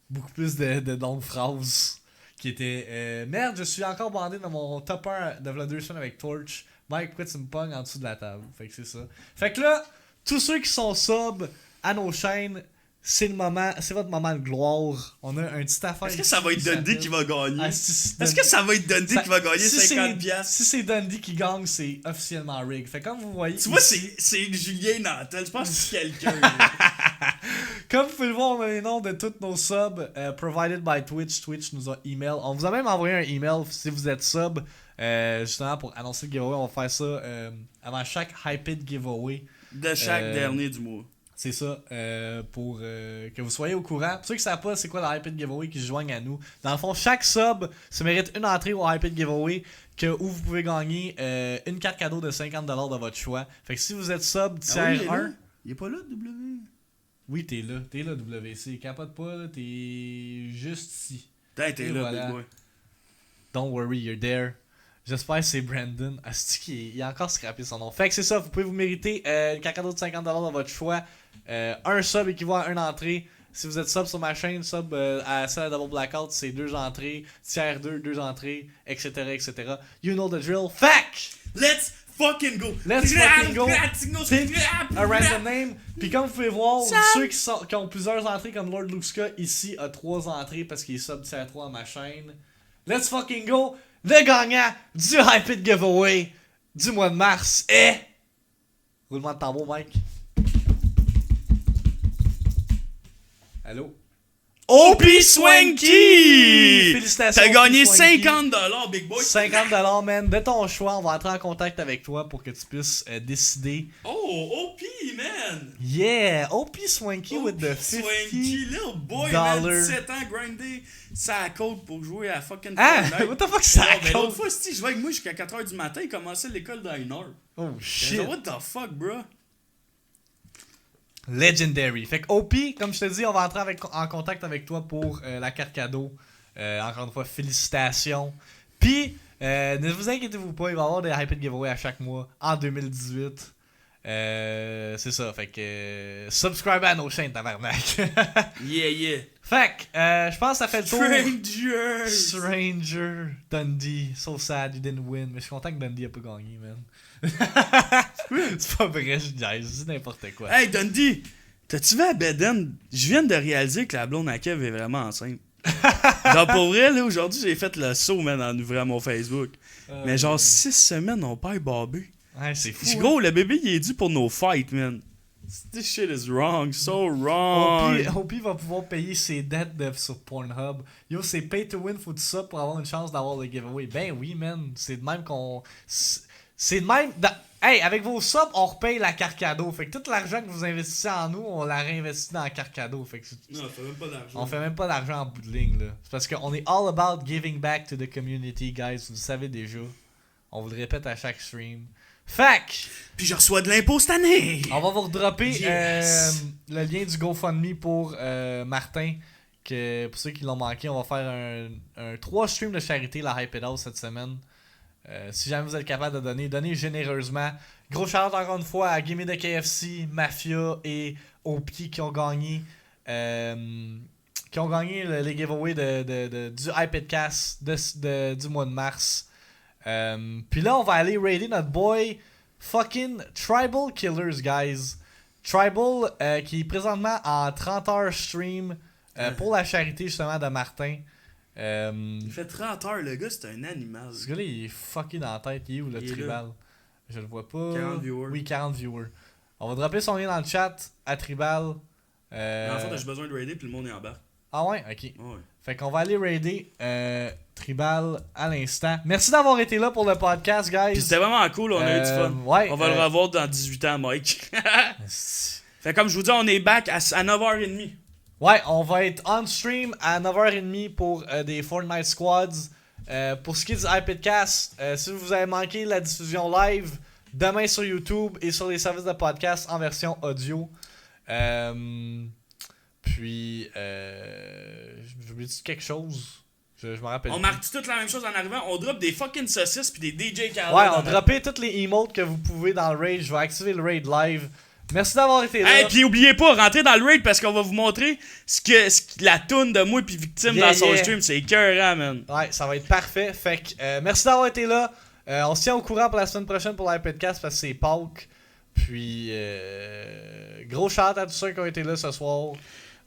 Speaker 1: Beaucoup plus de dons de phrases. Qui était merde, je suis encore bandé dans mon top 1 de Vlog 2 semaines avec Torch. Mike, pourquoi tu me pognes en dessous de la table? Fait que c'est ça. Fait que là, tous ceux qui sont sub à nos chaînes, c'est le moment, c'est votre moment de gloire. On a un petit affaire.
Speaker 2: Est-ce que ça va être Dundee qui va gagner?
Speaker 1: Ah, si
Speaker 2: Est-ce que ça va être Dundee qui va gagner
Speaker 1: si
Speaker 2: 50$?
Speaker 1: c'est- Si c'est Dundee qui gagne, c'est officiellement rig. Fait que comme vous voyez.
Speaker 2: Tu vois,
Speaker 1: ici-
Speaker 2: c'est Julien Nantel. Je pense que c'est quelqu'un. là.
Speaker 1: Comme vous pouvez le voir, on a les noms de tous nos subs provided by Twitch. Twitch nous a email. On vous a même envoyé un email si vous êtes sub. Justement pour annoncer le giveaway. On va faire ça avant chaque Hyped giveaway.
Speaker 2: De chaque dernier du mois.
Speaker 1: C'est ça. Pour que vous soyez au courant. Pour ceux qui ne savent pas c'est quoi le Hyped giveaway qui se joignent à nous. Dans le fond, chaque sub se mérite une entrée au Hyped giveaway. Où vous pouvez gagner une carte cadeau de 50$ de votre choix. Fait que si vous êtes sub tiers 1.
Speaker 2: Il est pas là, W.
Speaker 1: Oui, t'es là, WC. Capote pas, là, t'es juste ici.
Speaker 2: T'es
Speaker 1: Et
Speaker 2: là,
Speaker 1: voilà.
Speaker 2: big boy.
Speaker 1: Don't worry, you're there. J'espère que c'est Brandon. Asti, il a encore scrappé son nom. Fait que c'est ça, vous pouvez vous mériter une carte cadeau de 50$ dans votre choix. Un sub équivaut à une entrée. Si vous êtes sub sur ma chaîne, sub à celle à Double Blackout, c'est 2 entrées. Tiers 2, 2 entrées, etc., etc. You know the drill. Fact!
Speaker 2: Let's fucking go!
Speaker 1: Let's fucking go! Pick a random name. Puis comme vous pouvez voir, ceux qui ont plusieurs entrées comme Lord Luxka ici a 3 entrées parce qu'il est sub tier 3 à ma chaîne. Let's fucking go! Le gagnant du Hyped Giveaway du mois de mars est... Roulement de tambour, Mike. Allô?
Speaker 2: OP Swanky!
Speaker 1: Félicitations,
Speaker 2: T'as gagné
Speaker 1: OP Swanky.
Speaker 2: 50$, big boy!
Speaker 1: 50$, man. De ton choix, on va entrer en contact avec toi pour que tu puisses décider.
Speaker 2: Oh, OP, man!
Speaker 1: Yeah! OP Swanky with the 50$.
Speaker 2: Swanky, little boy,
Speaker 1: dollar.
Speaker 2: man! 17 ans, grindé sa côte pour jouer à fucking
Speaker 1: Ah!
Speaker 2: Fortnite.
Speaker 1: What the fuck, ça
Speaker 2: Ouais, mais l'autre
Speaker 1: compte?
Speaker 2: fois, si je jouais avec moi jusqu'à 4h du matin, il commençait l'école dans 1h.
Speaker 1: Oh shit!
Speaker 2: What the fuck, bro?
Speaker 1: Legendary. Fait que OP, comme je te dis, on va entrer en contact avec toi pour la carte cadeau. Encore une fois, félicitations. Puis, ne vous inquiétez-vous pas, il va y avoir des Hyped Giveaway à chaque mois en 2018. C'est ça, fait que subscribe à nos chaînes, tabarnak.
Speaker 2: Yeah.
Speaker 1: Fait que je pense que ça fait le tour.
Speaker 2: Strangers!
Speaker 1: Stranger Dundee, so sad you didn't win, mais je suis content que Dundee a pas gagné, man. C'est pas vrai, je dis n'importe quoi.
Speaker 2: Hey Dundee! T'as-tu vu à Beden? Je viens de réaliser que la blonde à Kev est vraiment enceinte. Genre pour vrai, là, aujourd'hui j'ai fait le saut, man, en ouvrant mon Facebook. Mais genre 6 semaines, mon père est barbé.
Speaker 1: Ouais, c'est fou.
Speaker 2: Gros, le bébé il est dû pour nos fights, man. This shit is wrong, so wrong.
Speaker 1: OP va pouvoir payer ses dettes sur Pornhub. Yo, c'est pay to win, faut tout ça pour avoir une chance d'avoir le giveaway. Ben oui, man. C'est de même qu'on. C'est de même. Hey, avec vos subs, on repaye la carte cadeau. Fait que tout l'argent que vous investissez en nous, on la réinvestit dans la carte cadeau. Fait que
Speaker 2: Non, on fait même pas d'argent.
Speaker 1: on fait même pas d'argent en bout de ligne, là. C'est parce qu'on est all about giving back to the community, guys. Vous le savez déjà. On vous le répète à chaque stream. Fac!
Speaker 2: Puis je reçois de l'impôt cette année!
Speaker 1: On va vous redropper
Speaker 2: Yes.
Speaker 1: le lien du GoFundMe pour Martin. Que pour ceux qui l'ont manqué, on va faire un 3 streams de charité, la Hype It House cette semaine. Si jamais vous êtes capable de donner, donnez généreusement. Gros shout-out encore une fois à Gimme de KFC, Mafia et Opi qui ont gagné. Les giveaways du Hype It Cast du mois de mars. Puis là, on va aller raider notre boy fucking Tribal Killers, guys. Tribal qui est présentement en 30 heures stream pour la charité justement de Martin.
Speaker 2: Il fait 30 heures, le gars, c'est un animal.
Speaker 1: Ce gars-là, il est fucking dans la tête. Il est où le
Speaker 2: Il est
Speaker 1: Tribal? Je le vois pas.
Speaker 2: 40 viewers.
Speaker 1: Oui, 40 viewers. On va dropper son lien dans le chat à Tribal.
Speaker 2: Mais en fait, j'ai besoin de raider puis le monde est en bas.
Speaker 1: Ah ouais? Ok.
Speaker 2: Ouais.
Speaker 1: Fait qu'on va aller raider Tribal à l'instant. Merci d'avoir été là pour le podcast, guys.
Speaker 2: Puis c'était vraiment cool, on a eu du fun.
Speaker 1: Ouais,
Speaker 2: On va le revoir dans 18 ans, Mike. Fait comme je vous dis, on est back à 9h30.
Speaker 1: Ouais, on va être on stream à 9h30 pour des Fortnite Squads. Pour ce qui est du iPadcast, si vous avez manqué la diffusion live, demain sur YouTube et sur les services de podcast en version audio. Puis, j'ai oublié quelque chose. Je me rappelle.
Speaker 2: On marque toute la même chose en arrivant. On drop des fucking saucisses puis des DJ Khaled.
Speaker 1: Ouais, on droppait toutes les emotes que vous pouvez dans le raid. Je vais activer le raid live. Merci d'avoir été là.
Speaker 2: Hey, puis oubliez pas, rentrez dans le raid parce qu'on va vous montrer la toune de moi puis Victime dans son stream. C'est écœurant, man.
Speaker 1: Ouais, ça va être parfait. Fait que, merci d'avoir été là. On se tient au courant pour la semaine prochaine pour l'iPadcast parce que c'est Pâques. Puis, gros shout à tous ceux qui ont été là ce soir.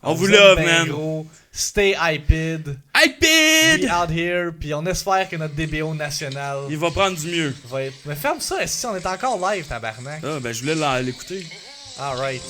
Speaker 2: On vous love,
Speaker 1: aime ben
Speaker 2: man.
Speaker 1: Gros. Stay hyped.
Speaker 2: iPad!
Speaker 1: We out here. Puis on espère que notre DBO national
Speaker 2: Il va prendre du mieux.
Speaker 1: va être. Mais ferme ça, si on est encore live, tabarnak.
Speaker 2: Ah, ben je voulais l'écouter.
Speaker 1: Alright.